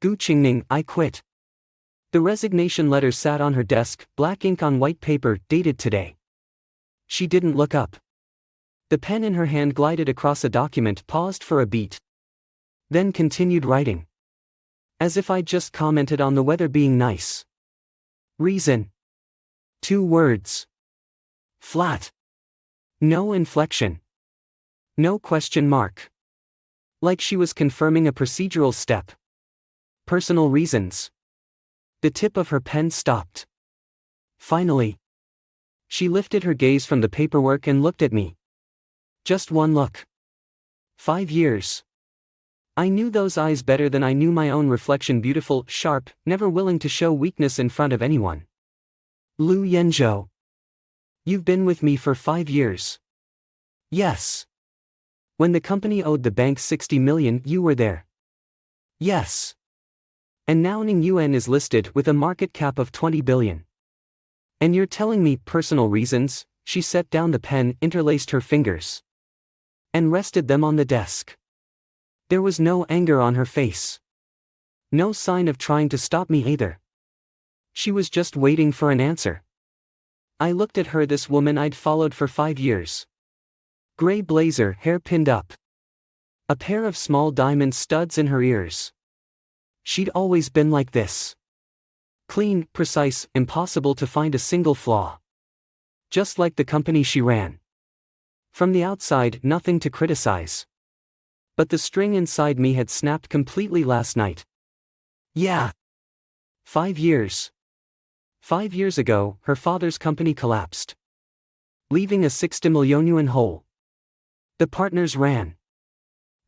Gu Qingning, I quit. The resignation letter sat on her desk, black ink on white paper, dated today. She didn't look up. The pen in her hand glided across a document, paused for a beat. Then continued writing. As if I'd just commented on the weather being nice. Reason. 2 words. Flat. No inflection. No question mark. Like she was confirming a procedural step. Personal reasons. The tip of her pen stopped. Finally. She lifted her gaze from the paperwork and looked at me. Just one look. 5 years. I knew those eyes better than I knew my own reflection, beautiful, sharp, never willing to show weakness in front of anyone. Lu Yenzhou. You've been with me for 5 years. Yes. When the company owed the bank 60 million, you were there. Yes. And now Ning Yuan is listed with a market cap of 20 billion. And you're telling me personal reasons? She set down the pen, interlaced her fingers. And rested them on the desk. There was no anger on her face. No sign of trying to stop me either. She was just waiting for an answer. I looked at her, this woman I'd followed for 5 years. Gray blazer, hair pinned up. A pair of small diamond studs in her ears. She'd always been like this. Clean, precise, impossible to find a single flaw. Just like the company she ran. From the outside, nothing to criticize. But the string inside me had snapped completely last night. Yeah. 5 years. 5 years ago, her father's company collapsed. Leaving a 60 million yuan hole. The partners ran.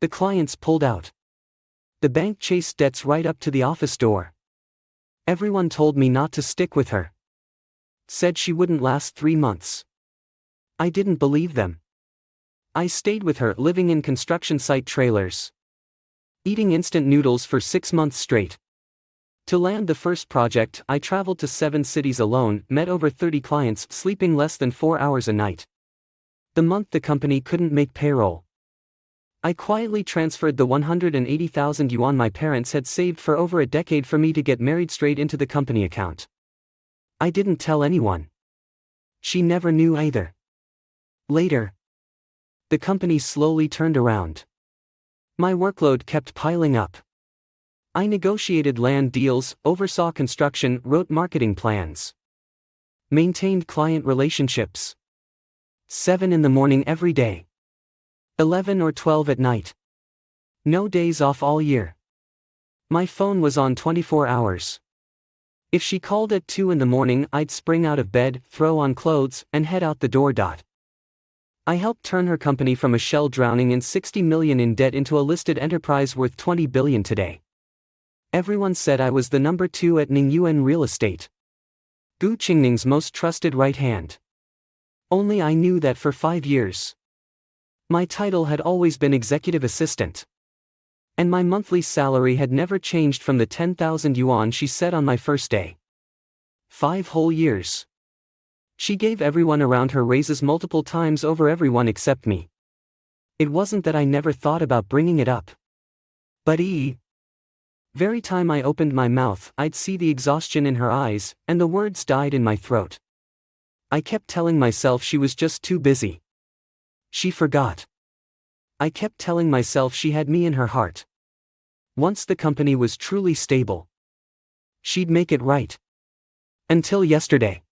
The clients pulled out. The bank chased debts right up to the office door. Everyone told me not to stick with her. Said she wouldn't last 3 months. I didn't believe them. I stayed with her, living in construction site trailers. Eating instant noodles for 6 months straight. To land the first project, I traveled to 7 cities alone, met over 30 clients, sleeping less than 4 hours a night. The month the company couldn't make payroll, I quietly transferred the 180,000 yuan my parents had saved for over a decade for me to get married straight into the company account. I didn't tell anyone. She never knew either. Later, the company slowly turned around. My workload kept piling up. I negotiated land deals, oversaw construction, wrote marketing plans. Maintained client relationships. 7 in the morning every day. 11 or 12 at night. No days off all year. My phone was on 24 hours. If she called at 2 in the morning, I'd spring out of bed, throw on clothes, and head out the door. I helped turn her company from a shell drowning in 60 million in debt into a listed enterprise worth 20 billion today. Everyone said I was the number 2 at Ning Yuan Real Estate. Gu Qingning's most trusted right hand. Only I knew that for 5 years. My title had always been executive assistant. And my monthly salary had never changed from the 10,000 yuan she said on my first day. 5 whole years. She gave everyone around her raises multiple times over, everyone except me. It wasn't that I never thought about bringing it up. But very time I opened my mouth, I'd see the exhaustion in her eyes, and the words died in my throat. I kept telling myself she was just too busy. She forgot. I kept telling myself she had me in her heart. Once the company was truly stable, she'd make it right. Until yesterday.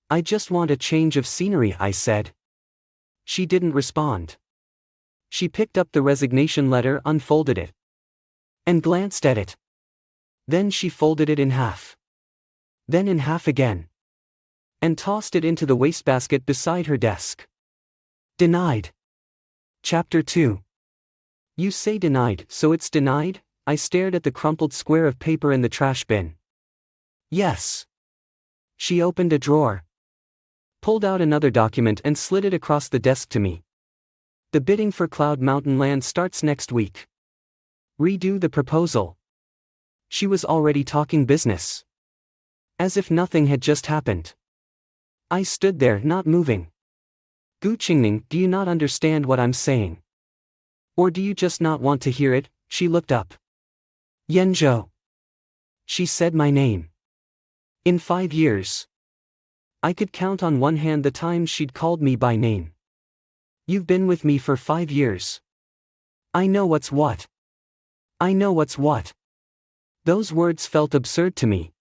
I just want a change of scenery, I said. She didn't respond. She picked up the resignation letter, unfolded it, and glanced at it. Then she folded it in half. Then in half again. And tossed it into the wastebasket beside her desk. Denied. Chapter 2. You say denied, so it's denied? I stared at the crumpled square of paper in the trash bin. Yes. She opened a drawer, pulled out another document and slid it across the desk to me. The bidding for Cloud Mountain land starts next week. Redo the proposal. She was already talking business. As if nothing had just happened. I stood there, not moving. Gu Qingning, do you not understand what I'm saying? Or do you just not want to hear it? She looked up. Yenzhou. She said my name. In 5 years. I could count on one hand the times she'd called me by name. You've been with me for 5 years. I know what's what. I know what's what. Those words felt absurd to me.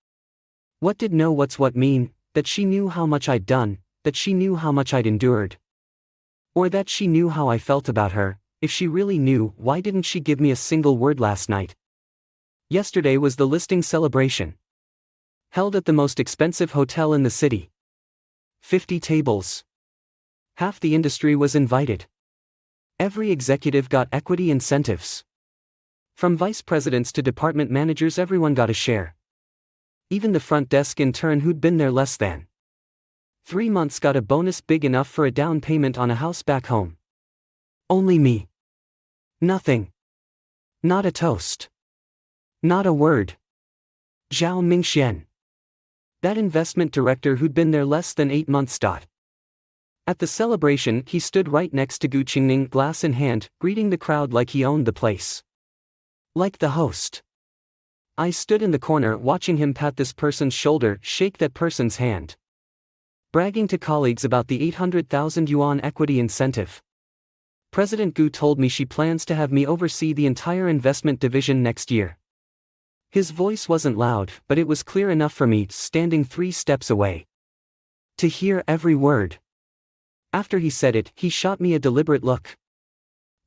What did know what's what mean? That she knew how much I'd done, that she knew how much I'd endured. Or that she knew how I felt about her. If she really knew, why didn't she give me a single word last night? Yesterday was the listing celebration. Held at the most expensive hotel in the city. 50 tables. Half the industry was invited. Every executive got equity incentives. From vice presidents to department managers, everyone got a share. Even the front desk intern who'd been there less than 3 months got a bonus big enough for a down payment on a house back home. Only me. Nothing. Not a toast. Not a word. Zhao Mingxian. That investment director who'd been there less than 8 months. At the celebration, he stood right next to Gu Qingning, glass in hand, greeting the crowd like he owned the place. Like the host. I stood in the corner watching him pat this person's shoulder, shake that person's hand. Bragging to colleagues about the 800,000 yuan equity incentive. President Gu told me she plans to have me oversee the entire investment division next year. His voice wasn't loud, but it was clear enough for me, standing 3 steps away, to hear every word. After he said it, he shot me a deliberate look.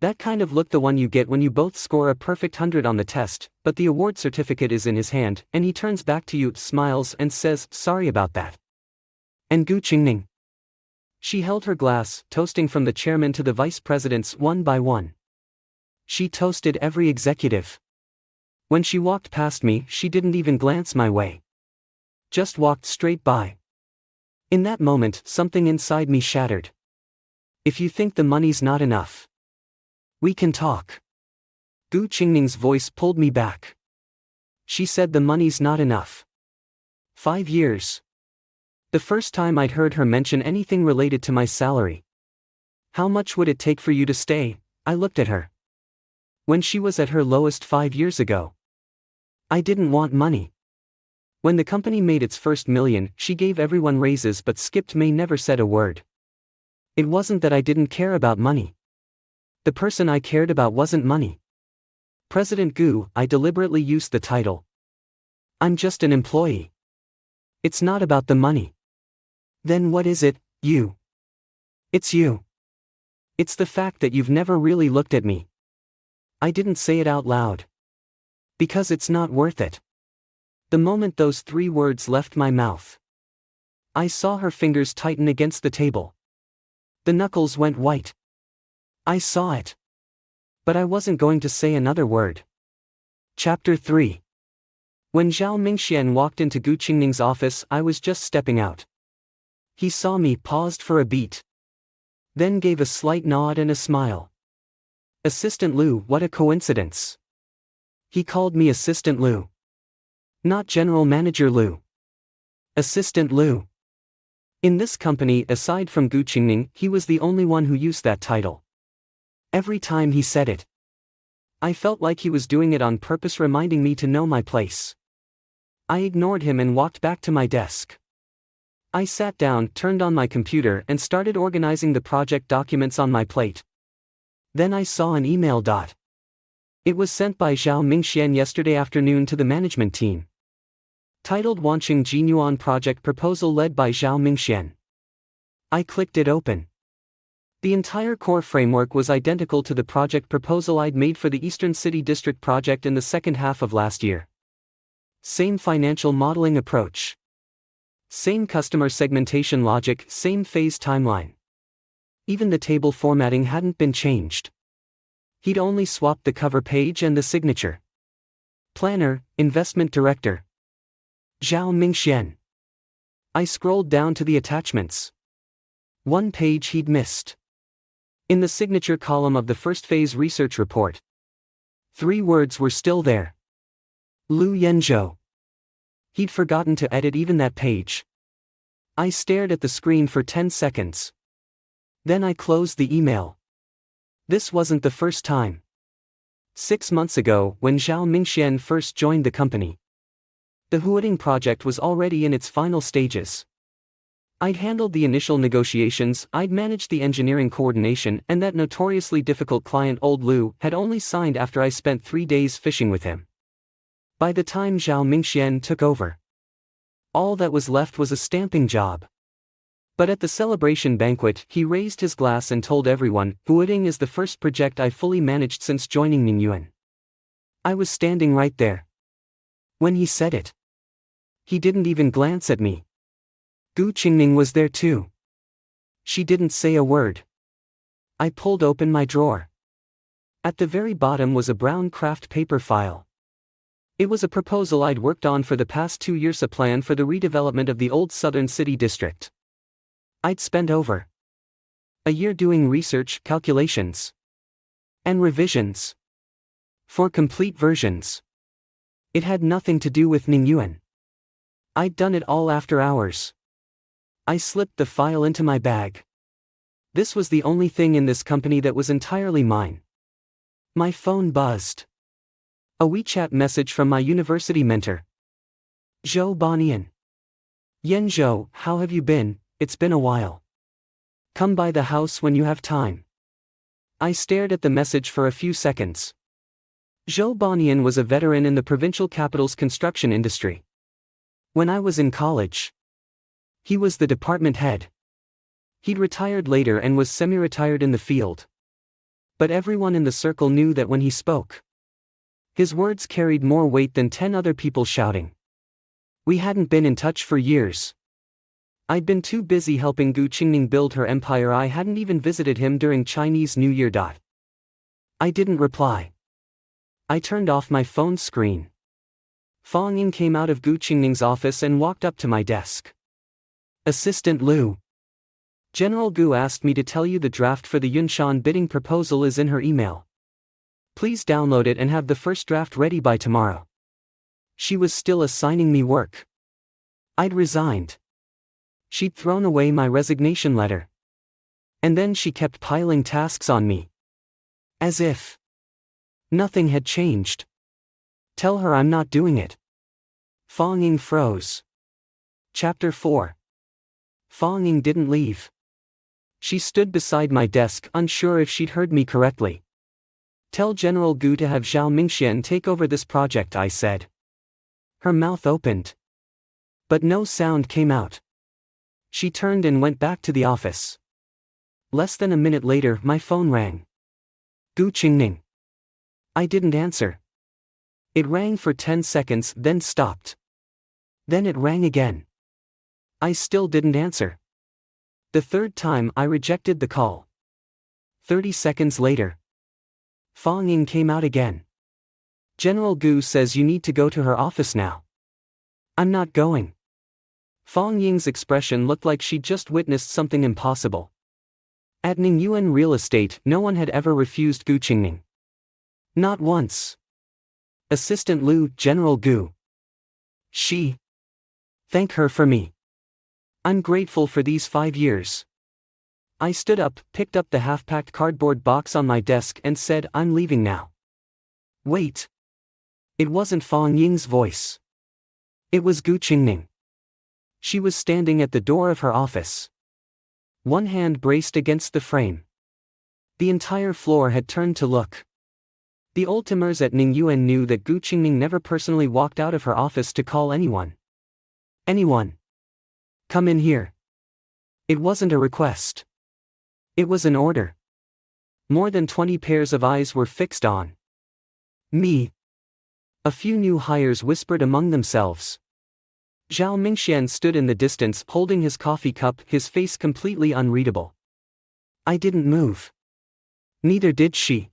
That kind of look, the one you get when you both score a perfect 100 on the test, but the award certificate is in his hand, and he turns back to you, smiles, and says, "Sorry about that." And Gu Qingning. She held her glass, toasting from the chairman to the vice presidents one by one. She toasted every executive. When she walked past me, she didn't even glance my way. Just walked straight by. In that moment, something inside me shattered. If you think the money's not enough, we can talk. Gu Qingning's voice pulled me back. She said the money's not enough. 5 years. The first time I'd heard her mention anything related to my salary. How much would it take for you to stay? I looked at her. When she was at her lowest 5 years ago. I didn't want money. When the company made its first million, she gave everyone raises but skipped May, never said a word. It wasn't that I didn't care about money. The person I cared about wasn't money. President Gu, I deliberately used the title. I'm just an employee. It's not about the money. Then what is it, you? It's you. It's the fact that you've never really looked at me. I didn't say it out loud. Because it's not worth it. The moment those 3 words left my mouth, I saw her fingers tighten against the table. The knuckles went white. I saw it. But I wasn't going to say another word. Chapter 3. When Zhao Mingxian walked into Gu Qingning's office, I was just stepping out. He saw me, paused for a beat. Then gave a slight nod and a smile. Assistant Liu, what a coincidence. He called me Assistant Liu. Not General Manager Liu. Assistant Liu. In this company, aside from Gu Qingning, he was the only one who used that title. Every time he said it, I felt like he was doing it on purpose, reminding me to know my place. I ignored him and walked back to my desk. I sat down, turned on my computer, and started organizing the project documents on my plate. Then I saw an email. It was sent by Zhao Mingxian yesterday afternoon to the management team. Titled Wanqing Jinyuan Project Proposal, led by Zhao Mingxian. I clicked it open. The entire core framework was identical to the project proposal I'd made for the Eastern City District project in the second half of last year. Same financial modeling approach. Same customer segmentation logic, same phase timeline. Even the table formatting hadn't been changed. He'd only swapped the cover page and the signature. Planner, Investment Director. Zhao Mingxian. I scrolled down to the attachments. One page he'd missed. In the signature column of the first phase research report, 3 words were still there. Lu Yenzhou. He'd forgotten to edit even that page. I stared at the screen for 10 seconds. Then I closed the email. This wasn't the first time. 6 months ago, when Zhao Mingxian first joined the company, The Huading project was already in its final stages. I'd handled the initial negotiations, I'd managed the engineering coordination, and that notoriously difficult client old Lu had only signed after I spent 3 days fishing with him. By the time Zhao Mingxian took over, all that was left was a stamping job. But at the celebration banquet, he raised his glass and told everyone, Huading is the first project I fully managed since joining Ningyuan. I was standing right there. When he said it, he didn't even glance at me. Gu Qingning was there too. She didn't say a word. I pulled open my drawer. At the very bottom was a brown craft paper file. It was a proposal I'd worked on for the past 2 years, a plan for the redevelopment of the old southern city district. I'd spent over a year doing research, calculations, and revisions for complete versions. It had nothing to do with Ningyuan. I'd done it all after hours. I slipped the file into my bag. This was the only thing in this company that was entirely mine. My phone buzzed. A WeChat message from my university mentor. Zhou Banian. Yan Zhou, how have you been? It's been a while. Come by the house when you have time. I stared at the message for a few seconds. Zhou Banian was a veteran in the provincial capital's construction industry. When I was in college, he was the department head. He'd retired later and was semi-retired in the field. But everyone in the circle knew that when he spoke, his words carried more weight than 10 other people shouting. We hadn't been in touch for years. I'd been too busy helping Gu Qingning build her empire. I hadn't even visited him during Chinese New Year. I didn't reply. I turned off my phone screen. Fang Ying came out of Gu Qingning's office and walked up to my desk. Assistant Lu. General Gu asked me to tell you the draft for the Yunshan bidding proposal is in her email. Please download it and have the first draft ready by tomorrow. She was still assigning me work. I'd resigned. She'd thrown away my resignation letter. And then she kept piling tasks on me. As if nothing had changed. Tell her I'm not doing it. Fang Ying froze. Chapter 4. Fang Ying didn't leave. She stood beside my desk, unsure if she'd heard me correctly. Tell General Gu to have Zhao Mingxian take over this project, I said. Her mouth opened. But no sound came out. She turned and went back to the office. Less than a minute later, my phone rang. Gu Qingning. I didn't answer. It rang for 10 seconds, then stopped. Then it rang again. I still didn't answer. The third time I rejected the call. 30 seconds later, Fang Ying came out again. General Gu says you need to go to her office now. I'm not going. Fang Ying's expression looked like she'd just witnessed something impossible. At Ningyuan Real Estate, no one had ever refused Gu Qingning. Not once. Assistant Lu, General Gu. She. Thank her for me. I'm grateful for these 5 years. I stood up, picked up the half-packed cardboard box on my desk and said, I'm leaving now. Wait. It wasn't Fang Ying's voice. It was Gu Qingning. She was standing at the door of her office. One hand braced against the frame. The entire floor had turned to look. The old timers at Ningyuan knew that Gu Qingning never personally walked out of her office to call anyone. Anyone. Come in here. It wasn't a request. It was an order. More than 20 pairs of eyes were fixed on me. A few new hires whispered among themselves. Zhao Mingxian stood in the distance holding his coffee cup, his face completely unreadable. I didn't move. Neither did she.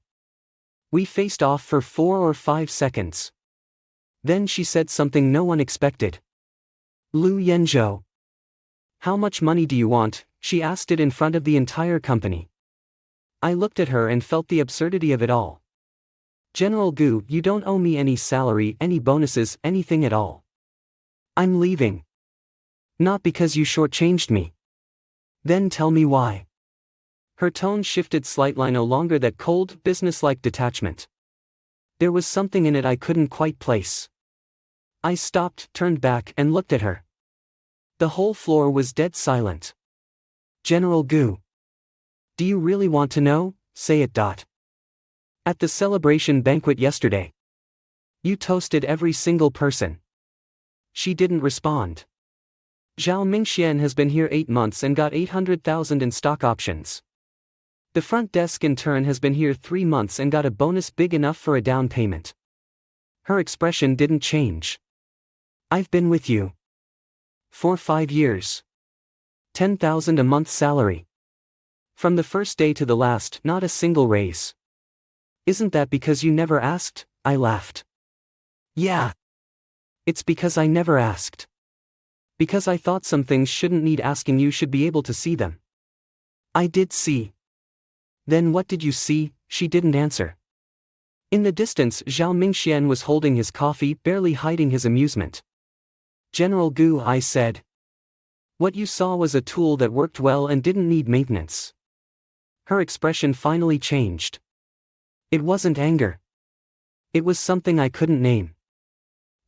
We faced off for 4 or 5 seconds. Then she said something no one expected. Lu Yenzhou. How much money do you want? She asked it in front of the entire company. I looked at her and felt the absurdity of it all. General Gu, you don't owe me any salary, any bonuses, anything at all. I'm leaving. Not because you shortchanged me. Then tell me why. Her tone shifted slightly, no longer that cold, businesslike detachment. There was something in it I couldn't quite place. I stopped, turned back, and looked at her. The whole floor was dead silent. General Gu. Do you really want to know? Say it. At the celebration banquet yesterday. You toasted every single person. She didn't respond. Zhao Mingxian has been here 8 months and got 800,000 in stock options. The front desk in turn has been here 3 months and got a bonus big enough for a down payment. Her expression didn't change. I've been with you for 5 years. 10,000 a month salary. From the first day to the last, not a single raise. Isn't that because you never asked? I laughed. Yeah. It's because I never asked. Because I thought some things shouldn't need asking, you should be able to see them. I did see. Then what did you see? She didn't answer. In the distance, Zhao Mingxian was holding his coffee, barely hiding his amusement. General Gu, I said. What you saw was a tool that worked well and didn't need maintenance. Her expression finally changed. It wasn't anger. It was something I couldn't name.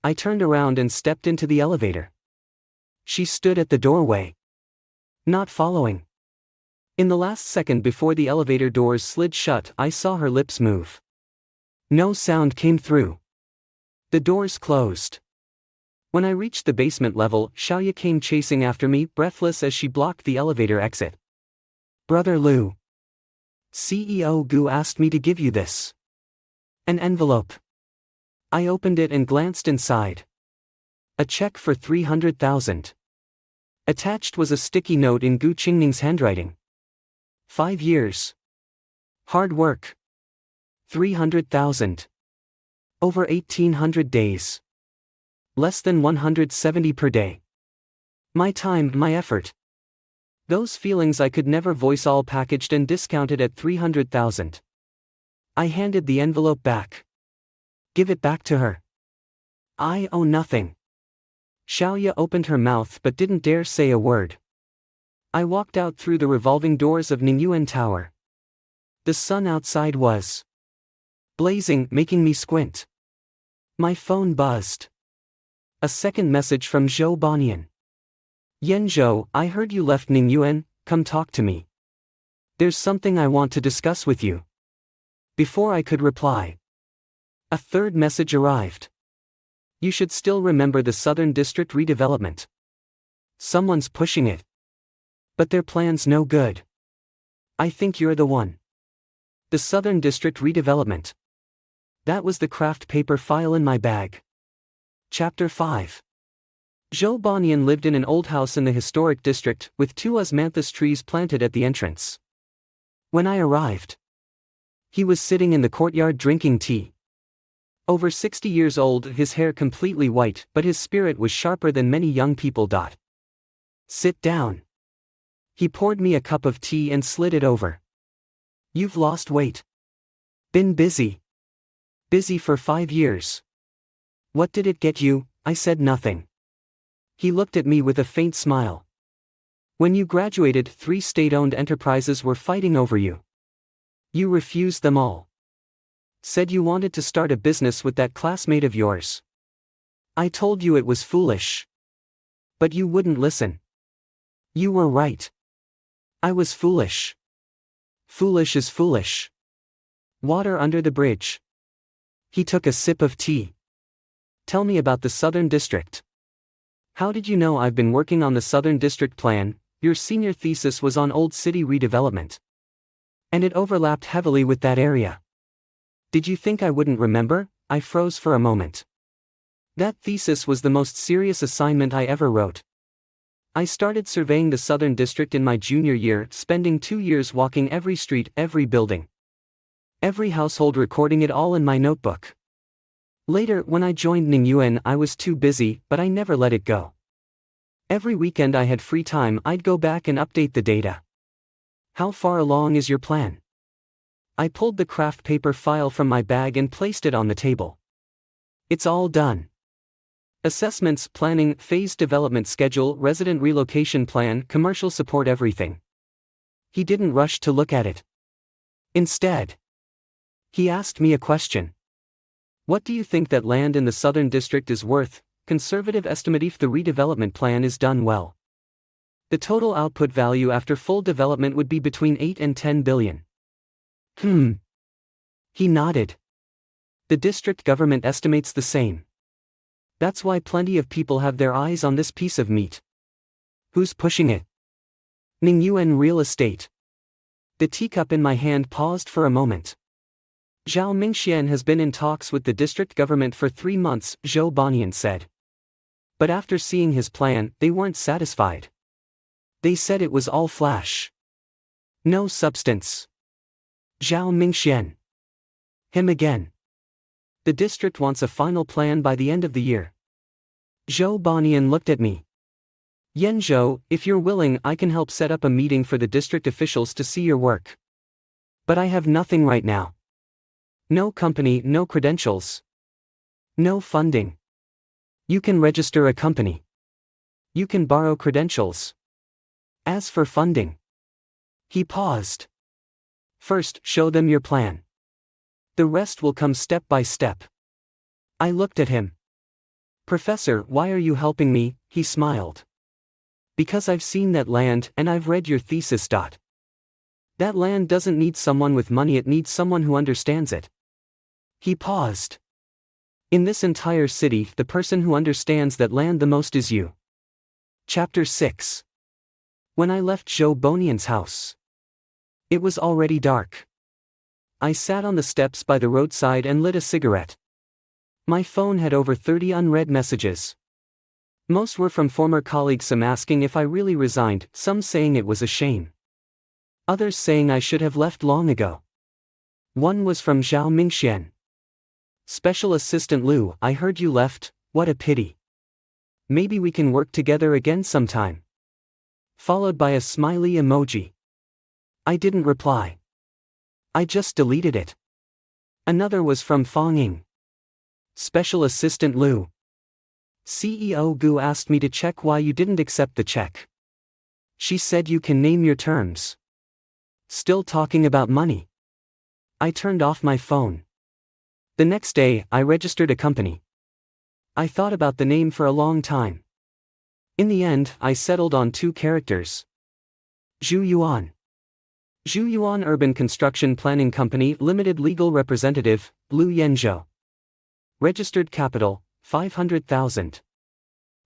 I turned around and stepped into the elevator. She stood at the doorway, not following. In the last second before the elevator doors slid shut, I saw her lips move. No sound came through. The doors closed. When I reached the basement level, Xiaoya came chasing after me, breathless as she blocked the elevator exit. Brother Liu. CEO Gu asked me to give you this. An envelope. I opened it and glanced inside. A check for 300,000. Attached was a sticky note in Gu Qingning's handwriting. 5 years. Hard work. 300,000. Over 1,800 days. Less than 170 per day. My time, my effort. Those feelings I could never voice, all packaged and discounted at 300,000. I handed the envelope back. Give it back to her. I owe nothing. Xiaoya opened her mouth but didn't dare say a word. I walked out through the revolving doors of Ningyuan Tower. The sun outside was blazing, making me squint. My phone buzzed. A second message from Zhou Banian. Yanzhou, I heard you left Ningyuan, come talk to me. There's something I want to discuss with you. Before I could reply, a third message arrived. You should still remember the Southern District redevelopment. Someone's pushing it. But their plan's no good. I think you're the one. The Southern District redevelopment. That was the craft paper file in my bag. Chapter 5. Zhou Banian lived in an old house in the historic district, with 2 osmanthus trees planted at the entrance. When I arrived, he was sitting in the courtyard drinking tea. Over 60 years old, his hair completely white, but his spirit was sharper than many young people. Sit down. He poured me a cup of tea and slid it over. You've lost weight. Been busy. Busy for 5 years. What did it get you? I said nothing. He looked at me with a faint smile. When you graduated, 3 state-owned enterprises were fighting over you. You refused them all. Said you wanted to start a business with that classmate of yours. I told you it was foolish. But you wouldn't listen. You were right. I was foolish. Foolish is foolish. Water under the bridge. He took a sip of tea. Tell me about the Southern District. How did you know I've been working on the Southern District plan? Your senior thesis was on Old City redevelopment. And it overlapped heavily with that area. Did you think I wouldn't remember? I froze for a moment. That thesis was the most serious assignment I ever wrote. I started surveying the Southern District in my junior year, spending 2 years walking every street, every building, every household, recording it all in my notebook. Later, when I joined Ningyuan, I was too busy, but I never let it go. Every weekend I had free time, I'd go back and update the data. How far along is your plan? I pulled the craft paper file from my bag and placed it on the table. It's all done. Assessments, planning, phase development schedule, resident relocation plan, commercial support, everything. He didn't rush to look at it. Instead, he asked me a question. What do you think that land in the Southern District is worth? conservative estimate if the redevelopment plan is done well. The total output value after full development would be between 8 and 10 billion. He nodded. The district government estimates the same. That's why plenty of people have their eyes on this piece of meat. Who's pushing it? Ningyuan Real Estate. The teacup in my hand paused for a moment. Zhao Mingxian has been in talks with the district government for 3 months, Zhou Banian said. But after seeing his plan, they weren't satisfied. They said it was all flash. No substance. Zhao Mingxian. Him again. The district wants a final plan by the end of the year. Zhou Banian looked at me. Yenzhou, if you're willing, I can help set up a meeting for the district officials to see your work. But I have nothing right now. No company, no credentials. No funding. You can register a company. You can borrow credentials. As for funding. He paused. First, show them your plan. The rest will come step by step. I looked at him. Professor, why are you helping me? He smiled. Because I've seen that land and I've read your thesis. That land doesn't need someone with money, it needs someone who understands it. He paused. In this entire city, the person who understands that land the most is you. Chapter 6. When I left Zhou Bonian's house. It was already dark. I sat on the steps by the roadside and lit a cigarette. My phone had over 30 unread messages. Most were from former colleagues, some asking if I really resigned, some saying it was a shame. Others saying I should have left long ago. One was from Zhao Mingxian. Special Assistant Liu, I heard you left, what a pity. Maybe we can work together again sometime. Followed by a smiley emoji. I didn't reply. I just deleted it. Another was from Fang Ying. Special Assistant Liu. CEO Gu asked me to check why you didn't accept the check. She said you can name your terms. Still talking about money. I turned off my phone. The next day, I registered a company. I thought about the name for a long time. In the end, I settled on 2 characters. Zhu Yuan. Zhu Yuan Urban Construction Planning Company Limited. Legal representative, Liu Yenzhou. Registered capital, 500,000.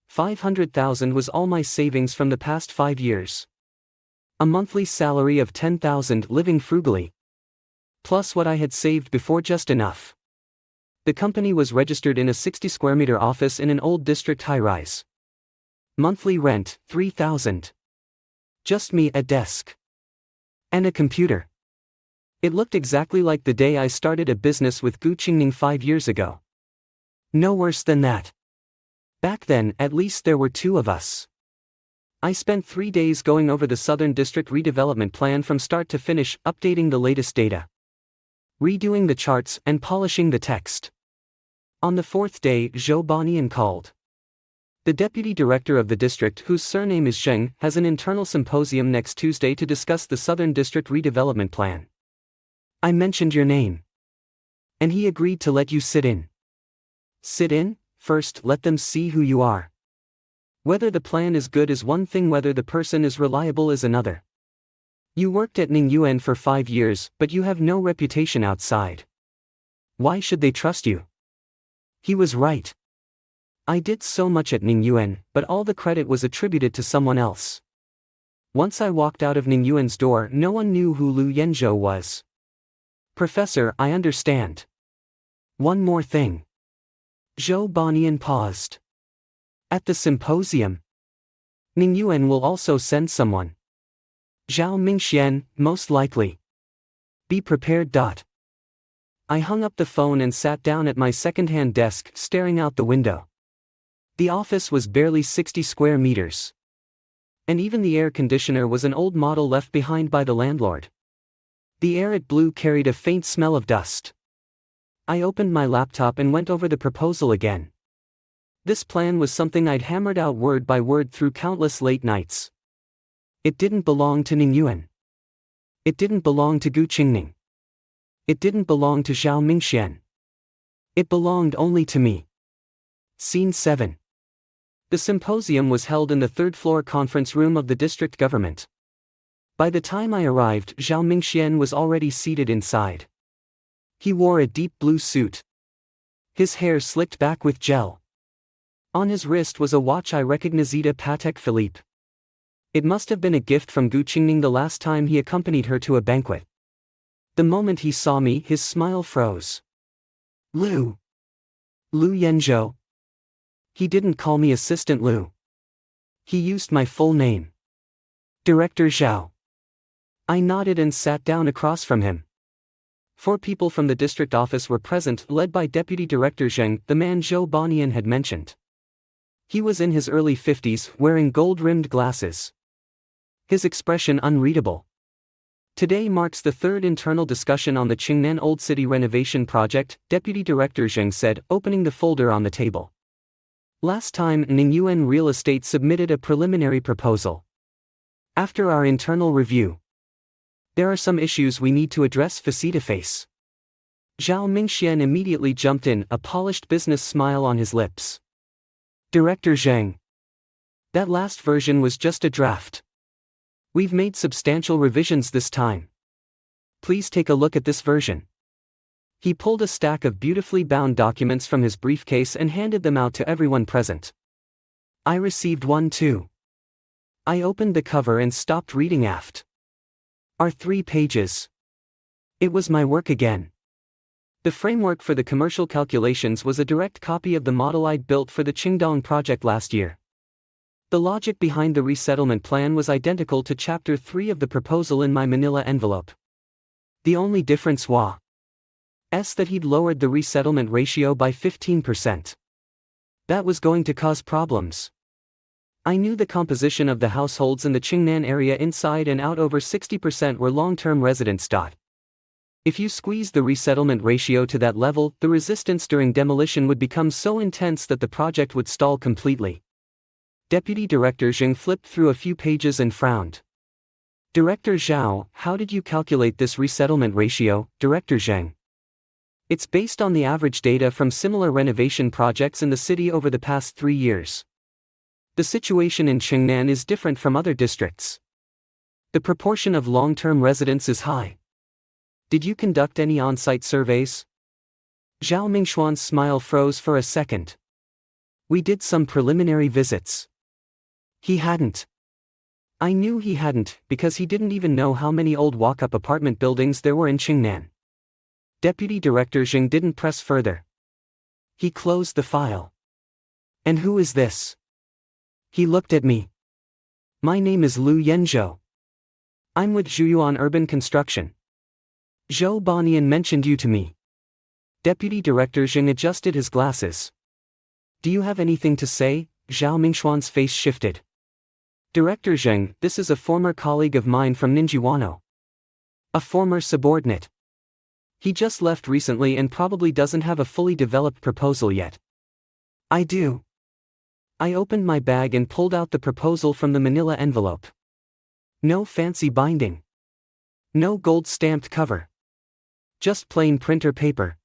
500,000 was all my savings from the past 5 years. A monthly salary of 10,000 living frugally. Plus what I had saved before, just enough. The company was registered in a 60 square meter office in an old district high-rise. Monthly rent, 3,000. Just me, a desk. And a computer. It looked exactly like the day I started a business with Gu Qingning 5 years ago. No worse than that. Back then, at least there were 2 of us. I spent 3 days going over the Southern District redevelopment plan from start to finish, updating the latest data. Redoing the charts and polishing the text. On the 4th day, Zhou Banian called. The deputy director of the district, whose surname is Zheng, has an internal symposium next Tuesday to discuss the Southern District redevelopment plan. I mentioned your name. And he agreed to let you sit in. Sit in? First, let them see who you are. Whether the plan is good is one thing, whether the person is reliable is another. You worked at Ningyuan for 5 years, but you have no reputation outside. Why should they trust you? He was right. I did so much at Ningyuan, but all the credit was attributed to someone else. Once I walked out of Ningyuan's door, no one knew who Liu Yenzhou was. Professor, I understand. One more thing. Zhou Banian paused. At the symposium, Ningyuan will also send someone. Zhao Mingxian, most likely. Be prepared. I hung up the phone and sat down at my second-hand desk, staring out the window. The office was barely 60 square meters. And even the air conditioner was an old model left behind by the landlord. The air it blew carried a faint smell of dust. I opened my laptop and went over the proposal again. This plan was something I'd hammered out word by word through countless late nights. It didn't belong to Ningyuan. It didn't belong to Gu Qingning. It didn't belong to Zhao Mingxian. It belonged only to me. Scene 7. The symposium was held in the third-floor conference room of the district government. By the time I arrived, Zhao Mingxian was already seated inside. He wore a deep blue suit. His hair slicked back with gel. On his wrist was a watch I recognized, Patek Philippe. It must have been a gift from Gu Qingning the last time he accompanied her to a banquet. The moment he saw me, his smile froze. Lu Yenzhou. He didn't call me Assistant Lu. He used my full name. Director Zhao. I nodded and sat down across from him. 4 people from the district office were present, led by Deputy Director Zheng, the man Zhou Banian had mentioned. He was in his early 50s, wearing gold-rimmed glasses. His expression unreadable. Today marks the 3rd internal discussion on the Qingnan Old City renovation project, Deputy Director Zheng said, opening the folder on the table. Last time, Ningyuan Real Estate submitted a preliminary proposal. After our internal review, there are some issues we need to address face-to-face. Zhao Mingxian immediately jumped in, a polished business smile on his lips. Director Zheng. That last version was just a draft. We've made substantial revisions this time. Please take a look at this version. He pulled a stack of beautifully bound documents from his briefcase and handed them out to everyone present. I received one too. I opened the cover and stopped reading aft. Our 3 pages. It was my work again. The framework for the commercial calculations was a direct copy of the model I'd built for the Qingdong project last year. The logic behind the resettlement plan was identical to Chapter 3 of the proposal in my manila envelope. The only difference was that he'd lowered the resettlement ratio by 15%. That was going to cause problems. I knew the composition of the households in the Qingnan area inside and out. Over 60% were long-term residents. If you squeeze the resettlement ratio to that level, the resistance during demolition would become so intense that the project would stall completely. Deputy Director Zheng flipped through a few pages and frowned. Director Zhao, how did you calculate this resettlement ratio, Director Zheng? It's based on the average data from similar renovation projects in the city over the past 3 years. The situation in Qingnan is different from other districts. The proportion of long-term residents is high. Did you conduct any on-site surveys? Zhao Mingxuan's smile froze for a second. We did some preliminary visits. He hadn't. I knew he hadn't, because he didn't even know how many old walk-up apartment buildings there were in Qingnan. Deputy Director Zheng didn't press further. He closed the file. And who is this? He looked at me. My name is Lu Yenzhou. I'm with Zhuyuan Urban Construction. Zhou Banian mentioned you to me. Deputy Director Zheng adjusted his glasses. Do you have anything to say? Zhao Mingxuan's face shifted. Director Zheng, this is a former colleague of mine from Ninjiwano. A former subordinate. He just left recently and probably doesn't have a fully developed proposal yet. I do. I opened my bag and pulled out the proposal from the manila envelope. No fancy binding. No gold-stamped cover. Just plain printer paper.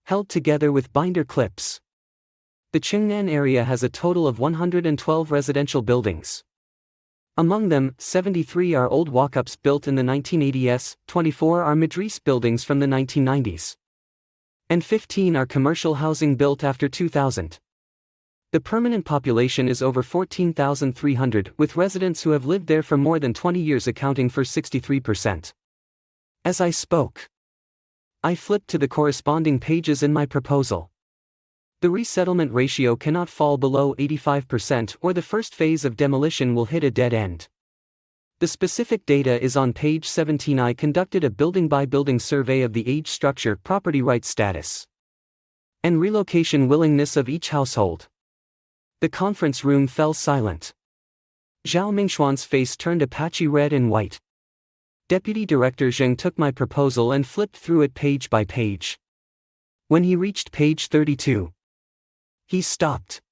Held together with binder clips. The Qingnan area has a total of 112 residential buildings. Among them, 73 are old walk-ups built in the 1980s, 24 are madris buildings from the 1990s. And 15 are commercial housing built after 2000. The permanent population is over 14,300, with residents who have lived there for more than 20 years accounting for 63%. As I spoke, I flipped to the corresponding pages in my proposal. The resettlement ratio cannot fall below 85% or the first phase of demolition will hit a dead end. The specific data is on page 17. I conducted a building-by-building survey of the age structure, property rights status, and relocation willingness of each household. The conference room fell silent. Zhao Mingxuan's face turned a patchy red and white. Deputy Director Zheng took my proposal and flipped through it page by page. When he reached page 32, he stopped.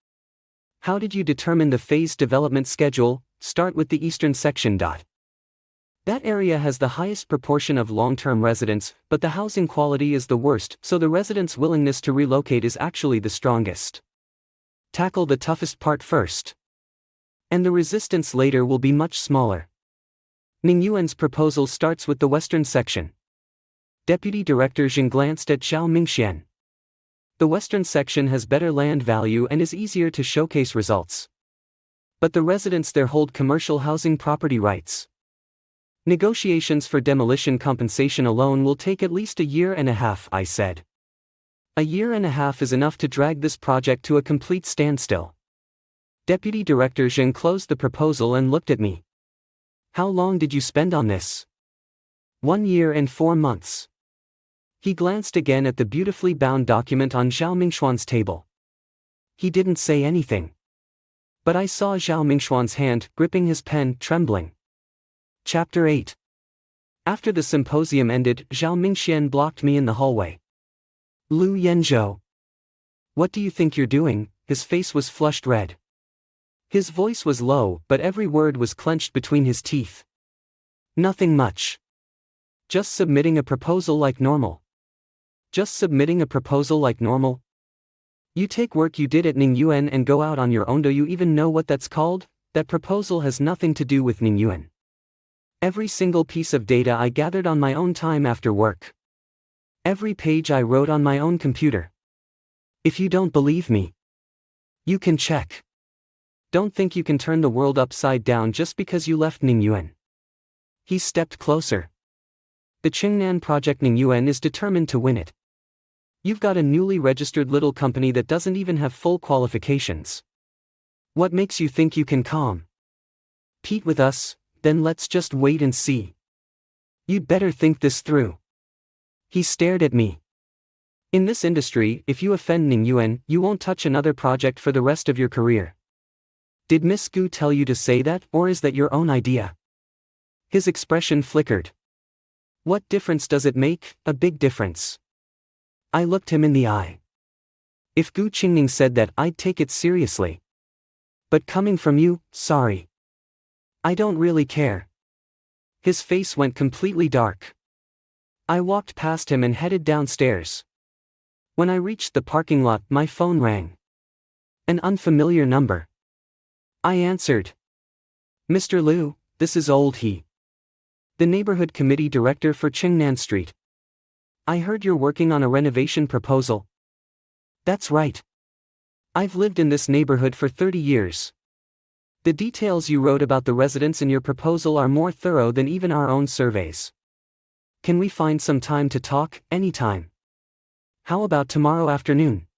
How did you determine the phase development schedule? Start with the eastern section. That area has the highest proportion of long-term residents, but the housing quality is the worst, so the residents' willingness to relocate is actually the strongest. Tackle the toughest part first. And the resistance later will be much smaller. Ningyuan's proposal starts with the western section. Deputy Director Zheng glanced at Zhao Mingxian. The western section has better land value and is easier to showcase results. But the residents there hold commercial housing property rights. Negotiations for demolition compensation alone will take at least a year and a half, I said. A year and a half is enough to drag this project to a complete standstill. Deputy Director Zheng closed the proposal and looked at me. How long did you spend on this? 1 year and 4 months. He glanced again at the beautifully bound document on Zhao Mingxuan's table. He didn't say anything. But I saw Zhao Mingxuan's hand, gripping his pen, trembling. Chapter 8. After the symposium ended, Zhao Mingxian blocked me in the hallway. Lu Yanzhou. What do you think you're doing? His face was flushed red. His voice was low, but every word was clenched between his teeth. Nothing much. Just submitting a proposal like normal. Just submitting a proposal like normal? You take work you did at Ningyuan and go out on your own. Do you even know what that's called? That proposal has nothing to do with Ningyuan. Every single piece of data I gathered on my own time after work. Every page I wrote on my own computer. If you don't believe me, you can check. Don't think you can turn the world upside down just because you left Ningyuan. He stepped closer. The Qingnan Project Ningyuan is determined to win it. You've got a newly registered little company that doesn't even have full qualifications. What makes you think you can compete with us? Then let's just wait and see. You'd better think this through. He stared at me. In this industry, if you offend Ningyuan, you won't touch another project for the rest of your career. Did Miss Gu tell you to say that, or is that your own idea? His expression flickered. What difference does it make? A big difference. I looked him in the eye. If Gu Qingning said that, I'd take it seriously. But coming from you, sorry. I don't really care. His face went completely dark. I walked past him and headed downstairs. When I reached the parking lot, my phone rang. An unfamiliar number. I answered. Mr. Liu, this is Old He. The neighborhood committee director for Qingnan Street. I heard you're working on a renovation proposal. That's right. I've lived in this neighborhood for 30 years. The details you wrote about the residents in your proposal are more thorough than even our own surveys. Can we find some time to talk? Anytime. How about tomorrow afternoon?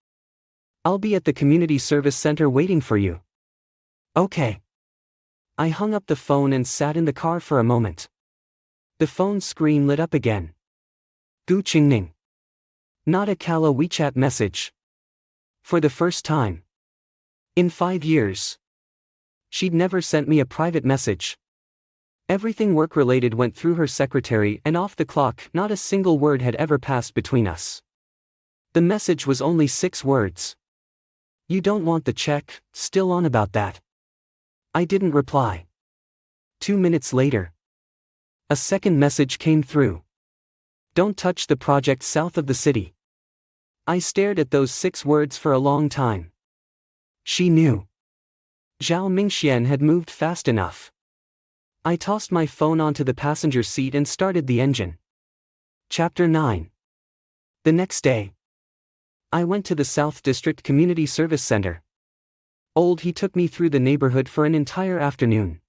I'll be at the community service center waiting for you. Okay. I hung up the phone and sat in the car for a moment. The phone screen lit up again. Gu Qingning. Not a Kala WeChat message. For the first time. In 5 years. She'd never sent me a private message. Everything work-related went through her secretary, and off the clock, not a single word had ever passed between us. The message was only 6 words. You don't want the check? Still on about that? I didn't reply. 2 minutes later. A second message came through. Don't touch the project south of the city. I stared at those 6 words for a long time. She knew. Zhao Mingxian had moved fast enough. I tossed my phone onto the passenger seat and started the engine. Chapter 9. The next day. I went to the South District Community Service Center. Old He took me through the neighborhood for an entire afternoon.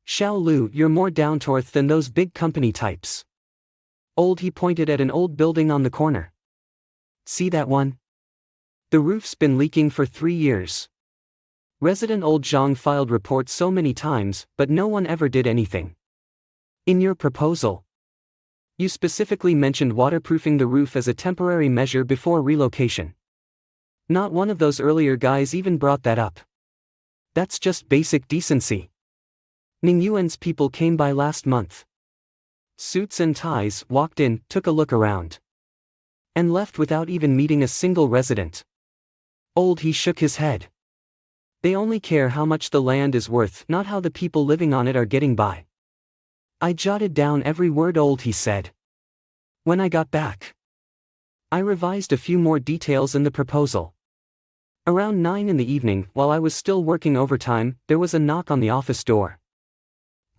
Xiao Lu, you're more down-to-earth than those big company types. Old He pointed at an old building on the corner. See that one? The roof's been leaking for 3 years. Resident Old Zhang filed reports so many times, but no one ever did anything. In your proposal, you specifically mentioned waterproofing the roof as a temporary measure before relocation. Not one of those earlier guys even brought that up. That's just basic decency. Ningyuan's people came by last month. Suits and ties, walked in, took a look around. And left without even meeting a single resident. Old He shook his head. They only care how much the land is worth, not how the people living on it are getting by. I jotted down every word Old He said. When I got back, I revised a few more details in the proposal. Around 9 in the evening, while I was still working overtime, there was a knock on the office door.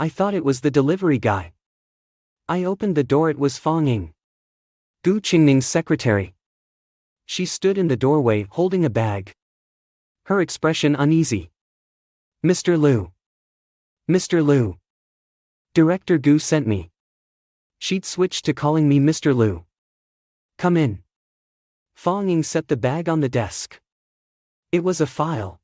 I thought it was the delivery guy. I opened the door. It was Fong Ying, Gu Qingning's secretary. She stood in the doorway, holding a bag. Her expression uneasy. Mr. Liu. Mr. Liu. Director Gu sent me. She'd switched to calling me Mr. Liu. Come in. Fong Ying set the bag on the desk. It was a file.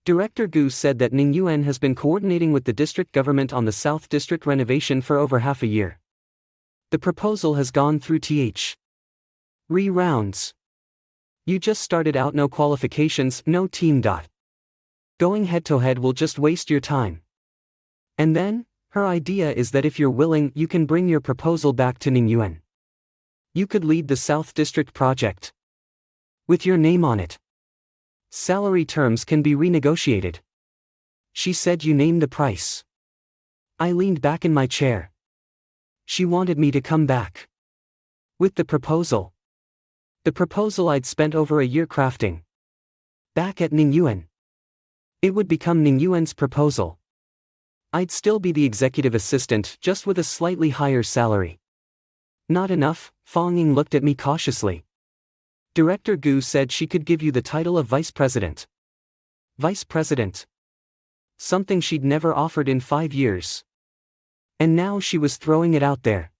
Director Gu said that Ning Yuan has been coordinating with the district government on the South District renovation for over half a year. The proposal has gone through rounds. You just started out, no qualifications, no team. Going head-to-head will just waste your time. And then, her idea is that if you're willing, you can bring your proposal back to Ning Yuan. You could lead the South District project. With your name on it. Salary terms can be renegotiated. She said you name the price. I leaned back in my chair. She wanted me to come back. With the proposal. The proposal I'd spent over a year crafting. Back at Ning Yuan. It would become Ning Yuan's proposal. I'd still be the executive assistant, just with a slightly higher salary. Not enough, Fong Ying looked at me cautiously. Director Gu said she could give you the title of vice president. Vice president. Something she'd never offered in 5 years. And now she was throwing it out there.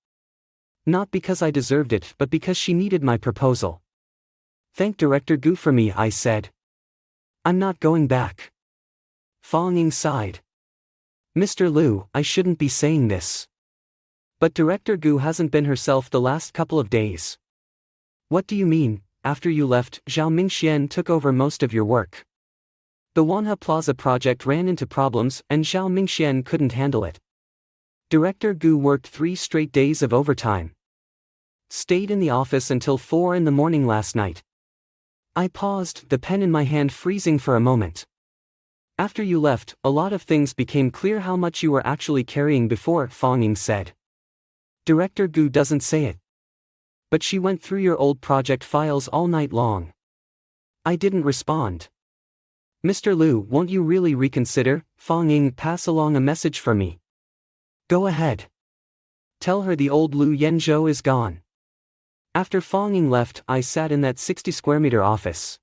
Not because I deserved it, but because she needed my proposal. Thank Director Gu for me, I said. I'm not going back. Fong Ying sighed. Mr. Liu, I shouldn't be saying this. But Director Gu hasn't been herself the last couple of days. What do you mean? After you left, Zhao Mingxian took over most of your work. The Wanhe Plaza project ran into problems, and Zhao Mingxian couldn't handle it. Director Gu worked 3 straight days of overtime. Stayed in the office until 4 in the morning last night. I paused, the pen in my hand freezing for a moment. After you left, a lot of things became clear how much you were actually carrying before, Fong Ying said. Director Gu doesn't say it. But she went through your old project files all night long. I didn't respond. Mr. Liu, won't you really reconsider? Fong Ying, pass along a message for me. Go ahead. Tell her the old Liu Yenzhou is gone. After Fong Ying left, I sat in that 60-square-meter office.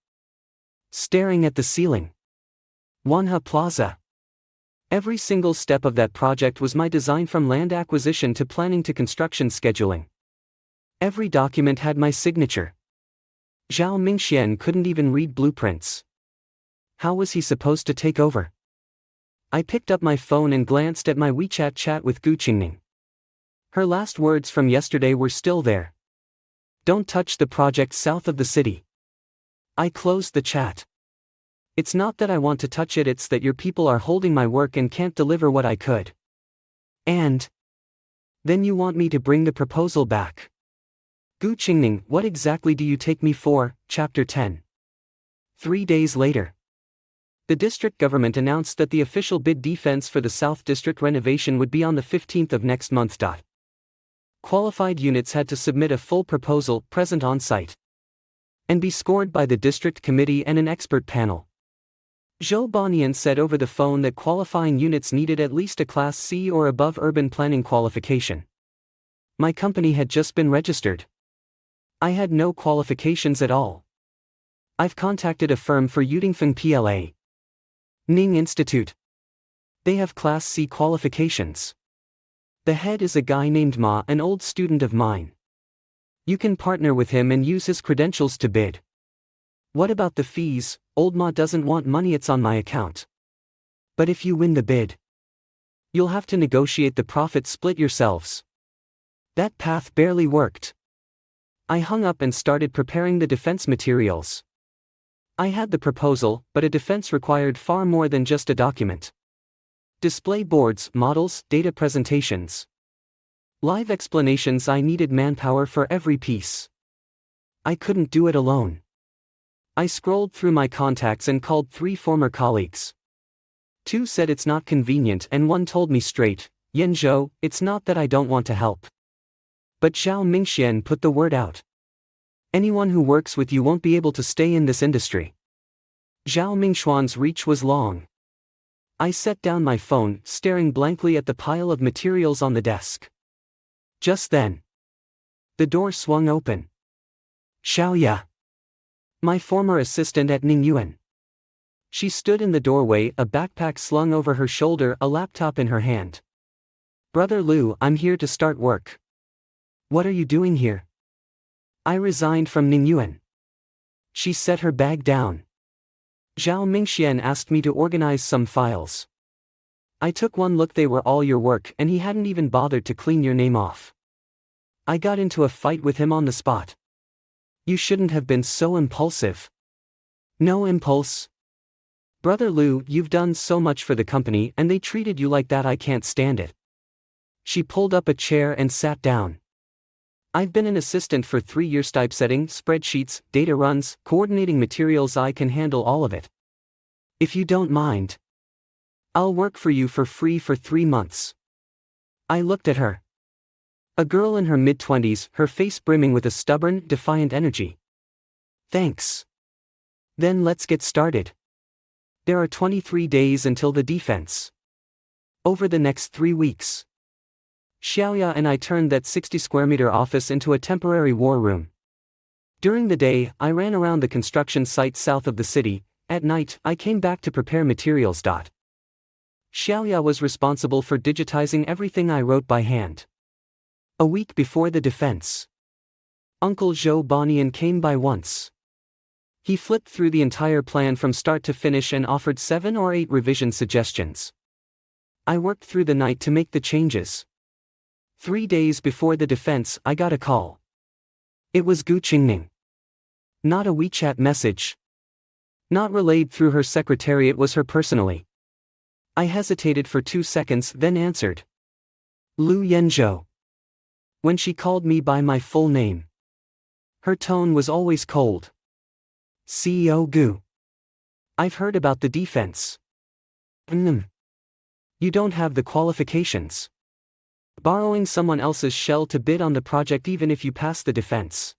Staring at the ceiling. Wanhe Plaza. Every single step of that project was my design, from land acquisition to planning to construction scheduling. Every document had my signature. Zhao Mingxian couldn't even read blueprints. How was he supposed to take over? I picked up my phone and glanced at my WeChat chat with Gu Qingning. Her last words from yesterday were still there. Don't touch the project south of the city. I closed the chat. It's not that I want to touch it, it's that your people are holding my work and can't deliver what I could. And then you want me to bring the proposal back. Gu Qingning, what exactly do you take me for? Chapter 10. 3 days later. The district government announced that the official bid defense for the South District renovation would be on the 15th of next month. Qualified units had to submit a full proposal, present on site, and be scored by the district committee and an expert panel. Zhou Bonian said over the phone that qualifying units needed at least a Class C or above urban planning qualification. My company had just been registered. I had no qualifications at all. I've contacted a firm for Yudingfeng PLA. Ning Institute. They have Class C qualifications. The head is a guy named Ma, an old student of mine. You can partner with him and use his credentials to bid. What about the fees? Old Ma doesn't want money, it's on my account. But if you win the bid, you'll have to negotiate the profit split yourselves. That path barely worked. I hung up and started preparing the defense materials. I had the proposal, but a defense required far more than just a document. Display boards, models, data presentations. Live explanations. I needed manpower for every piece. I couldn't do it alone. I scrolled through my contacts and called 3 former colleagues. 2 said it's not convenient and 1 told me straight, Yenzhou, it's not that I don't want to help. But Zhao Mingxian put the word out. Anyone who works with you won't be able to stay in this industry. Zhao Mingxuan's reach was long. I set down my phone, staring blankly at the pile of materials on the desk. Just then, the door swung open. Xiaoya, my former assistant at Ningyuan. She stood in the doorway, a backpack slung over her shoulder, a laptop in her hand. Brother Liu, I'm here to start work. What are you doing here? I resigned from Ningyuan. She set her bag down. Zhao Mingxian asked me to organize some files. I took one look, they were all your work, and he hadn't even bothered to clean your name off. I got into a fight with him on the spot. You shouldn't have been so impulsive. No impulse. Brother Liu, you've done so much for the company and they treated you like that, I can't stand it. She pulled up a chair and sat down. I've been an assistant for 3 years, typesetting, spreadsheets, data runs, coordinating materials, I can handle all of it. If you don't mind, I'll work for you for free for 3 months. I looked at her. A girl in her mid-20s, her face brimming with a stubborn, defiant energy. Thanks. Then let's get started. There are 23 days until the defense. Over the next 3 weeks, Xiaoya and I turned that 60-square-meter office into a temporary war room. During the day, I ran around the construction site south of the city. At night, I came back to prepare materials. Xiaoya was responsible for digitizing everything I wrote by hand. A week before the defense, Uncle Zhou Bonian came by once. He flipped through the entire plan from start to finish and offered 7 or 8 revision suggestions. I worked through the night to make the changes. 3 days before the defense, I got a call. It was Gu Qingning. Not a WeChat message. Not relayed through her secretary, it was her personally. I hesitated for 2 seconds, then answered. Lu Yenzhou. When she called me by my full name, her tone was always cold. CEO Gu. I've heard about the defense. You don't have the qualifications. Borrowing someone else's shell to bid on the project, even if you pass the defense,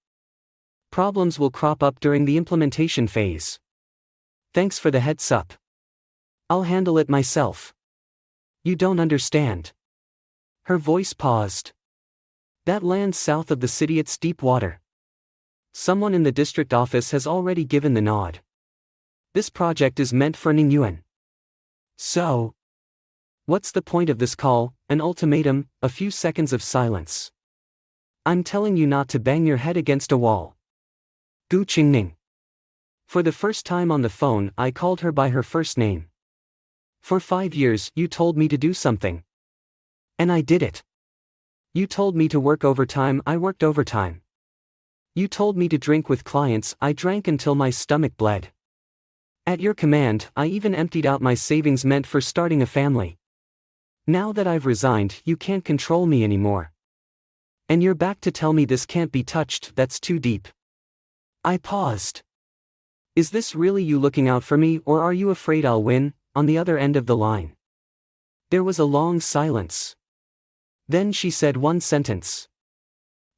problems will crop up during the implementation phase. Thanks for the heads up. I'll handle it myself. You don't understand. Her voice paused. That land south of the city, it's deep water. Someone in the district office has already given the nod. This project is meant for Ningyuan. So, what's the point of this call? An ultimatum, a few seconds of silence. I'm telling you not to bang your head against a wall. Gu Qingning. For the first time on the phone, I called her by her first name. For 5 years, you told me to do something. And I did it. You told me to work overtime, I worked overtime. You told me to drink with clients, I drank until my stomach bled. At your command, I even emptied out my savings meant for starting a family. Now that I've resigned, you can't control me anymore. And you're back to tell me this can't be touched, that's too deep. I paused. Is this really you looking out for me, or are you afraid I'll win? On the other end of the line. There was a long silence. Then she said one sentence.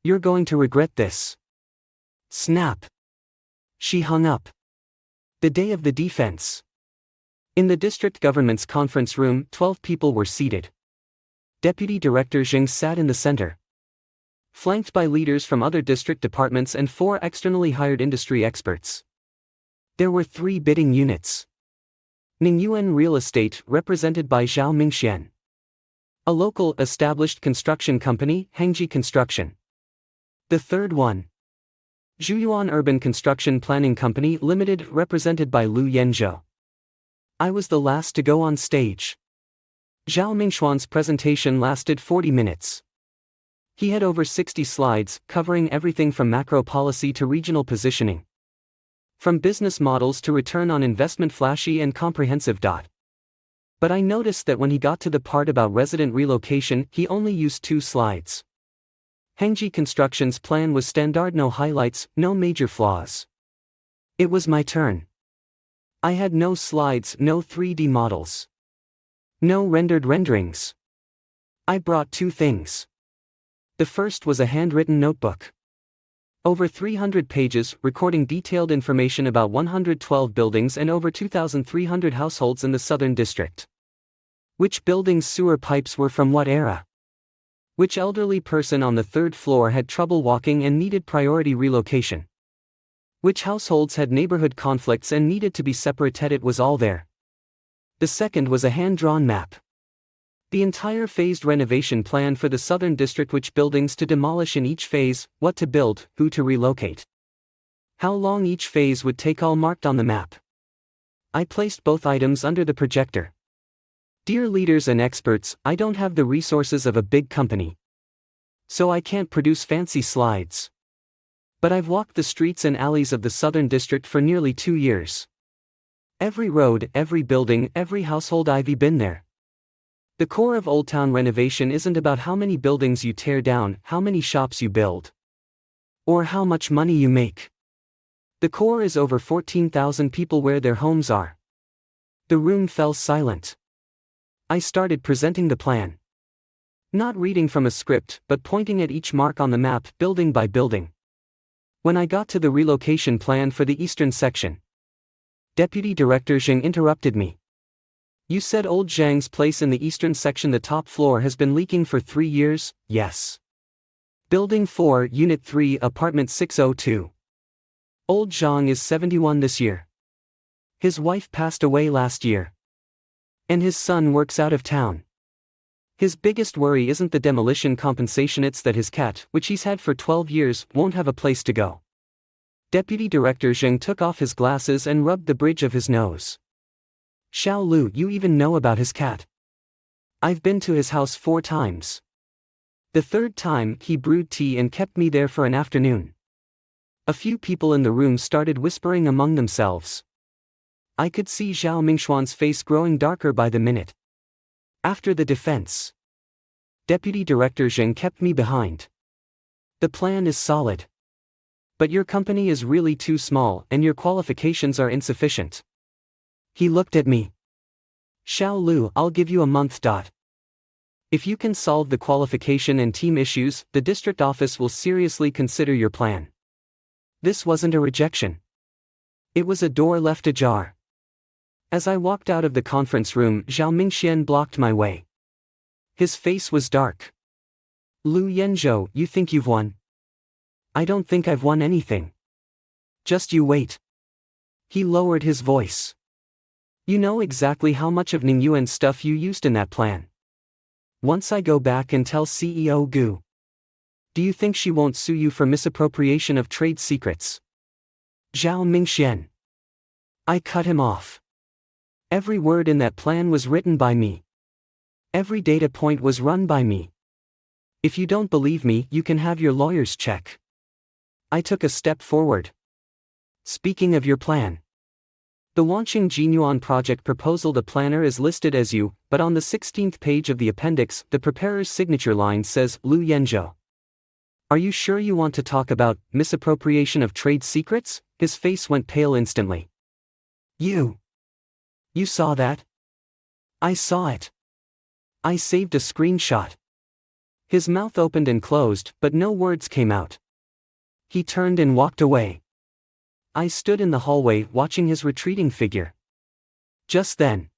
You're going to regret this. Snap. She hung up. The day of the defense. In the district government's conference room, 12 people were seated. Deputy Director Zheng sat in the center, flanked by leaders from other district departments and 4 externally hired industry experts. There were 3 bidding units. Ningyuan Real Estate, represented by Zhao Mingxian. A local, established construction company, Hengji Construction. The third one, Zhuyuan Urban Construction Planning Company Limited, represented by Lu Yenzhou. I was the last to go on stage. Zhao Mingxuan's presentation lasted 40 minutes. He had over 60 slides, covering everything from macro policy to regional positioning. From business models to return on investment, flashy and comprehensive. But I noticed that when he got to the part about resident relocation, he only used 2 slides. Hengji Construction's plan was standard, no highlights, no major flaws. It was my turn. I had no slides, no 3D models. No rendered renderings. I brought 2 things. The first was a handwritten notebook. Over 300 pages, recording detailed information about 112 buildings and over 2,300 households in the Southern District. Which buildings' sewer pipes were from what era? Which elderly person on the third floor had trouble walking and needed priority relocation? Which households had neighborhood conflicts and needed to be separated? It was all there. The second was a hand-drawn map. The entire phased renovation plan for the Southern District, which buildings to demolish in each phase, what to build, who to relocate. How long each phase would take, all marked on the map. I placed both items under the projector. Dear leaders and experts, I don't have the resources of a big company. So I can't produce fancy slides. But I've walked the streets and alleys of the Southern District for nearly 2 years. Every road, every building, every household, I've been there. The core of Old Town renovation isn't about how many buildings you tear down, how many shops you build, or how much money you make. The core is over 14,000 people where their homes are. The room fell silent. I started presenting the plan. Not reading from a script, but pointing at each mark on the map, building by building. When I got to the relocation plan for the eastern section, Deputy Director Zhang interrupted me. You said old Zhang's place in the eastern section, the top floor, has been leaking for 3 years, yes. Building 4, Unit 3, Apartment 602. Old Zhang is 71 this year. His wife passed away last year. And his son works out of town. His biggest worry isn't the demolition compensation, it's that his cat, which he's had for 12 years, won't have a place to go. Deputy Director Zhang took off his glasses and rubbed the bridge of his nose. Xiao Lu, you even know about his cat? I've been to his house 4 times. The third time, he brewed tea and kept me there for an afternoon. A few people in the room started whispering among themselves. I could see Zhao Mingxuan's face growing darker by the minute. After the defense, Deputy Director Zhang kept me behind. The plan is solid. But your company is really too small and your qualifications are insufficient. He looked at me. Xiao Lu, I'll give you a month. If you can solve the qualification and team issues, the district office will seriously consider your plan. This wasn't a rejection. It was a door left ajar. As I walked out of the conference room, Zhao Mingxian blocked my way. His face was dark. Lu Yenzhou, you think you've won? I don't think I've won anything. Just you wait. He lowered his voice. You know exactly how much of Ningyuan's stuff you used in that plan. Once I go back and tell CEO Gu, do you think she won't sue you for misappropriation of trade secrets? Zhao Mingxian. I cut him off. Every word in that plan was written by me. Every data point was run by me. If you don't believe me, you can have your lawyers check. I took a step forward. Speaking of your plan, the Wanqing Jinyuan project proposal, the planner is listed as you, but on the 16th page of the appendix, the preparer's signature line says, Lu Yenzhou. Are you sure you want to talk about misappropriation of trade secrets? His face went pale instantly. You saw that? I saw it. I saved a screenshot. His mouth opened and closed, but no words came out. He turned and walked away. I stood in the hallway watching his retreating figure. Just then,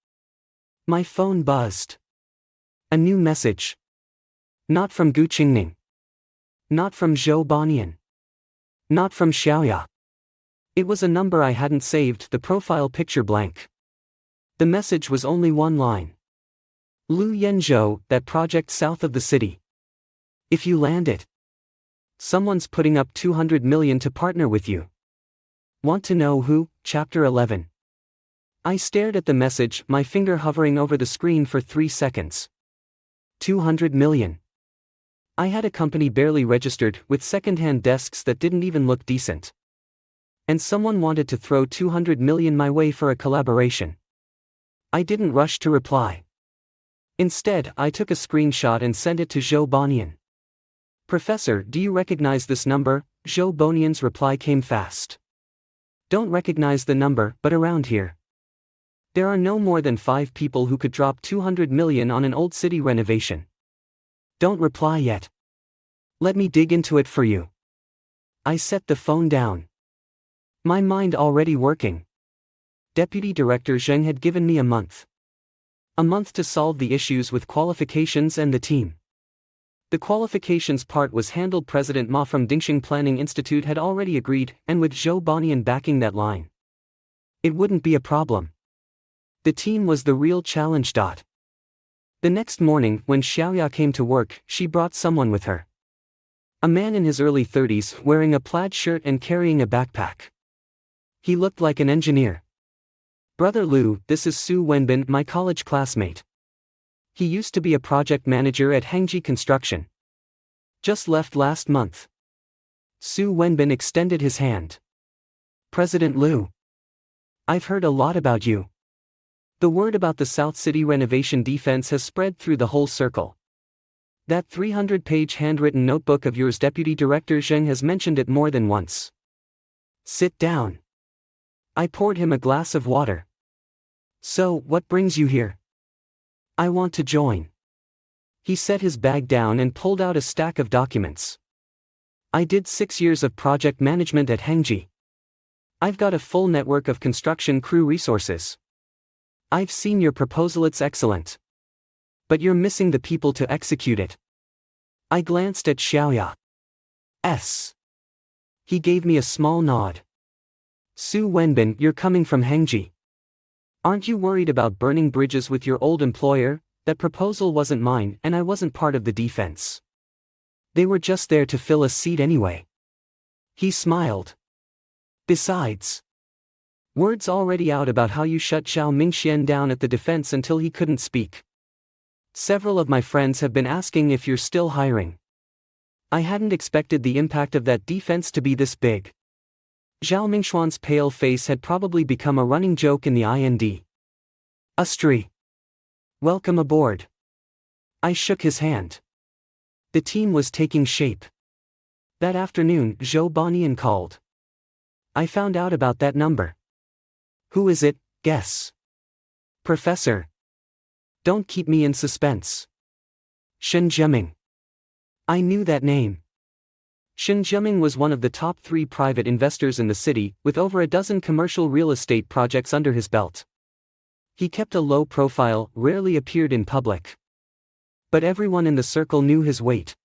my phone buzzed. A new message. Not from Gu Qingning. Not from Zhou Banian. Not from Xiaoya. It was a number I hadn't saved, the profile picture blank. The message was only one line. Lu Yenzhou, that project south of the city. If you land it, someone's putting up 200 million to partner with you. Want to know who? Chapter 11. I stared at the message, my finger hovering over the screen for 3 seconds. 200 million. I had a company barely registered, with second-hand desks that didn't even look decent. And someone wanted to throw 200 million my way for a collaboration. I didn't rush to reply. Instead, I took a screenshot and sent it to Zhou Banian. Professor, do you recognize this number? Zhou Banian's reply came fast. Don't recognize the number, but around here, there are no more than 5 people who could drop 200 million on an old city renovation. Don't reply yet. Let me dig into it for you. I set the phone down. My mind already working. Deputy Director Zheng had given me a month. A month to solve the issues with qualifications and the team. The qualifications part was handled. President Ma from Dingxing Planning Institute had already agreed, and with Zhou Banian backing that line, it wouldn't be a problem. The team was the real challenge. The next morning, when Xiaoya came to work, she brought someone with her. A man in his early 30s, wearing a plaid shirt and carrying a backpack. He looked like an engineer. Brother Liu, this is Su Wenbin, my college classmate. He used to be a project manager at Hangji Construction. Just left last month. Su Wenbin extended his hand. President Liu. I've heard a lot about you. The word about the South City renovation defense has spread through the whole circle. That 300-page handwritten notebook of yours, Deputy Director Zheng has mentioned it more than once. Sit down. I poured him a glass of water. So, what brings you here? I want to join. He set his bag down and pulled out a stack of documents. I did 6 years of project management at Hangji. I've got a full network of construction crew resources. I've seen your proposal, it's excellent. But you're missing the people to execute it. I glanced at Xiaoya. He gave me a small nod. Su Wenbin, you're coming from Hangji. Aren't you worried about burning bridges with your old employer? That proposal wasn't mine, and I wasn't part of the defense. They were just there to fill a seat anyway. He smiled. Besides, word's already out about how you shut Zhao Mingxian down at the defense until he couldn't speak. Several of my friends have been asking if you're still hiring. I hadn't expected the impact of that defense to be this big. Zhao Mingxuan's pale face had probably become a running joke in the IND. Ustri. Welcome aboard. I shook his hand. The team was taking shape. That afternoon, Zhou Banian called. I found out about that number. Who is it? Guess. Professor. Don't keep me in suspense. Shen Jiaming. I knew that name. Shen Jiaming was one of the top 3 private investors in the city, with over a dozen commercial real estate projects under his belt. He kept a low profile, rarely appeared in public. But everyone in the circle knew his weight.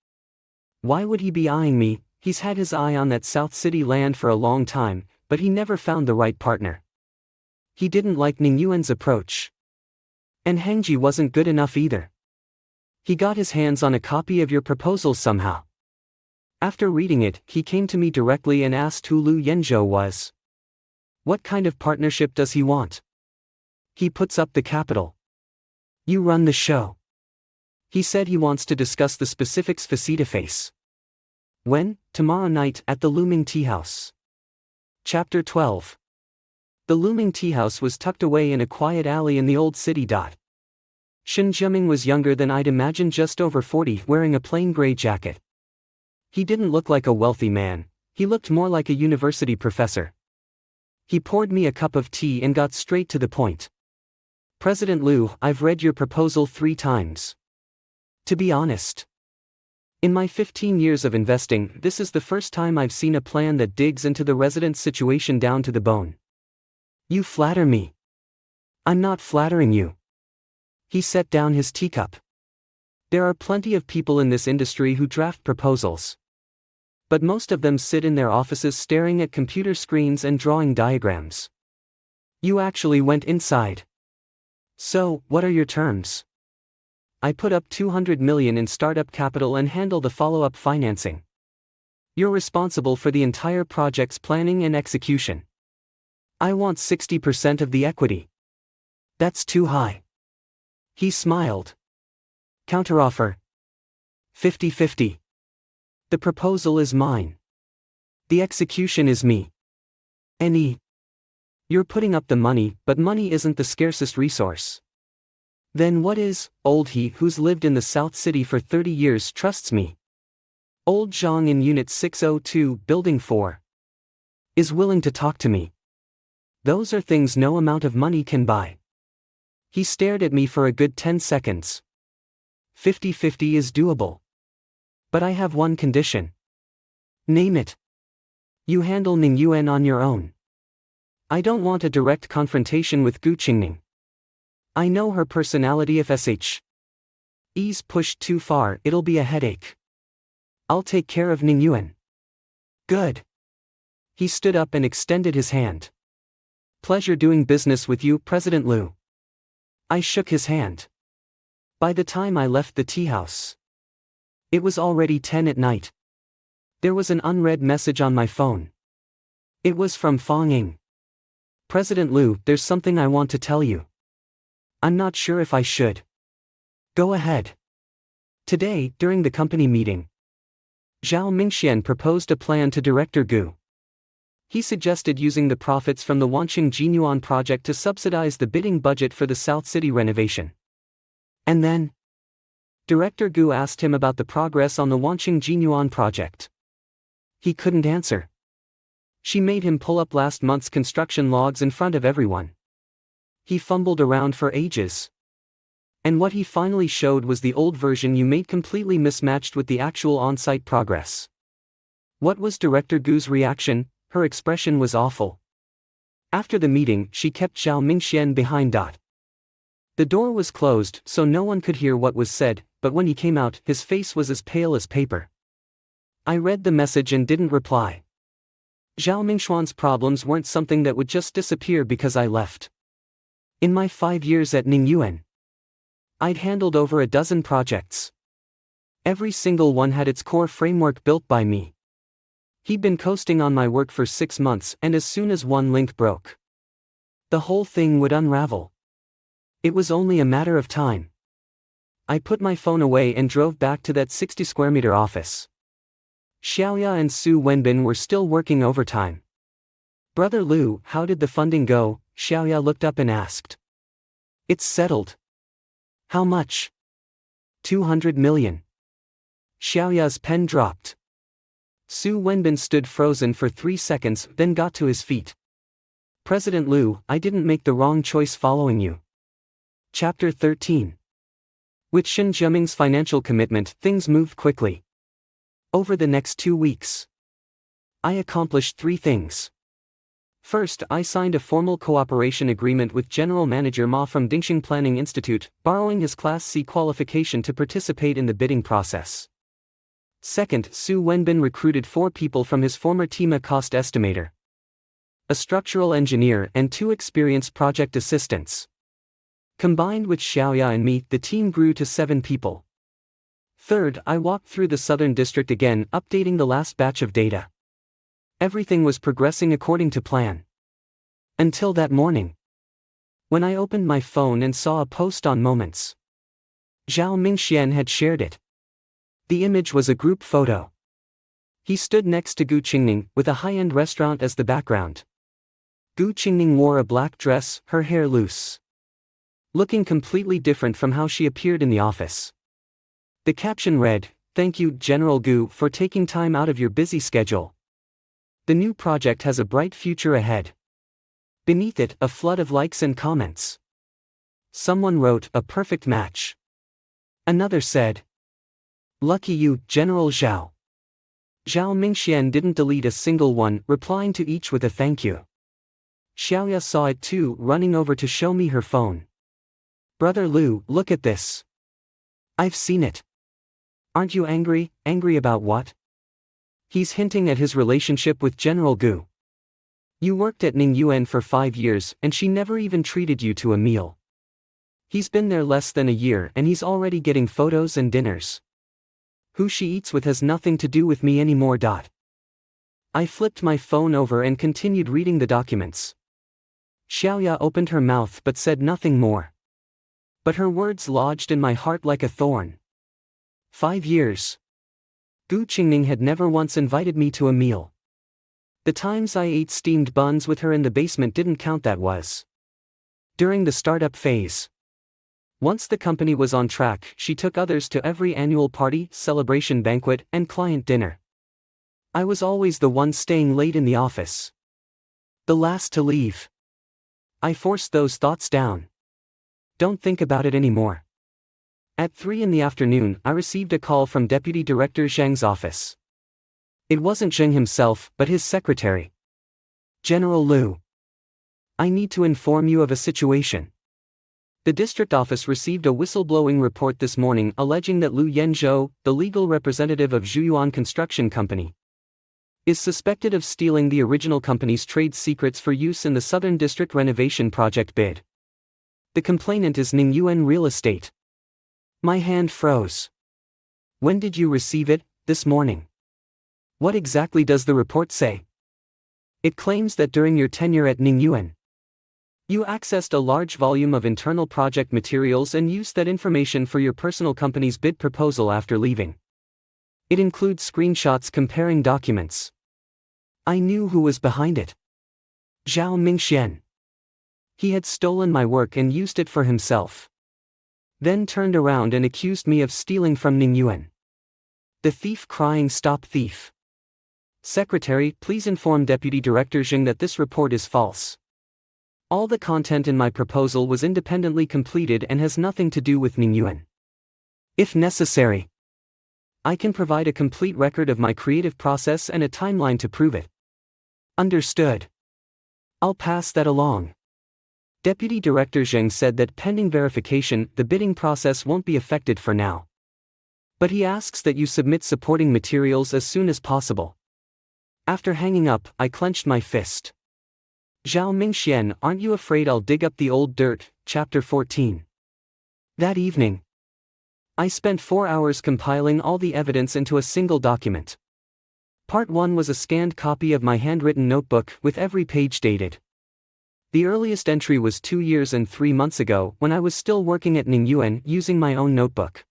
Why would he be eyeing me? He's had his eye on that South City land for a long time, but he never found the right partner. He didn't like Ning Yuan's approach. And Hangji wasn't good enough either. He got his hands on a copy of your proposal somehow. After reading it, he came to me directly and asked who Lu Yenzhou was. What kind of partnership does he want? He puts up the capital. You run the show. He said he wants to discuss the specifics face-to-face. When? Tomorrow night at the Looming Tea House. Chapter 12. The Looming Tea House was tucked away in a quiet alley in the old city. Shen Jiaming was younger than I'd imagined, just over 40, wearing a plain gray jacket. He didn't look like a wealthy man, he looked more like a university professor. He poured me a cup of tea and got straight to the point. President Liu, I've read your proposal 3 times. To be honest, in my 15 years of investing, this is the first time I've seen a plan that digs into the residents' situation down to the bone. You flatter me. I'm not flattering you. He set down his teacup. There are plenty of people in this industry who draft proposals. But most of them sit in their offices staring at computer screens and drawing diagrams. You actually went inside. So, what are your terms? I put up 200 million in startup capital and handle the follow-up financing. You're responsible for the entire project's planning and execution. I want 60% of the equity. That's too high. He smiled. Counteroffer. 50-50. The proposal is mine. The execution is me. You're putting up the money, but money isn't the scarcest resource. Then what is? Old he, who's lived in the South City for 30 years, trusts me. Old Zhang in Unit 602, Building 4. Is willing to talk to me. Those are things no amount of money can buy. He stared at me for a good 10 seconds. 50-50 is doable. But I have one condition. Name it. You handle Ning Yuan on your own. I don't want a direct confrontation with Gu Qingning. I know her personality. If SH's pushed too far, it'll be a headache. I'll take care of Ning Yuan. Good. He stood up and extended his hand. Pleasure doing business with you, President Liu. I shook his hand. By the time I left the tea house, it was already 10 at night. There was an unread message on my phone. It was from Fong Ying. President Liu, there's something I want to tell you. I'm not sure if I should. Go ahead. Today, during the company meeting, Zhao Mingxian proposed a plan to Director Gu. He suggested using the profits from the Wanqing Jinyuan project to subsidize the bidding budget for the South City renovation. And then, Director Gu asked him about the progress on the Wanqing Jinyuan project. He couldn't answer. She made him pull up last month's construction logs in front of everyone. He fumbled around for ages. And what he finally showed was the old version you made completely mismatched with the actual on-site progress. What was Director Gu's reaction? Her expression was awful. After the meeting, she kept Zhao Mingxian behind. The door was closed, so no one could hear what was said, but when he came out, his face was as pale as paper. I read the message and didn't reply. Zhao Mingxian's problems weren't something that would just disappear because I left. In my 5 years at Ning Yuan, I'd handled over a dozen projects. Every single one had its core framework built by me. He'd been coasting on my work for 6 months, and as soon as one link broke, the whole thing would unravel. It was only a matter of time. I put my phone away and drove back to that 60-square-meter office. Xiaoya and Su Wenbin were still working overtime. Brother Liu, how did the funding go? Xiaoya looked up and asked. It's settled. How much? 200 million. Xiaoya's pen dropped. Su Wenbin stood frozen for 3 seconds, then got to his feet. President Liu, I didn't make the wrong choice following you. Chapter 13. With Shen Zheming's financial commitment, things moved quickly. Over the next 2 weeks, I accomplished 3 things. First, I signed a formal cooperation agreement with General Manager Ma from Dingxing Planning Institute, borrowing his Class C qualification to participate in the bidding process. Second, Su Wenbin recruited 4 people from his former team: a cost estimator, a structural engineer, and 2 experienced project assistants. Combined with Xiaoya and me, the team grew to 7 people. Third, I walked through the Southern District again, updating the last batch of data. Everything was progressing according to plan. Until that morning, when I opened my phone and saw a post on Moments. Zhao Mingxian had shared it. The image was a group photo. He stood next to Gu Qingning, with a high-end restaurant as the background. Gu Qingning wore a black dress, her hair loose, looking completely different from how she appeared in the office. The caption read, "Thank you, General Gu, for taking time out of your busy schedule. The new project has a bright future ahead." Beneath it, a flood of likes and comments. Someone wrote, "A perfect match." Another said, "Lucky you, General Zhao." Zhao Mingxian didn't delete a single one, replying to each with a thank you. Xiaoya saw it too, running over to show me her phone. "Brother Liu, look at this. I've seen it." "Aren't you angry? Angry about what?" He's hinting at his relationship with General Gu. "You worked at Ning Yuan for 5 years, and she never even treated you to a meal. He's been there less than a year and he's already getting photos and dinners. Who she eats with has nothing to do with me anymore." I flipped my phone over and continued reading the documents. Xiaoya opened her mouth but said nothing more. But her words lodged in my heart like a thorn. 5 years. Gu Qingning had never once invited me to a meal. The times I ate steamed buns with her in the basement didn't count. That was during the startup phase. Once the company was on track, she took others to every annual party, celebration banquet, and client dinner. I was always the one staying late in the office, the last to leave. I forced those thoughts down. Don't think about it anymore. At 3 in the afternoon, I received a call from Deputy Director Zhang's office. It wasn't Zheng himself, but his secretary. General Liu. I need to inform you of a situation. The district office received a whistleblowing report this morning alleging that Liu Yenzhou, the legal representative of Zhuyuan Construction Company, is suspected of stealing the original company's trade secrets for use in the Southern District renovation project bid. The complainant is Ningyuan Real Estate. My hand froze. When did you receive it? This morning. What exactly does the report say? It claims that during your tenure at Ningyuan, you accessed a large volume of internal project materials and used that information for your personal company's bid proposal after leaving. It includes screenshots comparing documents. I knew who was behind it. Zhao Mingxian. He had stolen my work and used it for himself. Then turned around and accused me of stealing from Ningyuan. The thief crying, "Stop thief." Secretary, please inform Deputy Director Zheng that this report is false. All the content in my proposal was independently completed and has nothing to do with Ningyuan. If necessary, I can provide a complete record of my creative process and a timeline to prove it. Understood. I'll pass that along. Deputy Director Zheng said that pending verification, the bidding process won't be affected for now. But he asks that you submit supporting materials as soon as possible. After hanging up, I clenched my fist. Zhao Mingxian, aren't you afraid I'll dig up the old dirt? Chapter 14. That evening, I spent 4 hours compiling all the evidence into a single document. Part 1 was a scanned copy of my handwritten notebook with every page dated. The earliest entry was 2 years and 3 months ago when I was still working at Ningyuan using my own notebook.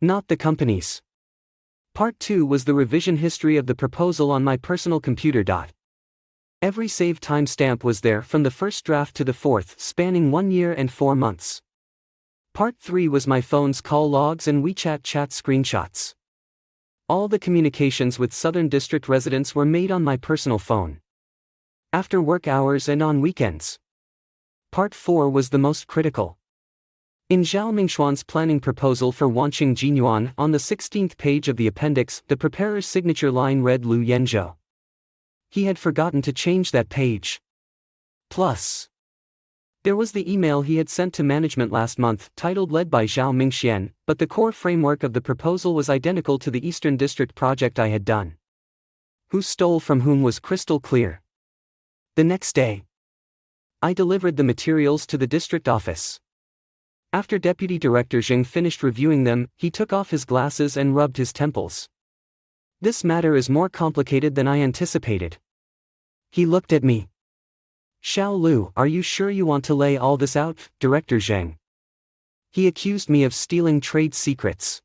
Not the company's. Part 2 was the revision history of the proposal on my personal computer. Every save timestamp was there from the first draft to the fourth, spanning 1 year and 4 months. Part 3 was my phone's call logs and WeChat chat screenshots. All the communications with Southern District residents were made on my personal phone, after work hours and on weekends. Part 4 was the most critical. In Zhao Mingxuan's planning proposal for Wanqing Jinyuan, on the 16th page of the appendix, the preparer's signature line read Liu Yenzhou. He had forgotten to change that page. Plus, there was the email he had sent to management last month, titled Led by Zhao Mingxian, but the core framework of the proposal was identical to the Eastern District project I had done. Who stole from whom was crystal clear. The next day, I delivered the materials to the district office. After Deputy Director Zheng finished reviewing them, he took off his glasses and rubbed his temples. This matter is more complicated than I anticipated. He looked at me. Xiao Lu, are you sure you want to lay all this out, Director Zheng? He accused me of stealing trade secrets.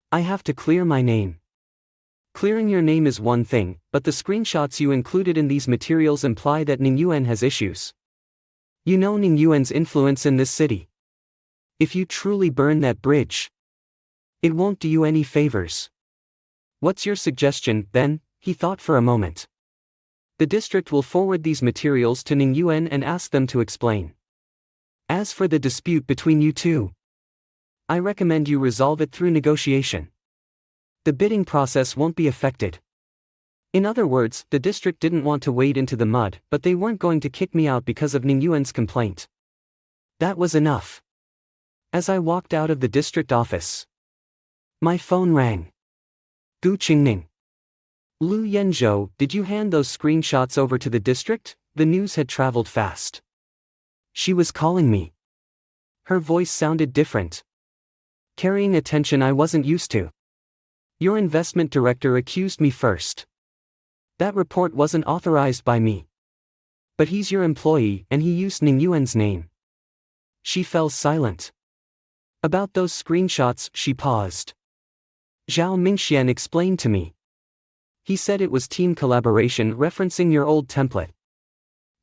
I have to clear my name. Clearing your name is one thing, but the screenshots you included in these materials imply that Ningyuan has issues. You know Ningyuan's influence in this city. If you truly burn that bridge, it won't do you any favors. What's your suggestion, then? He thought for a moment. The district will forward these materials to Ningyuan and ask them to explain. As for the dispute between you two, I recommend you resolve it through negotiation. The bidding process won't be affected. In other words, the district didn't want to wade into the mud, but they weren't going to kick me out because of Ningyuan's complaint. That was enough. As I walked out of the district office, my phone rang. Gu Qingning. Liu Yenzhou, did you hand those screenshots over to the district? The news had traveled fast. She was calling me. Her voice sounded different, carrying a tension I wasn't used to. Your investment director accused me first. That report wasn't authorized by me. But he's your employee, and he used Ningyuan's name. She fell silent. About those screenshots, she paused. Zhao Mingxian explained to me. He said it was team collaboration referencing your old template.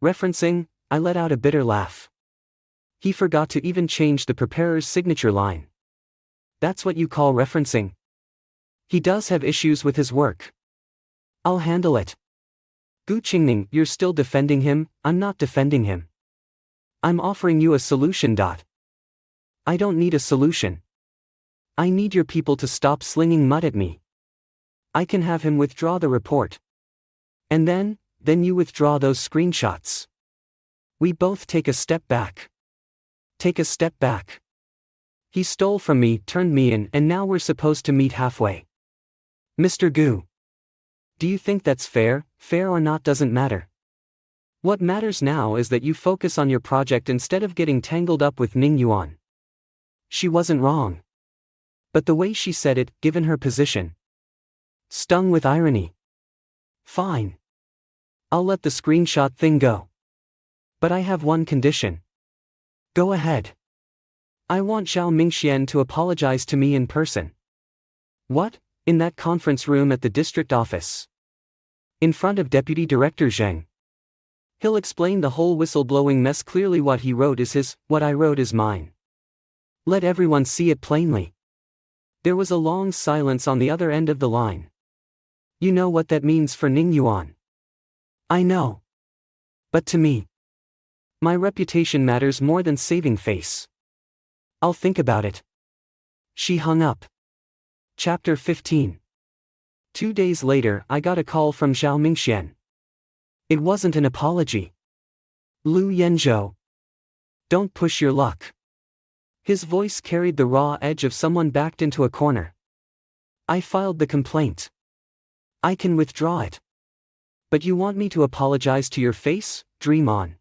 Referencing? I let out a bitter laugh. He forgot to even change the preparer's signature line. That's what you call referencing? He does have issues with his work. I'll handle it. Gu Qingning, you're still defending him? I'm not defending him. I'm offering you a solution. I don't need a solution. I need your people to stop slinging mud at me. I can have him withdraw the report. And then you withdraw those screenshots. We both take a step back. Take a step back. He stole from me, turned me in, and now we're supposed to meet halfway. Mr. Gu. Do you think that's fair? Fair or not doesn't matter. What matters now is that you focus on your project instead of getting tangled up with Ning Yuan. She wasn't wrong. But the way she said it, given her position, stung with irony. Fine. I'll let the screenshot thing go. But I have one condition. Go ahead. I want Zhao Mingxian to apologize to me in person. What? In that conference room at the district office. In front of Deputy Director Zheng. He'll explain the whole whistleblowing mess clearly. What he wrote is his, what I wrote is mine. Let everyone see it plainly. There was a long silence on the other end of the line. You know what that means for Ning Yuan. I know. But to me, my reputation matters more than saving face. I'll think about it. She hung up. Chapter 15. 2 days later, I got a call from Zhao Mingxian. It wasn't an apology. Lu Yenzhou. Don't push your luck. His voice carried the raw edge of someone backed into a corner. I filed the complaint. I can withdraw it. But you want me to apologize to your face? Dream on.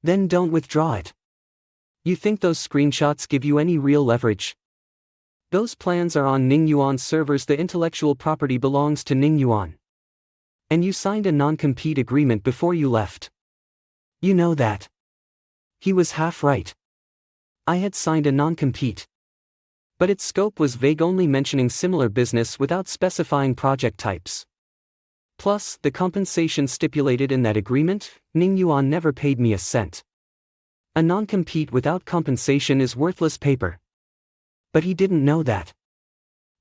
Then don't withdraw it. You think those screenshots give you any real leverage? Those plans are on Ning Yuan's servers. The intellectual property belongs to Ning Yuan. And you signed a non-compete agreement before you left. You know that. He was half right. I had signed a non-compete. But its scope was vague, only mentioning similar business without specifying project types. Plus, the compensation stipulated in that agreement, Ning Yuan never paid me a cent. A non-compete without compensation is worthless paper. But he didn't know that.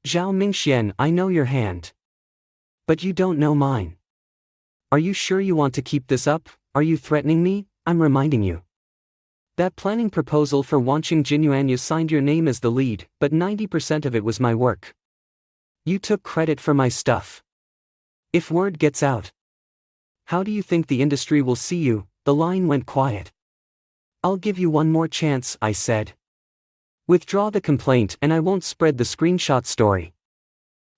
Zhao Mingxian, I know your hand. But you don't know mine. Are you sure you want to keep this up? Are you threatening me? I'm reminding you. That planning proposal for Wanqing Jinyuan, you signed your name as the lead, but 90% of it was my work. You took credit for my stuff. If word gets out, how do you think the industry will see you? The line went quiet. I'll give you one more chance, I said. Withdraw the complaint and I won't spread the screenshot story.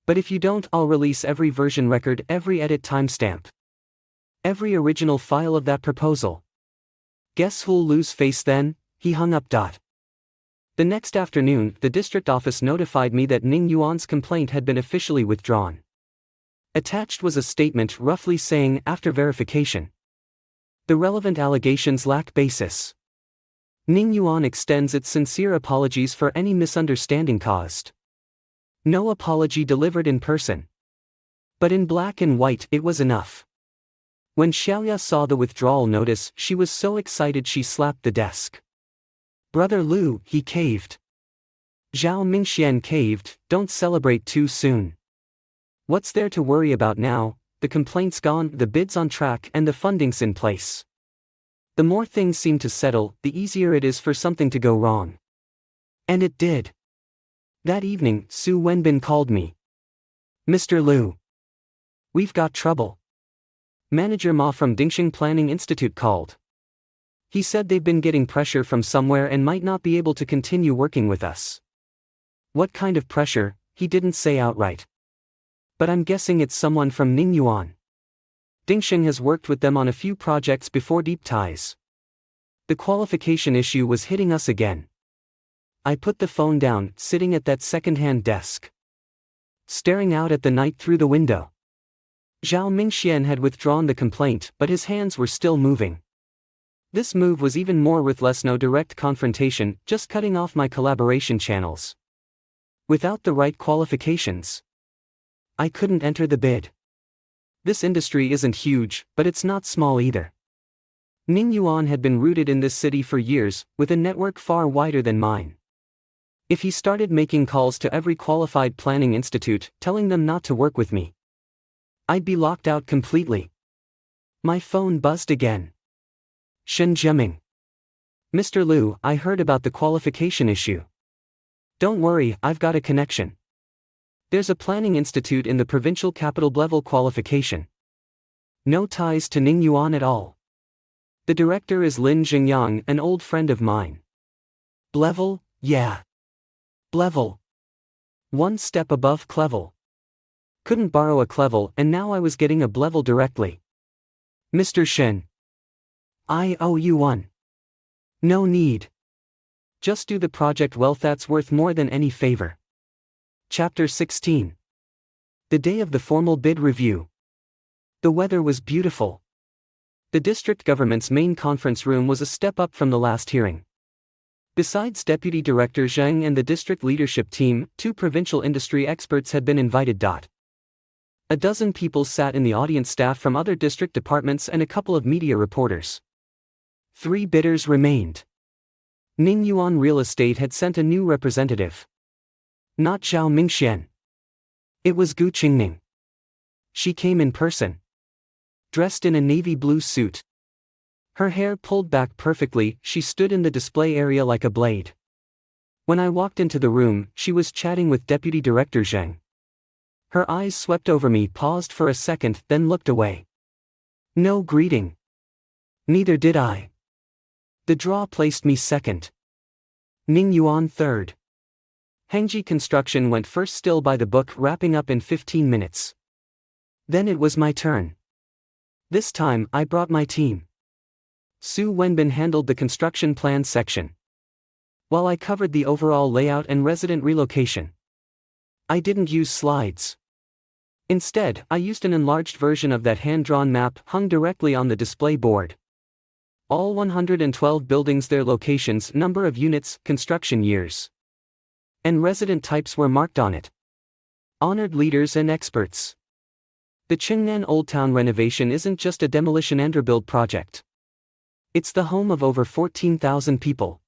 But if you don't, I'll release every version record, every edit timestamp, every original file of that proposal. Guess who'll lose face then? He hung up. The next afternoon, the district office notified me that Ning Yuan's complaint had been officially withdrawn. Attached was a statement roughly saying, after verification, the relevant allegations lack basis. Ning Yuan extends its sincere apologies for any misunderstanding caused. No apology delivered in person. But in black and white, it was enough. When Xiaoya saw the withdrawal notice, she was so excited she slapped the desk. Brother Lu, he caved. Zhao Mingxian caved. Don't celebrate too soon. What's there to worry about now? The complaint's gone, the bid's on track, and the funding's in place. The more things seem to settle, the easier it is for something to go wrong. And it did. That evening, Su Wenbin called me. Mr. Lu. We've got trouble. Manager Ma from Dingxing Planning Institute called. He said they've been getting pressure from somewhere and might not be able to continue working with us. What kind of pressure? He didn't say outright. But I'm guessing it's someone from Ning Yuan. Dingxing has worked with them on a few projects before. Deep ties. The qualification issue was hitting us again. I put the phone down, sitting at that second-hand desk, staring out at the night through the window. Zhao Mingxian had withdrawn the complaint, but his hands were still moving. This move was even more ruthless. No direct confrontation, just cutting off my collaboration channels. Without the right qualifications, I couldn't enter the bid. This industry isn't huge, but it's not small either. Ning Yuan had been rooted in this city for years, with a network far wider than mine. If he started making calls to every qualified planning institute, telling them not to work with me, I'd be locked out completely. My phone buzzed again. Shen Jiaming. Mr. Lu, I heard about the qualification issue. Don't worry, I've got a connection. There's a planning institute in the provincial capital level qualification. No ties to Ningyuan at all. The director is Lin Jingyang, an old friend of mine. Blevel, yeah. Blevel. One step above Clevel. Couldn't borrow a Clevel, and now I was getting a Blevel directly. Mr. Shen. I owe you one. No need. Just do the project well, that's worth more than any favor. Chapter 16. The day of the formal bid review. The weather was beautiful. The district government's main conference room was a step up from the last hearing. Besides Deputy Director Zheng and the district leadership team, 2 provincial industry experts had been invited. A dozen people sat in the audience, staff from other district departments and a couple of media reporters. 3 bidders remained. Ningyuan Real Estate had sent a new representative. Not Zhao Mingxian. It was Gu Qingning. She came in person. Dressed in a navy blue suit. Her hair pulled back perfectly, she stood in the display area like a blade. When I walked into the room, she was chatting with Deputy Director Zheng. Her eyes swept over me, paused for a second, then looked away. No greeting. Neither did I. The draw placed me second. Ningyuan third. Hengji Construction went first, still by the book, wrapping up in 15 minutes. Then it was my turn. This time, I brought my team. Su Wenbin handled the construction plan section, while I covered the overall layout and resident relocation. I didn't use slides. Instead, I used an enlarged version of that hand-drawn map hung directly on the display board. All 112 buildings, their locations, number of units, construction years, and resident types were marked on it. Honored leaders and experts. The Qingnan Old Town renovation isn't just a demolition and rebuild project. It's the home of over 14,000 people.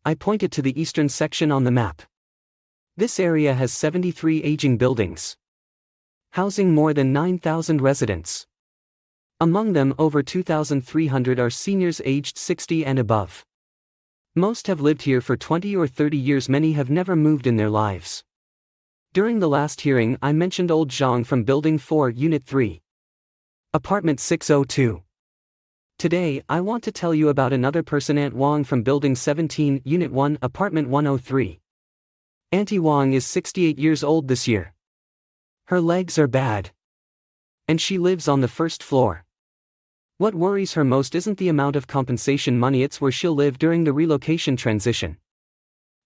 I pointed to the eastern section on the map. This area has 73 aging buildings, housing more than 9,000 residents. Among them, over 2,300 are seniors aged 60 and above. Most have lived here for 20 or 30 years, many have never moved in their lives. During the last hearing, I mentioned old Zhang from Building 4, Unit 3. Apartment 602. Today, I want to tell you about another person, Aunt Wang from Building 17, Unit 1, Apartment 103. Auntie Wang is 68 years old this year. Her legs are bad. And she lives on the first floor. What worries her most isn't the amount of compensation money, it's where she'll live during the relocation transition.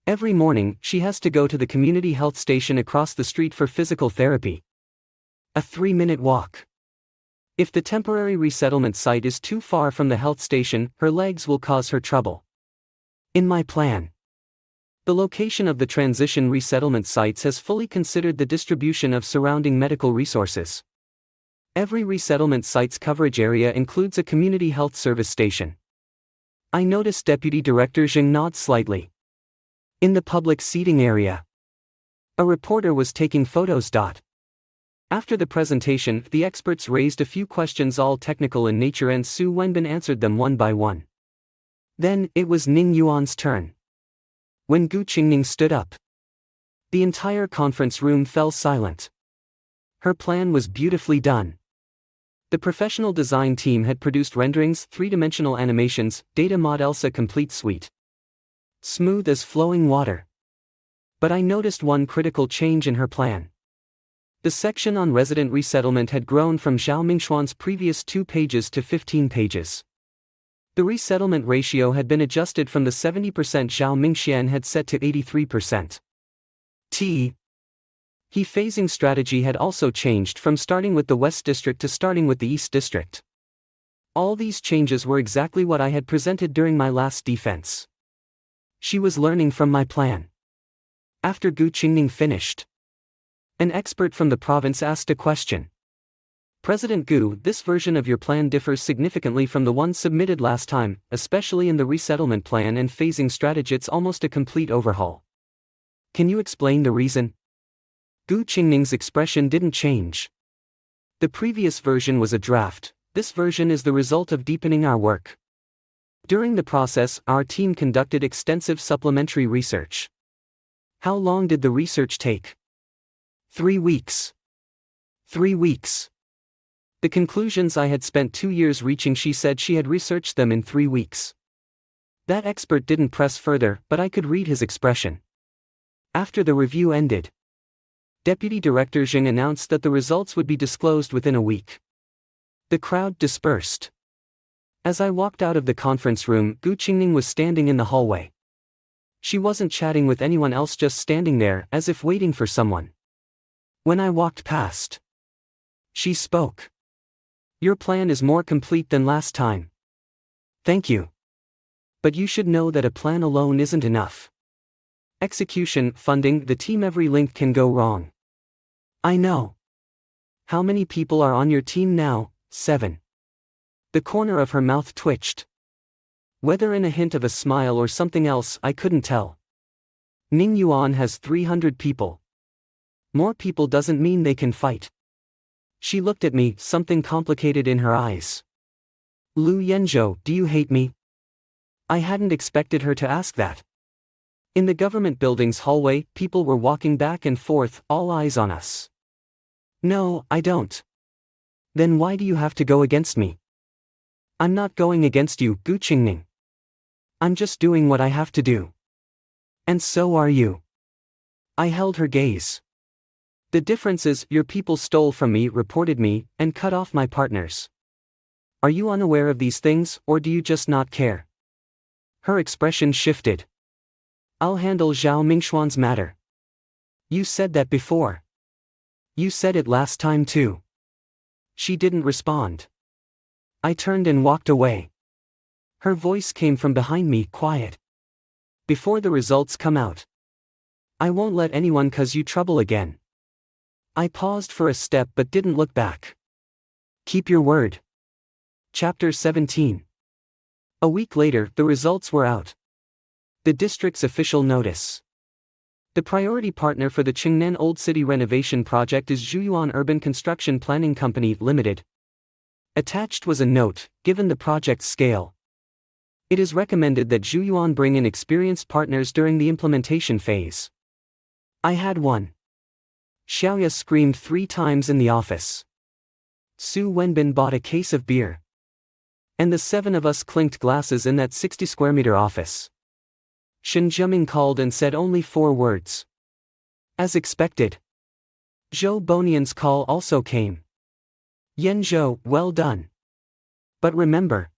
Every morning, she has to go to the community health station across the street for physical therapy. A 3-minute walk. If the temporary resettlement site is too far from the health station, her legs will cause her trouble. In my plan, the location of the transition resettlement sites has fully considered the distribution of surrounding medical resources. Every resettlement site's coverage area includes a community health service station. I noticed Deputy Director Zheng nod slightly. In the public seating area, a reporter was taking photos. After the presentation, the experts raised a few questions, all technical in nature, and Su Wenbin answered them one by one. Then, it was Ningyuan's turn. When Gu Qingning stood up, the entire conference room fell silent. Her plan was beautifully done. The professional design team had produced renderings, 3-dimensional animations, data models, a complete suite. Smooth as flowing water. But I noticed one critical change in her plan. The section on resident resettlement had grown from Zhao Mingxuan's previous 2 pages to 15 pages. The resettlement ratio had been adjusted from the 70% Zhao Mingxian had set to 83%. He phasing strategy had also changed from starting with the West District to starting with the East District. All these changes were exactly what I had presented during my last defense. She was learning from my plan. After Gu Qingning finished, an expert from the province asked a question. President Gu, this version of your plan differs significantly from the one submitted last time, especially in the resettlement plan and phasing strategy. It's almost a complete overhaul. Can you explain the reason? Gu Qingning's expression didn't change. The previous version was a draft, this version is the result of deepening our work. During the process, our team conducted extensive supplementary research. How long did the research take? 3 weeks. 3 weeks. The conclusions I had spent 2 years reaching, she said she had researched them in 3 weeks. That expert didn't press further, but I could read his expression. After the review ended, Deputy Director Zheng announced that the results would be disclosed within a week. The crowd dispersed. As I walked out of the conference room, Gu Qingning was standing in the hallway. She wasn't chatting with anyone else, just standing there, as if waiting for someone. When I walked past, she spoke. "Your plan is more complete than last time. Thank you. But you should know that a plan alone isn't enough. Execution, funding, the team, every link can go wrong." "I know. How many people are on your team now?" 7. The corner of her mouth twitched. Whether in a hint of a smile or something else, I couldn't tell. "Ning Yuan has 300 people. More people doesn't mean they can fight." She looked at me, something complicated in her eyes. "Lu Yenzhou, do you hate me?" I hadn't expected her to ask that. In the government building's hallway, people were walking back and forth, all eyes on us. "No, I don't." "Then why do you have to go against me?" "I'm not going against you, Gu Qingning. I'm just doing what I have to do. And so are you." I held her gaze. "The difference is, your people stole from me, reported me, and cut off my partners. Are you unaware of these things, or do you just not care?" Her expression shifted. "I'll handle Zhao Mingxuan's matter." "You said that before. You said it last time too." She didn't respond. I turned and walked away. Her voice came from behind me, quiet. "Before the results come out, I won't let anyone cause you trouble again." I paused for a step but didn't look back. "Keep your word." Chapter 17. A week later, the results were out. The district's official notice. The priority partner for the Qingnan Old City renovation project is Zhuyuan Urban Construction Planning Company, Limited. Attached was a note, given the project's scale. It is recommended that Zhuyuan bring in experienced partners during the implementation phase. I had one. Xiaoya screamed 3 times in the office. Su Wenbin bought a case of beer. And the 7 of us clinked glasses in that 60-square-meter office. Shen Zheming called and said only 4 words. As expected. Zhou Bonian's call also came. "Yan Zhou, well done. But remember,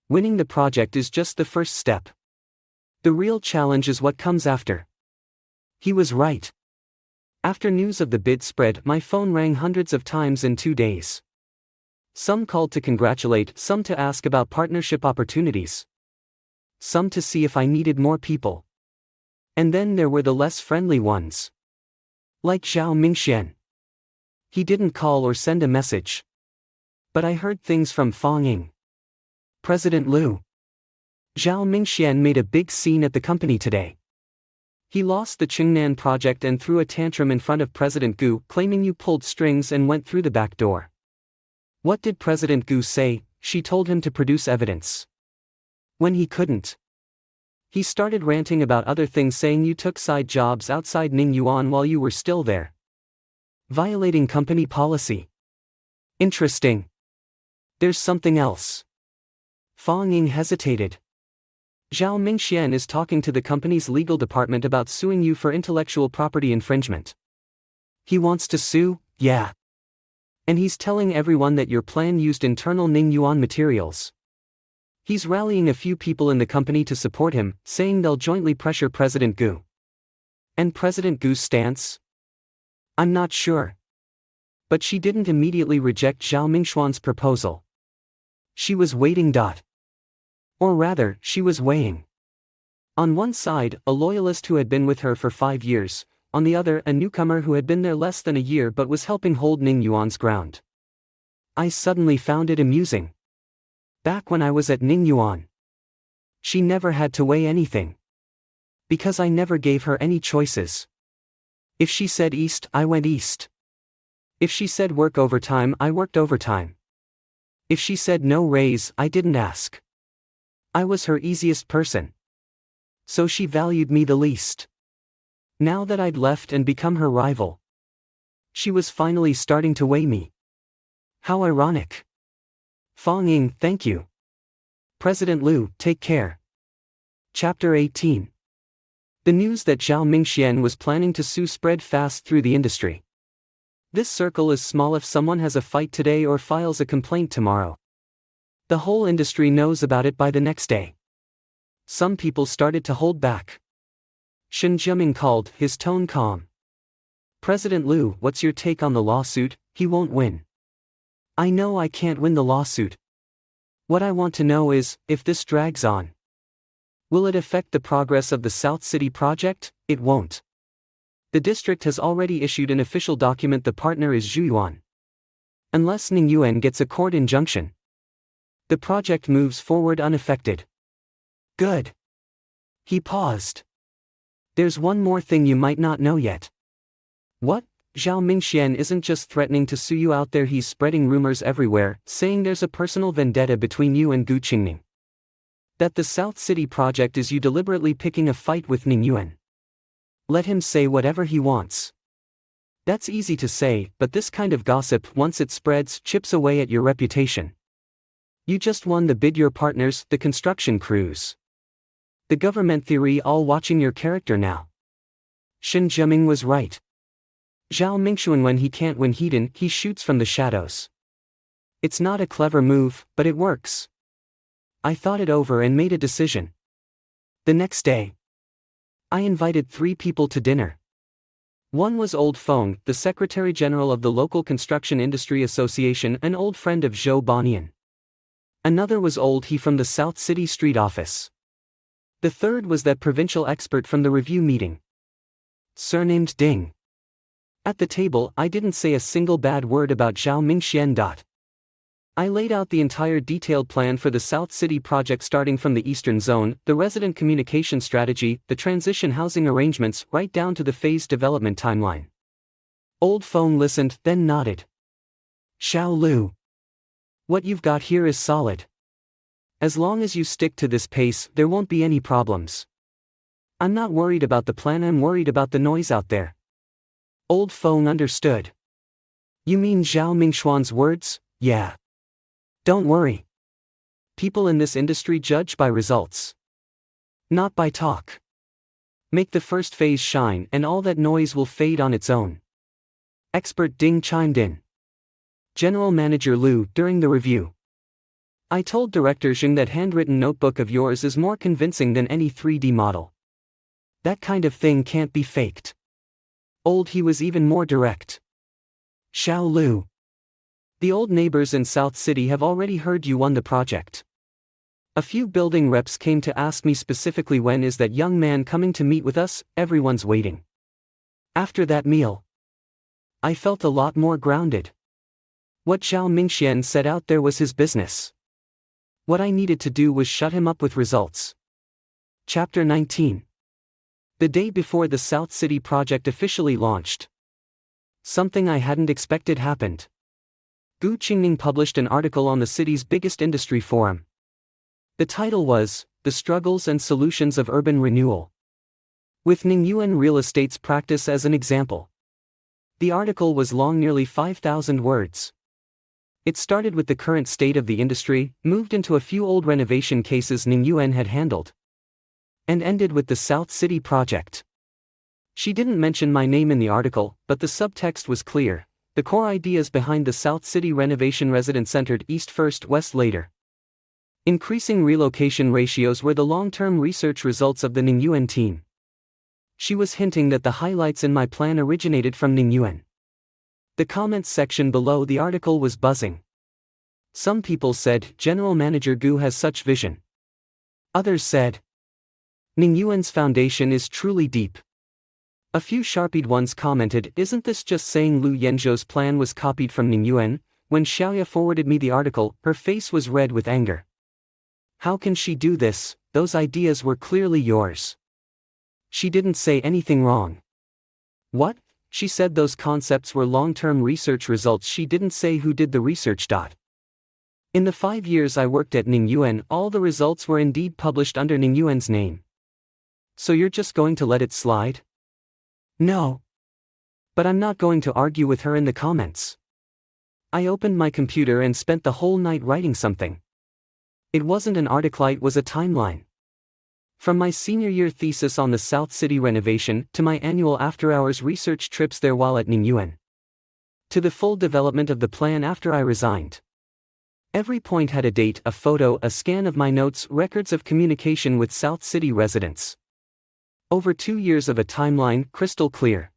winning the project is just the first step. The real challenge is what comes after." He was right. After news of the bid spread, my phone rang hundreds of times in 2 days. Some called to congratulate, some to ask about partnership opportunities, some to see if I needed more people. And then there were the less friendly ones. Like Zhao Mingxian. He didn't call or send a message. But I heard things from Fang Ying. "President Liu. Zhao Mingxian made a big scene at the company today. He lost the Qingnan project and threw a tantrum in front of President Gu, claiming you pulled strings and went through the back door." "What did President Gu say?" "She told him to produce evidence. When he couldn't, he started ranting about other things, saying you took side jobs outside Ning Yuan while you were still there. Violating company policy." "Interesting. There's something else." Fang Ying hesitated. "Zhao Mingxian is talking to the company's legal department about suing you for intellectual property infringement." "He wants to sue?" "Yeah. And he's telling everyone that your plan used internal Ning Yuan materials. He's rallying a few people in the company to support him, saying they'll jointly pressure President Gu." "And President Gu's stance?" "I'm not sure. But she didn't immediately reject Zhao Mingxuan's proposal. She was waiting. Or rather, she was weighing. On one side, a loyalist who had been with her for 5 years, on the other, a newcomer who had been there less than a year but was helping hold Ning Yuan's ground. I suddenly found it amusing. Back when I was at Ning Yuan, she never had to weigh anything. Because I never gave her any choices. If she said east, I went east. If she said work overtime, I worked overtime. If she said no raise, I didn't ask. I was her easiest person. So she valued me the least. Now that I'd left and become her rival, She was finally starting to weigh me. How ironic. Fong Ying, thank you. President Liu, take care. Chapter 18. The news that Zhao Mingxian was planning to sue spread fast through the industry. This circle is small if someone has a fight today or files a complaint tomorrow. The whole industry knows about it by the next day. Some people started to hold back. Shen Jiaming called, his tone calm. President Liu, what's your take on the lawsuit? He won't win. I know I can't win the lawsuit. What I want to know is, if this drags on, will it affect the progress of the South City project? It won't. The district has already issued an official document. The partner is Zhuyuan. Unless Ningyuan gets a court injunction, the project moves forward unaffected. Good. He paused. There's one more thing you might not know yet. What? Zhao Mingxian isn't just threatening to sue you out there, he's spreading rumors everywhere, saying there's a personal vendetta between you and Gu Qingning. That the South City project is you deliberately picking a fight with Ningyuan. Let him say whatever he wants. That's easy to say, but this kind of gossip, once it spreads, chips away at your reputation. You just won the bid, your partners, the construction crews. The government theory all watching your character now. Shen Jiaming was right. Zhao Mingxian, when he can't win hidden, he shoots from the shadows. It's not a clever move, but it works. I thought it over and made a decision. The next day, I invited 3 people to dinner. One was Old Feng, the Secretary General of the local Construction Industry Association, an old friend of Zhou Banian. Another was Old He from the South City Street office. The third was that provincial expert from the review meeting, surnamed Ding. At the table, I didn't say a single bad word about Zhao Mingxian. I laid out the entire detailed plan for the South City project, starting from the Eastern Zone, the resident communication strategy, the transition housing arrangements, right down to the phased development timeline. Old Feng listened, then nodded. Xiao Lu, what you've got here is solid. As long as you stick to this pace, there won't be any problems. I'm not worried about the plan, I'm worried about the noise out there. Old Feng understood. You mean Zhao Mingxian's words? Yeah. Don't worry. People in this industry judge by results, not by talk. Make the first phase shine and all that noise will fade on its own. Expert Ding chimed in. General Manager Liu, during the review, I told Director Zheng that handwritten notebook of yours is more convincing than any 3D model. That kind of thing can't be faked. Old He was even more direct. Xiao Lu, the old neighbors in South City have already heard you won the project. A few building reps came to ask me specifically, when is that young man coming to meet with us? Everyone's waiting. After that meal, I felt a lot more grounded. What Zhao Mingxian said out there was his business. What I needed to do was shut him up with results. Chapter 19. The day before the South City project officially launched, something I hadn't expected happened. Gu Qingning published an article on the city's biggest industry forum. The title was, The Struggles and Solutions of Urban Renewal, with Ningyuan real estate's practice as an example. The article was long, nearly 5,000 words. It started with the current state of the industry, moved into a few old renovation cases Ningyuan had handled, and ended with the South City project. She didn't mention my name in the article, but the subtext was clear. The core ideas behind the South City renovation: resident-centered, east first, west later. Increasing relocation ratios were the long-term research results of the Ningyuan team. She was hinting that the highlights in my plan originated from Ningyuan. The comments section below the article was buzzing. Some people said, General Manager Gu has such vision. Others said, Ningyuan's foundation is truly deep. A few sharp-eyed ones commented, isn't this just saying Lu Yanzhou's plan was copied from Ningyuan? When Xiaoya forwarded me the article, her face was red with anger. How can she do this? Those ideas were clearly yours. She didn't say anything wrong. What? She said those concepts were long-term research results. She didn't say who did the research. In the 5 years I worked at Ningyuan, all the results were indeed published under Ningyuan's name. So you're just going to let it slide? No. But I'm not going to argue with her in the comments. I opened my computer and spent the whole night writing something. It wasn't an article, it was a timeline. From my senior year thesis on the South City renovation, to my annual after-hours research trips there while at Ningyuan, to the full development of the plan after I resigned. Every point had a date, a photo, a scan of my notes, records of communication with South City residents. Over 2 years of a timeline, crystal clear.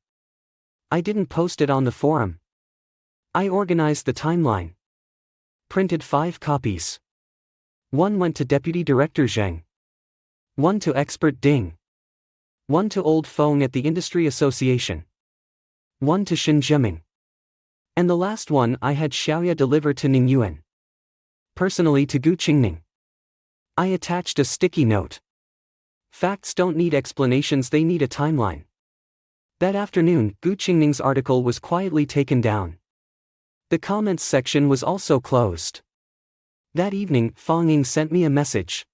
I didn't post it on the forum. I organized the timeline. Printed 5 copies. One went to Deputy Director Zheng. One to Expert Ding. One to Old Feng at the Industry Association. One to Shin Zheming. And the last one I had Xiaoya deliver to Ningyuan. Personally to Gu Qingning. I attached a sticky note. Facts don't need explanations, they need a timeline. That afternoon, Gu Qingning's article was quietly taken down. The comments section was also closed. That evening, Fang Ying sent me a message.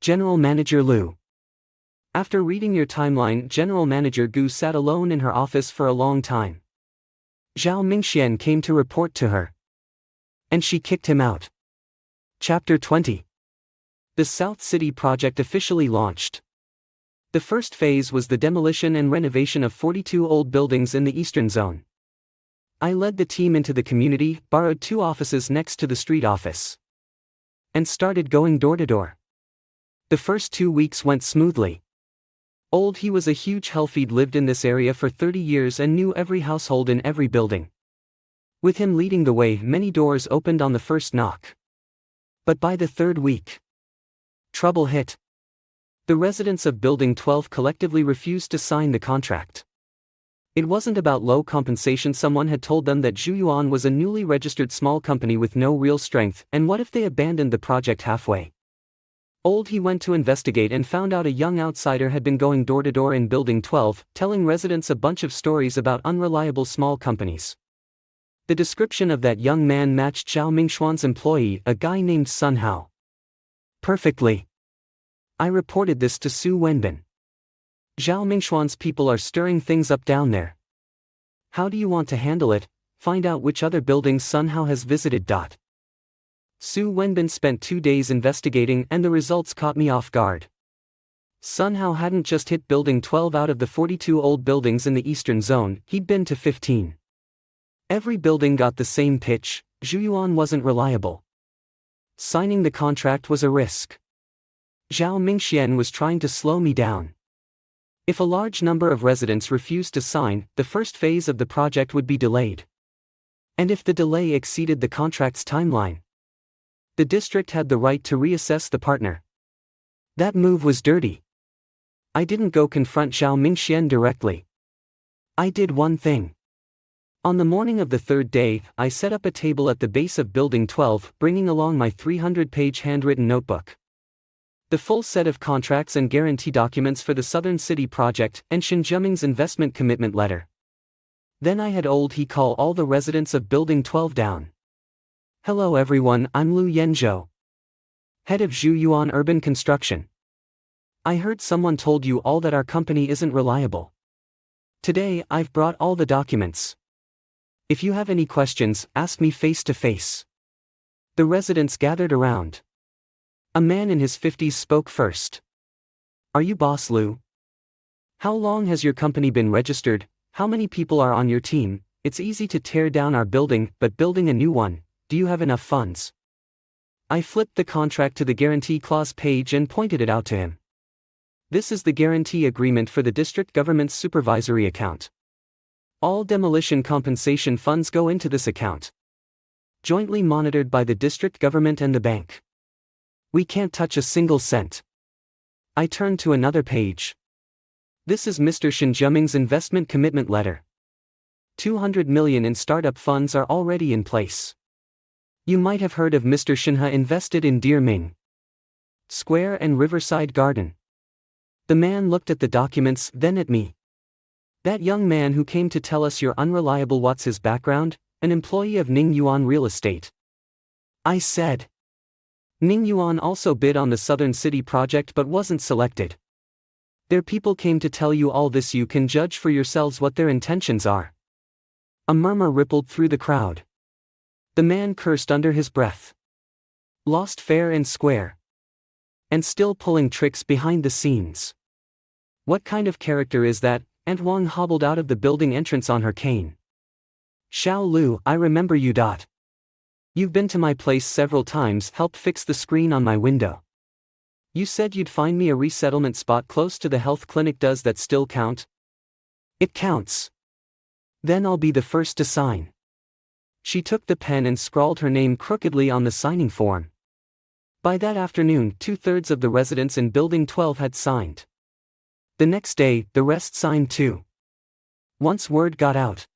General Manager Liu. After reading your timeline, General Manager Gu sat alone in her office for a long time. Zhao Mingxian came to report to her. And she kicked him out. Chapter 20. The South City project officially launched. The first phase was the demolition and renovation of 42 old buildings in the eastern zone. I led the team into the community, borrowed 2 offices next to the street office, and started going door to door. The first 2 weeks went smoothly. Old He was a huge hellfeed, lived in this area for 30 years and knew every household in every building. With him leading the way, many doors opened on the first knock. But by the 3rd week, trouble hit. The residents of Building 12 collectively refused to sign the contract. It wasn't about low compensation. Someone had told them that Zhuyuan was a newly registered small company with no real strength, and what if they abandoned the project halfway? Old He went to investigate and found out a young outsider had been going door to door in Building 12, telling residents a bunch of stories about unreliable small companies. The description of that young man matched Zhao Mingxuan's employee, a guy named Sun Hao, perfectly. I reported this to Su Wenbin. Zhao Mingxuan's people are stirring things up down there. How do you want to handle it? Find out which other buildings Sun Hao has visited. Su Wenbin spent 2 days investigating, and the results caught me off guard. Sun Hao hadn't just hit Building 12 out of the 42 old buildings in the eastern zone, he'd been to 15. Every building got the same pitch. Zhuyuan wasn't reliable. Signing the contract was a risk. Zhao Mingxian was trying to slow me down. If a large number of residents refused to sign, the first phase of the project would be delayed. And if the delay exceeded the contract's timeline, the district had the right to reassess the partner. That move was dirty. I didn't go confront Zhao Mingxian directly. I did one thing. On the morning of the 3rd day, I set up a table at the base of Building 12, bringing along my 300-page handwritten notebook, the full set of contracts and guarantee documents for the Southern City project, and Shin Zheming's investment commitment letter. Then I had Old He call all the residents of Building 12 down. Hello everyone, I'm Liu Yanzhou, head of Zhuyuan Urban Construction. I heard someone told you all that our company isn't reliable. Today, I've brought all the documents. If you have any questions, ask me face to face. The residents gathered around. A man in his 50s spoke first. Are you Boss Liu? How long has your company been registered? How many people are on your team? It's easy to tear down our building, but building a new one, do you have enough funds? I flipped the contract to the guarantee clause page and pointed it out to him. This is the guarantee agreement for the district government's supervisory account. All demolition compensation funds go into this account, jointly monitored by the district government and the bank. We can't touch a single cent. I turned to another page. This is Mr. Shin Zheming's investment commitment letter. 200 million in startup funds are already in place. You might have heard of Mr. Shinha invested in Deer Ming Square and Riverside Garden. The man looked at the documents, then at me. That young man who came to tell us you're unreliable, what's his background? An employee of Ningyuan Real Estate. I said. Ningyuan also bid on the Southern City project but wasn't selected. Their people came to tell you all this. You can judge for yourselves what their intentions are. A murmur rippled through the crowd. The man cursed under his breath. Lost fair and square. And still pulling tricks behind the scenes. What kind of character is that? Aunt Wang hobbled out of the building entrance on her cane. Xiao Lu, I remember you. You've been to my place several times, helped fix the screen on my window. You said you'd find me a resettlement spot close to the health clinic. Does that still count? It counts. Then I'll be the first to sign. She took the pen and scrawled her name crookedly on the signing form. By that afternoon, 2/3 of the residents in Building 12 had signed. The next day, the rest signed too. Once word got out,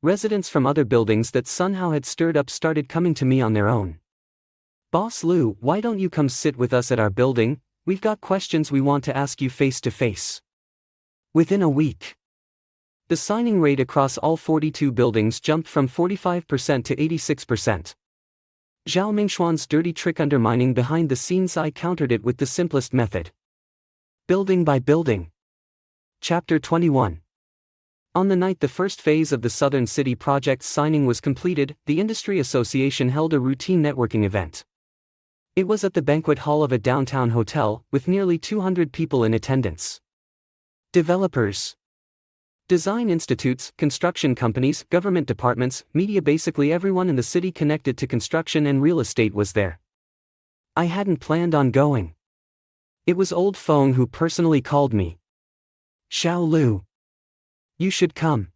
residents from other buildings that somehow had stirred up started coming to me on their own. Boss Lu, why don't you come sit with us at our building? We've got questions we want to ask you face to face. Within a week, the signing rate across all 42 buildings jumped from 45% to 86%. Zhao Mingxuan's dirty trick undermining behind the scenes, I countered it with the simplest method. Building by building. Chapter 21. On the night the first phase of the Southern City project's signing was completed, the Industry Association held a routine networking event. It was at the banquet hall of a downtown hotel, with nearly 200 people in attendance. Developers, design institutes, construction companies, government departments, media, basically everyone in the city connected to construction and real estate was there. I hadn't planned on going. It was old Feng who personally called me. Xiao Lu, you should come.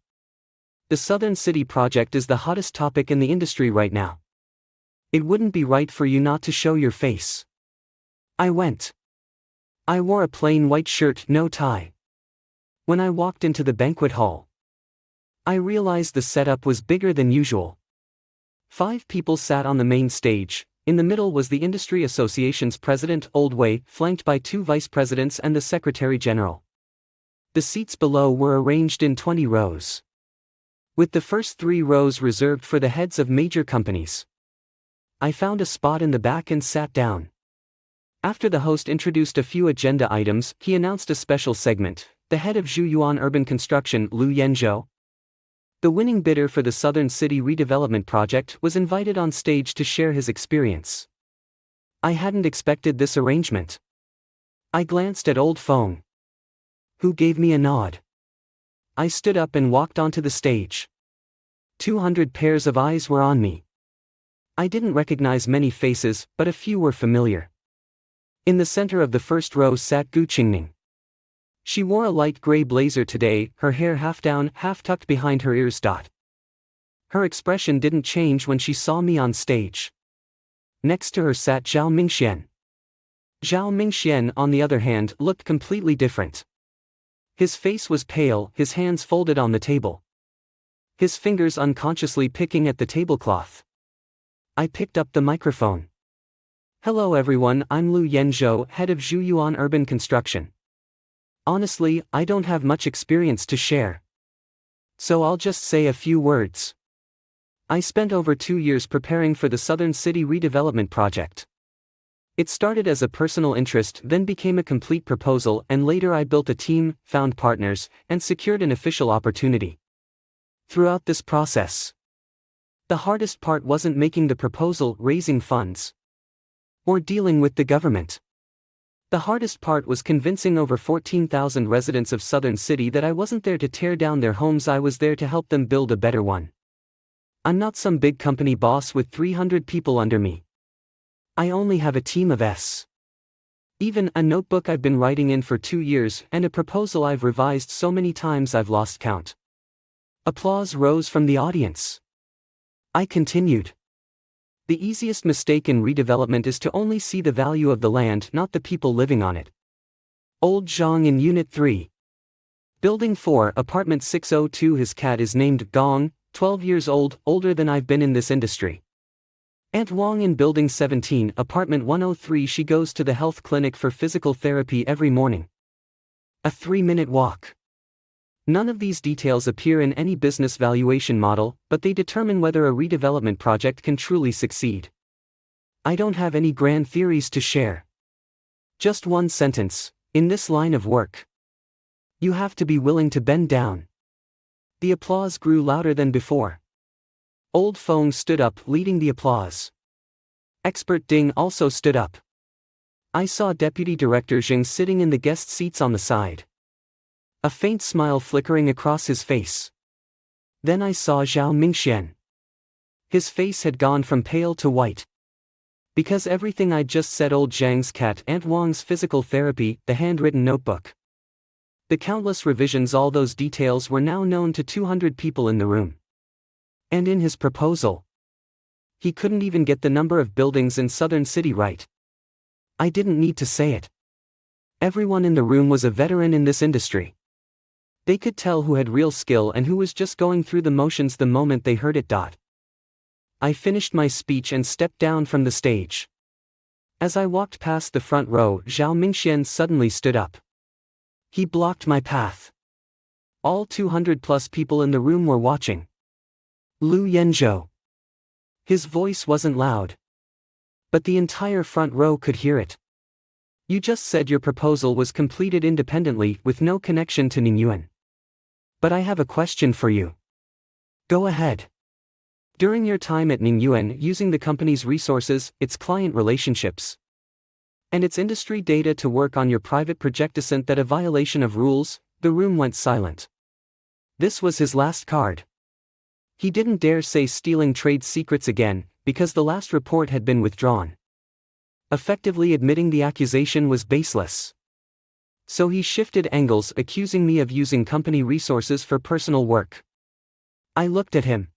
The Southern City project is the hottest topic in the industry right now. It wouldn't be right for you not to show your face. I went. I wore a plain white shirt, no tie. When I walked into the banquet hall, I realized the setup was bigger than usual. 5 people sat on the main stage. In the middle was the Industry Association's president, Old Wei, flanked by 2 vice presidents and the secretary general. The seats below were arranged in 20 rows, with the first 3 rows reserved for the heads of major companies. I found a spot in the back and sat down. After the host introduced a few agenda items, he announced a special segment. The head of Zhuyuan Urban Construction, Lu Yanzhou, the winning bidder for the Southern City redevelopment project, was invited on stage to share his experience. I hadn't expected this arrangement. I glanced at Old Feng, who gave me a nod. I stood up and walked onto the stage. 200 pairs of eyes were on me. I didn't recognize many faces, but a few were familiar. In the center of the first row sat Gu Qingning. She wore a light gray blazer today, her hair half down, half tucked behind her ears. Her expression didn't change when she saw me on stage. Next to her sat Zhao Mingxian. Zhao Mingxian, on the other hand, looked completely different. His face was pale, his hands folded on the table, his fingers unconsciously picking at the tablecloth. I picked up the microphone. Hello everyone, I'm Lu Yanzhou, head of Zhuyuan Urban Construction. Honestly, I don't have much experience to share, so I'll just say a few words. I spent over 2 years preparing for the Southern City redevelopment project. It started as a personal interest, then became a complete proposal, and later I built a team, found partners, and secured an official opportunity. Throughout this process, the hardest part wasn't making the proposal, raising funds, or dealing with the government. The hardest part was convincing over 14,000 residents of Southern City that I wasn't there to tear down their homes, I was there to help them build a better one. I'm not some big company boss with 300 people under me. I only have a team of even a notebook I've been writing in for 2 years, and a proposal I've revised so many times I've lost count. Applause rose from the audience. I continued. The easiest mistake in redevelopment is to only see the value of the land, not the people living on it. Old Zhang in Unit 3. Building 4, Apartment 602. His cat is named Gong, 12 years old, older than I've been in this industry. Aunt Wang in Building 17, Apartment 103. She goes to the health clinic for physical therapy every morning. A 3-minute walk. None of these details appear in any business valuation model, but they determine whether a redevelopment project can truly succeed. I don't have any grand theories to share. Just one sentence: in this line of work, you have to be willing to bend down. The applause grew louder than before. Old Feng stood up, leading the applause. Expert Ding also stood up. I saw Deputy Director Zheng sitting in the guest seats on the side. A faint smile flickering across his face. Then I saw Zhao Mingxian. His face had gone from pale to white. Because everything I'd just said, old Zhang's cat, Aunt Wang's physical therapy, the handwritten notebook. The countless revisions, all those details were now known to 200 people in the room. And in his proposal, he couldn't even get the number of buildings in Southern City right. I didn't need to say it. Everyone in the room was a veteran in this industry. They could tell who had real skill and who was just going through the motions the moment they heard it. I finished my speech and stepped down from the stage. As I walked past the front row, Zhao Mingxian suddenly stood up. He blocked my path. All 200+ people in the room were watching. Lu Yenzhou. His voice wasn't loud. But the entire front row could hear it. You just said your proposal was completed independently with no connection to Ningyuan. But I have a question for you. Go ahead. During your time at Ningyuan, using the company's resources, its client relationships, and its industry data to work on your private project, isn't that a violation of rules? The room went silent. This was his last card. He didn't dare say stealing trade secrets again, because the last report had been withdrawn. Effectively admitting the accusation was baseless. So he shifted angles, accusing me of using company resources for personal work. I looked at him.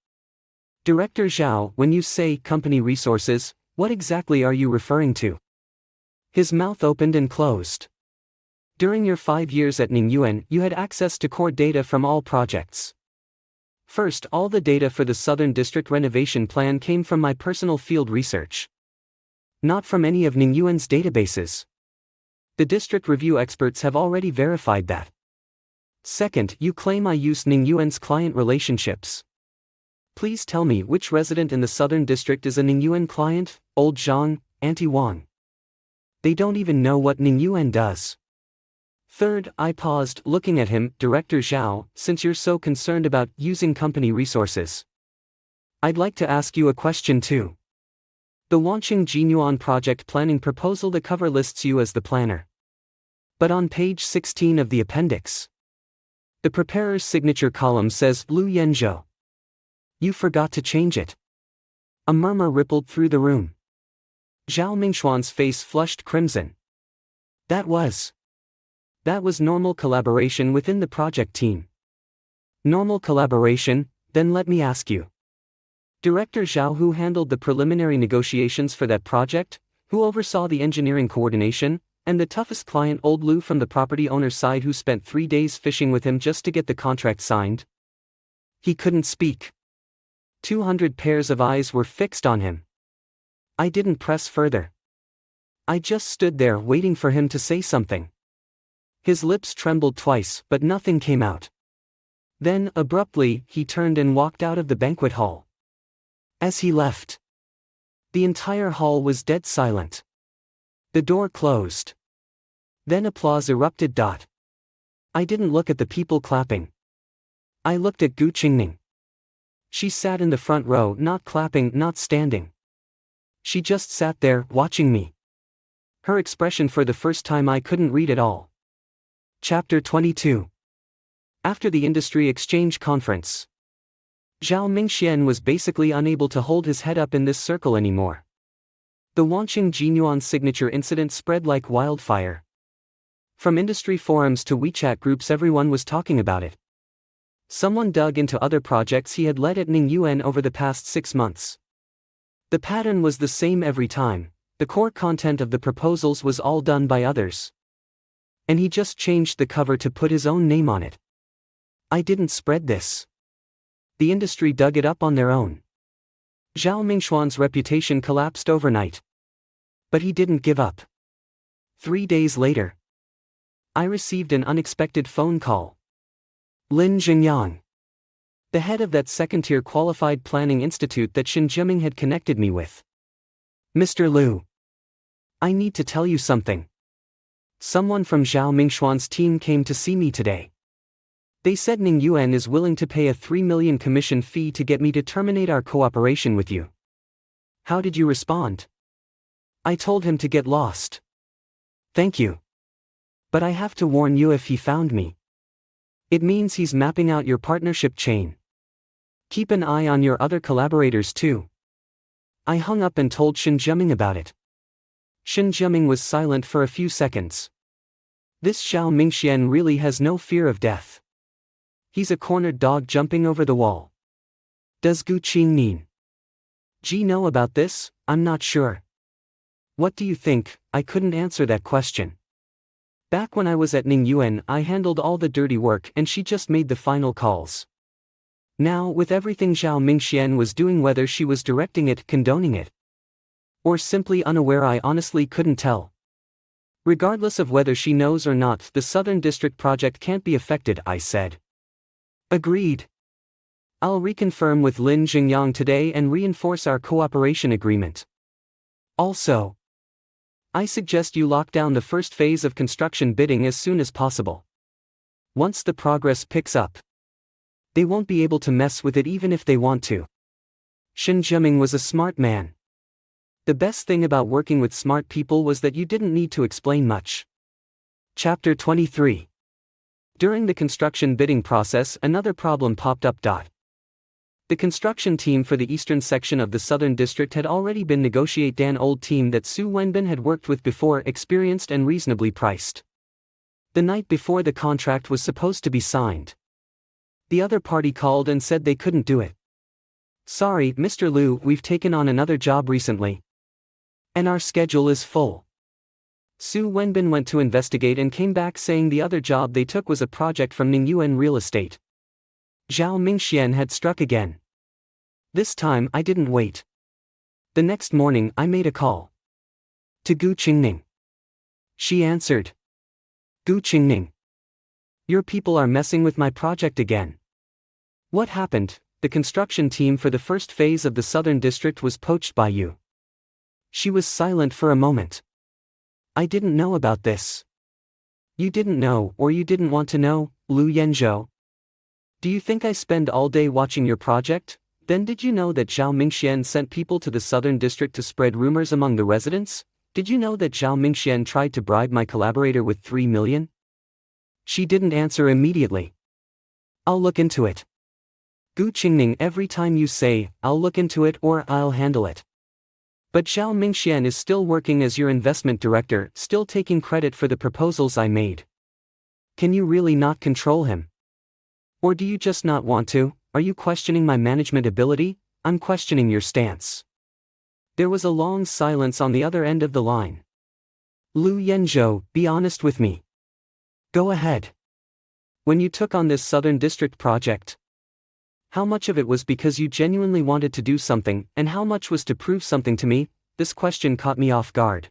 Director Zhao, when you say company resources, what exactly are you referring to? His mouth opened and closed. During your 5 years at Ningyuan, you had access to core data from all projects. First, all the data for the Southern District renovation plan came from my personal field research. Not from any of Ningyuan's databases. The district review experts have already verified that. Second, you claim I used Ningyuan's client relationships. Please tell me which resident in the Southern District is a Ningyuan client, old Zhang, Auntie Wang. They don't even know what Ningyuan does. Third, I paused, looking at him, Director Zhao, since you're so concerned about using company resources, I'd like to ask you a question too. The Wanqing Jinyuan project planning proposal, the cover lists you as the planner. But on page 16 of the appendix, the preparer's signature column says Lu Yenzhou. You forgot to change it. A murmur rippled through the room. Zhao Mingxuan's face flushed crimson. That was normal collaboration within the project team. Normal collaboration? Then let me ask you. Director Zhao, who handled the preliminary negotiations for that project, who oversaw the engineering coordination, and the toughest client, old Lu from the property owner's side, who spent 3 days fishing with him just to get the contract signed? He couldn't speak. 200 pairs of eyes were fixed on him. I didn't press further. I just stood there waiting for him to say something. His lips trembled twice, but nothing came out. Then, abruptly, he turned and walked out of the banquet hall. As he left, the entire hall was dead silent. The door closed. Then applause erupted. I didn't look at the people clapping. I looked at Gu Qingning. She sat in the front row, not clapping, not standing. She just sat there, watching me. Her expression, for the first time, I couldn't read at all. Chapter 22. After the industry exchange conference, Zhao Mingxian was basically unable to hold his head up in this circle anymore. The Wanqing Jinyuan signature incident spread like wildfire. From industry forums to WeChat groups, everyone was talking about it. Someone dug into other projects he had led at Ningyuan over the past 6 months. The pattern was the same every time. The core content of the proposals was all done by others. And he just changed the cover to put his own name on it. I didn't spread this. The industry dug it up on their own. Zhao Mingxuan's reputation collapsed overnight. But he didn't give up. 3 days later, I received an unexpected phone call. Lin Jingyang, the head of that second-tier qualified planning institute that Xin Jiming had connected me with. Mr. Liu, I need to tell you something. Someone from Zhao Mingxuan's team came to see me today. They said Ning Yuan is willing to pay a 3 million commission fee to get me to terminate our cooperation with you. How did you respond? I told him to get lost. Thank you. But I have to warn you, if he found me, it means he's mapping out your partnership chain. Keep an eye on your other collaborators too. I hung up and told Shen Jiaming about it. Shen Jiaming was silent for a few seconds. This Zhao Mingxian really has no fear of death. He's a cornered dog jumping over the wall. Does Gu Qingnin Ji know about this? I'm not sure. What do you think? I couldn't answer that question. Back when I was at Ning Yuan, I handled all the dirty work and she just made the final calls. Now, with everything Zhao Mingxian was doing, whether she was directing it, condoning it, or simply unaware, I honestly couldn't tell. Regardless of whether she knows or not, the Southern District project can't be affected, I said. Agreed. I'll reconfirm with Lin Jingyang today and reinforce our cooperation agreement. Also, I suggest you lock down the first phase of construction bidding as soon as possible. Once the progress picks up, they won't be able to mess with it even if they want to. Shen Jiaming was a smart man. The best thing about working with smart people was that you didn't need to explain much. Chapter 23. During the construction bidding process, another problem popped up. The construction team for the eastern section of the Southern District had already been negotiated an old team that Su Wenbin had worked with before, experienced and reasonably priced. The night before the contract was supposed to be signed, the other party called and said they couldn't do it. Sorry, Mr. Liu, we've taken on another job recently, and our schedule is full. Su Wenbin went to investigate and came back saying the other job they took was a project from Ning Yuan Real Estate. Zhao Mingxian had struck again. This time I didn't wait. The next morning I made a call to Gu Qingning. She answered. Gu Qingning, your people are messing with my project again. What happened? The construction team for the first phase of the Southern District was poached by you. She was silent for a moment. I didn't know about this. You didn't know, or you didn't want to know, Lu Yanzhou? Do you think I spend all day watching your project? Then did you know that Zhao Mingxian sent people to the Southern District to spread rumors among the residents? Did you know that Zhao Mingxian tried to bribe my collaborator with 3 million? She didn't answer immediately. I'll look into it. Gu Qingning, every time you say, I'll look into it or I'll handle it. But Zhao Mingxian is still working as your investment director, still taking credit for the proposals I made. Can you really not control him? Or do you just not want to? Are you questioning my management ability? I'm questioning your stance. There was a long silence on the other end of the line. Lu Yanzhou, be honest with me. Go ahead. When you took on this Southern District project, how much of it was because you genuinely wanted to do something, and how much was to prove something to me? This question caught me off guard.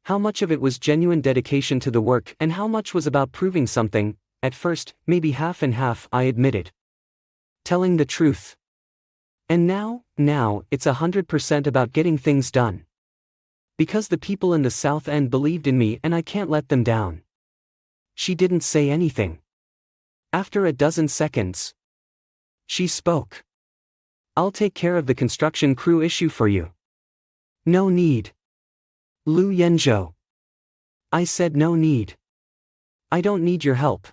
How much of it was genuine dedication to the work, and how much was about proving something? At first, maybe half and half, I admitted. Telling the truth. And now it's 100% about getting things done. Because the people in the South End believed in me and I can't let them down. She didn't say anything. After a dozen seconds, she spoke. I'll take care of the construction crew issue for you. No need. Lu Yanzhou. I said no need. I don't need your help.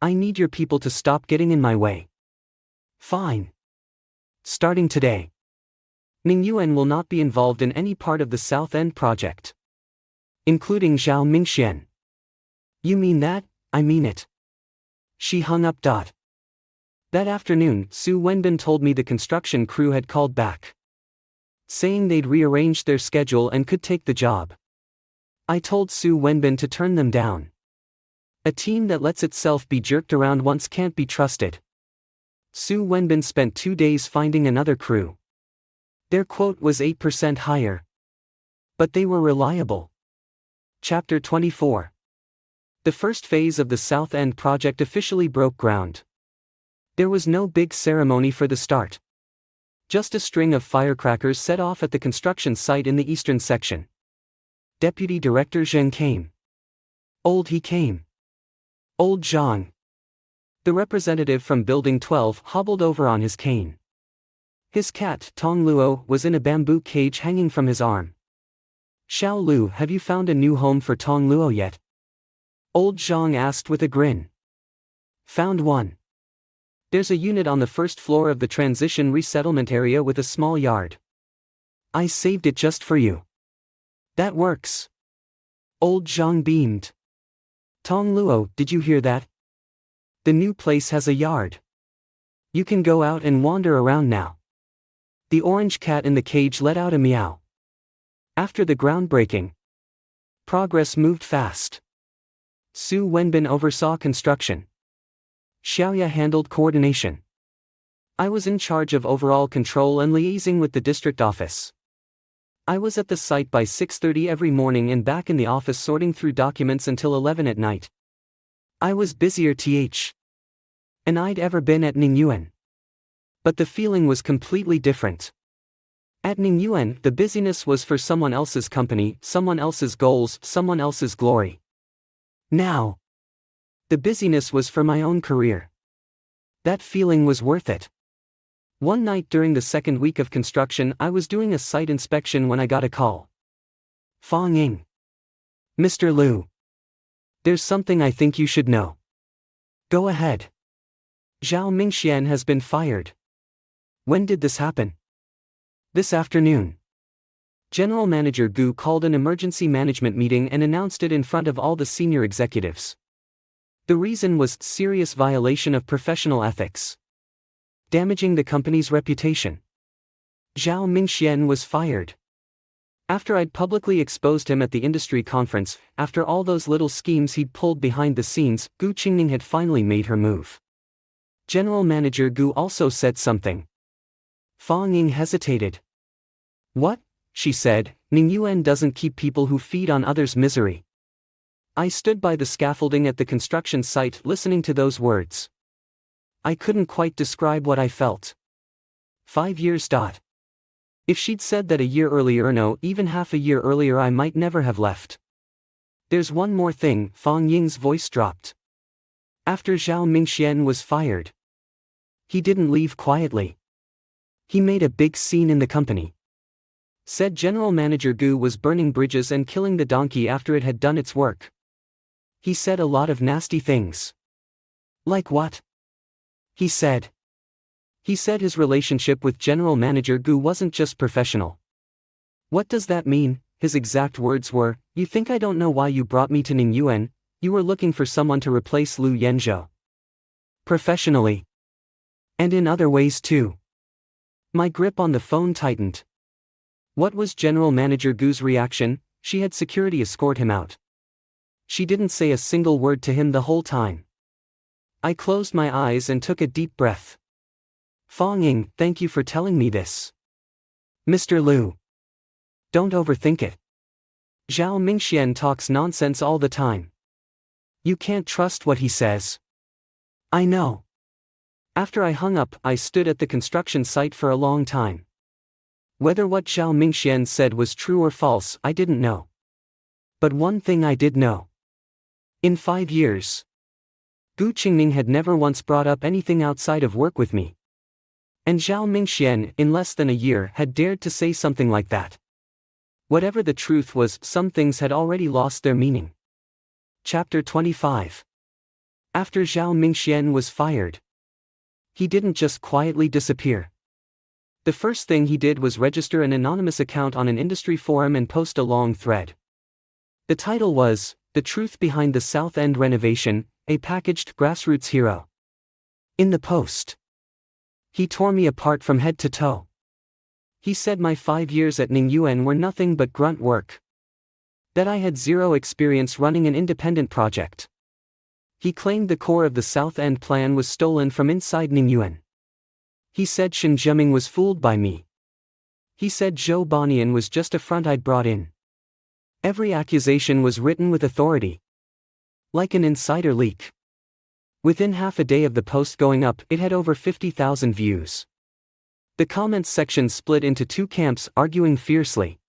I need your people to stop getting in my way. Fine. Starting today, Ning Yuan will not be involved in any part of the South End project, including Zhao Mingxian. You mean that? I mean it. She hung up. That afternoon, Su Wenbin told me the construction crew had called back, saying they'd rearranged their schedule and could take the job. I told Su Wenbin to turn them down. A team that lets itself be jerked around once can't be trusted. Su Wenbin spent 2 days finding another crew. Their quote was 8% higher. But they were reliable. Chapter 24. The first phase of the South End project officially broke ground. There was no big ceremony for the start. Just a string of firecrackers set off at the construction site in the eastern section. Deputy Director Zheng came. Old he came. Old Zhang. The representative from Building 12 hobbled over on his cane. His cat, Tong Luo, was in a bamboo cage hanging from his arm. "Xiao Lu, have you found a new home for Tong Luo yet?" Old Zhang asked with a grin. "Found one. There's a unit on the first floor of the transition resettlement area with a small yard. I saved it just for you." "That works." Old Zhang beamed. "Tong Luo, did you hear that? The new place has a yard. You can go out and wander around now." The orange cat in the cage let out a meow. After the groundbreaking, progress moved fast. Su Wenbin oversaw construction. Xiaoya handled coordination. I was in charge of overall control and liaising with the district office. I was at the site by 6:30 every morning and back in the office sorting through documents until 11 at night. I was busier than I'd ever been at Ningyuan. But the feeling was completely different. At Ningyuan, the busyness was for someone else's company, someone else's goals, someone else's glory. Now, the busyness was for my own career. That feeling was worth it. One night during the second week of construction, I was doing a site inspection when I got a call. "Fang Ying. Mr. Liu. There's something I think you should know." "Go ahead." "Zhao Mingxian has been fired." "When did this happen?" "This afternoon." General Manager Gu called an emergency management meeting and announced it in front of all the senior executives. The reason was serious violation of professional ethics, damaging the company's reputation. Zhao Mingxian was fired. After I'd publicly exposed him at the industry conference, after all those little schemes he'd pulled behind the scenes, Gu Qingning had finally made her move. General Manager Gu also said something. Fang Ying hesitated. "What?" she said. "Ningyuan doesn't keep people who feed on others' misery." I stood by the scaffolding at the construction site listening to those words. I couldn't quite describe what I felt. 5 years. If she'd said that a year earlier, no, even half a year earlier, I might never have left. "There's one more thing," Fang Ying's voice dropped. "After Zhao Mingxian was fired, he didn't leave quietly. He made a big scene in the company. Said General Manager Gu was burning bridges and killing the donkey after it had done its work. He said a lot of nasty things." "Like what?" He said his relationship with General Manager Gu wasn't just professional." "What does that mean?" His exact words were, "You think I don't know why you brought me to Ningyuan? You were looking for someone to replace Lu Yanzhou. Professionally. And in other ways too." My grip on the phone tightened. What was General Manager Gu's reaction? She had security escort him out. She didn't say a single word to him the whole time. I closed my eyes and took a deep breath. "Fang Ying, thank you for telling me this. Mr. Liu. Don't overthink it. Zhao Mingxian talks nonsense all the time. You can't trust what he says." "I know." After I hung up, I stood at the construction site for a long time. Whether what Zhao Mingxian said was true or false, I didn't know. But one thing I did know. In 5 years, Gu Qingning had never once brought up anything outside of work with me. And Zhao Mingxian, in less than a year, had dared to say something like that. Whatever the truth was, some things had already lost their meaning. Chapter 25. After Zhao Mingxian was fired, he didn't just quietly disappear. The first thing he did was register an anonymous account on an industry forum and post a long thread. The title was, "The Truth Behind the South End Renovation, a Packaged Grassroots Hero." In the post, he tore me apart from head to toe. He said my 5 years at Ningyuan were nothing but grunt work. That I had zero experience running an independent project. He claimed the core of the South End plan was stolen from inside Ningyuan. He said Shen Zheming was fooled by me. He said Zhou Banian was just a front I'd brought in. Every accusation was written with authority. Like an insider leak. Within half a day of the post going up, it had over 50,000 views. The comments section split into 2 camps, arguing fiercely.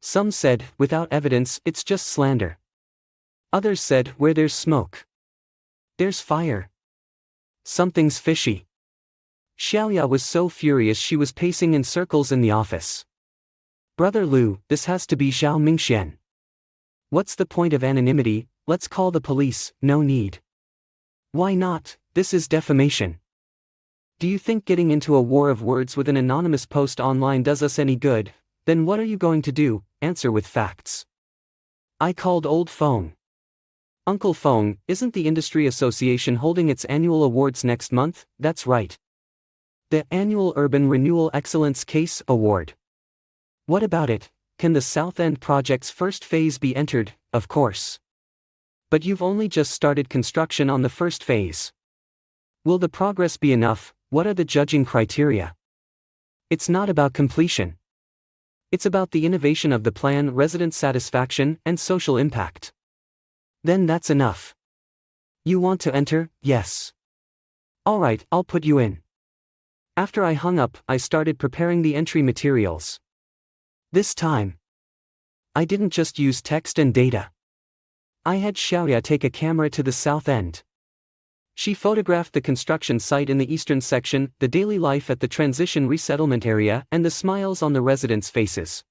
Some said, without evidence, it's just slander. Others said, where there's smoke, there's fire. Something's fishy. Xiaoya was so furious she was pacing in circles in the office. Brother Lu, this has to be Zhao Mingxian. What's the point of anonymity? Let's call the police. No need. Why not? This is defamation. Do you think getting into a war of words with an anonymous post online does us any good? Then what are you going to do? Answer with facts. I called old Feng. Uncle Feng, isn't the industry association holding its annual awards next month? That's right. The Annual Urban Renewal Excellence Case Award. What about it? Can the South End project's first phase be entered? Of course. But you've only just started construction on the first phase. Will the progress be enough? What are the judging criteria? It's not about completion. It's about the innovation of the plan, resident satisfaction, and social impact. Then that's enough. You want to enter? Yes. Alright, I'll put you in. After I hung up, I started preparing the entry materials. This time, I didn't just use text and data. I had Xiaoya take a camera to the south end. She photographed the construction site in the eastern section, the daily life at the transition resettlement area, and the smiles on the residents' faces.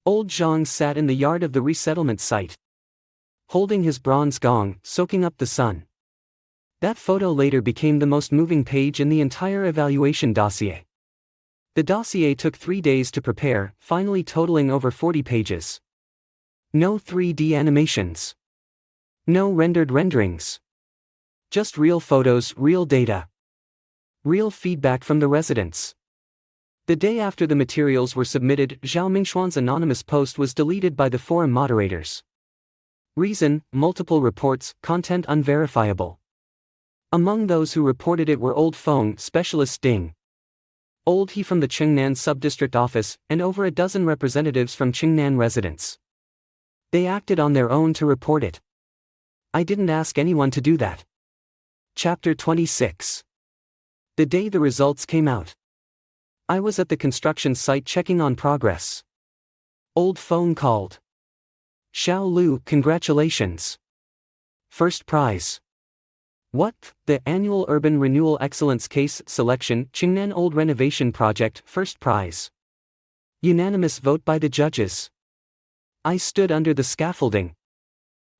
Old Zhang sat in the yard of the resettlement site, holding his bronze gong, soaking up the sun. That photo later became the most moving page in the entire evaluation dossier. The dossier took 3 days to prepare, finally totaling over 40 pages. No 3D animations. No rendered renderings. Just real photos, real data. Real feedback from the residents. The day after the materials were submitted, Zhao Mingxuan's anonymous post was deleted by the forum moderators. Reason: multiple reports, content unverifiable. Among those who reported it were Old Feng, Specialist Ding, Old He from the Qingnan Subdistrict Office, and over a dozen representatives from Qingnan residents. They acted on their own to report it. I didn't ask anyone to do that. Chapter 26. The day the results came out, I was at the construction site checking on progress. Old Feng called. Xiao Lu, congratulations. First prize. What? The Annual Urban Renewal Excellence Case Selection, Qingnan Old Renovation Project, first prize. Unanimous vote by the judges. I stood under the scaffolding,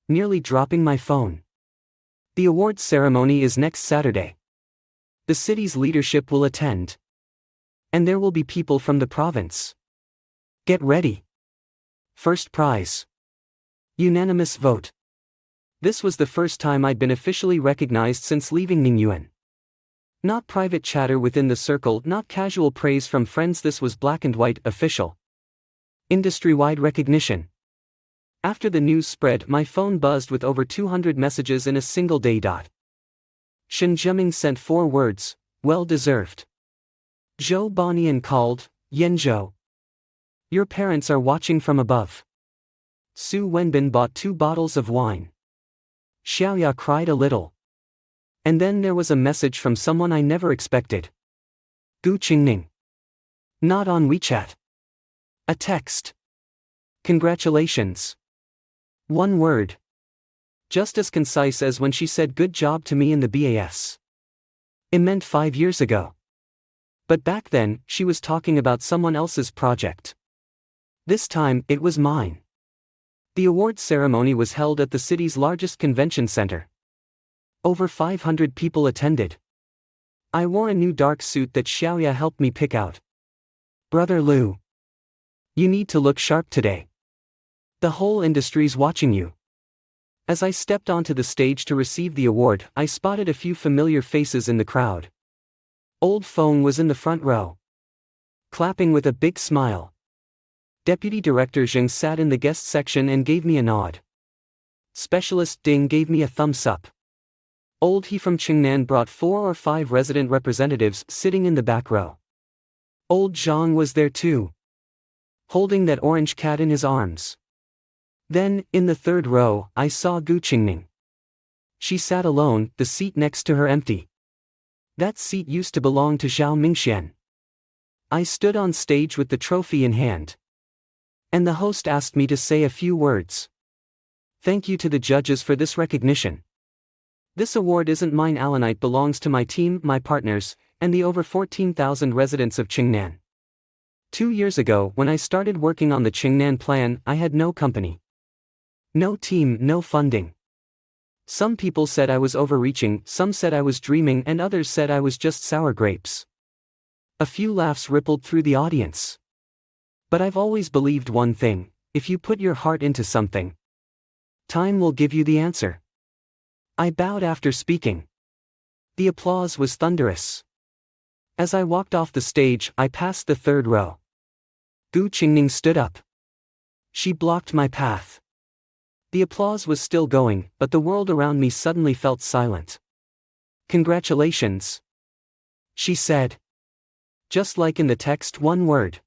nearly dropping my phone. The awards ceremony is next Saturday. The city's leadership will attend. And there will be people from the province. Get ready. First prize. Unanimous vote. This was the first time I'd been officially recognized since leaving Ningyuan. Not private chatter within the circle, not casual praise from friends, this was black and white, official. Industry-wide recognition. After the news spread, my phone buzzed with over 200 messages in a single day. Shen Zheming sent 4 words: well deserved. Zhou Banian called, Yenzhou. Your parents are watching from above. Su Wenbin bought 2 bottles of wine. Xiaoya cried a little. And then there was a message from someone I never expected. Gu Qingning. Not on WeChat. A text. Congratulations. 1 word. Just as concise as when she said good job to me in the BAS. It meant 5 years ago. But back then, she was talking about someone else's project. This time, it was mine. The awards ceremony was held at the city's largest convention center. Over 500 people attended. I wore a new dark suit that Xiaoya helped me pick out. Brother Lu, you need to look sharp today. The whole industry's watching you. As I stepped onto the stage to receive the award, I spotted a few familiar faces in the crowd. Old Feng was in the front row, clapping with a big smile. Deputy Director Zheng sat in the guest section and gave me a nod. Specialist Ding gave me a thumbs up. Old He from Qingnan brought 4 or 5 resident representatives sitting in the back row. Old Zhang was there too, holding that orange cat in his arms. Then, in the 3rd row, I saw Gu Qingning. She sat alone, the seat next to her empty. That seat used to belong to Zhao Mingxian. I stood on stage with the trophy in hand. And the host asked me to say a few words. Thank you to the judges for this recognition. This award isn't mine, Alanite belongs to my team, my partners, and the over 14,000 residents of Qingnan. 2 years ago, when I started working on the Qingnan plan, I had no company. No team, no funding. Some people said I was overreaching, some said I was dreaming, and others said I was just sour grapes. A few laughs rippled through the audience. But I've always believed one thing: if you put your heart into something, time will give you the answer. I bowed after speaking. The applause was thunderous. As I walked off the stage, I passed the third row. Gu Qingning stood up. She blocked my path. The applause was still going, but the world around me suddenly felt silent. "Congratulations," she said. Just like in the text, one word.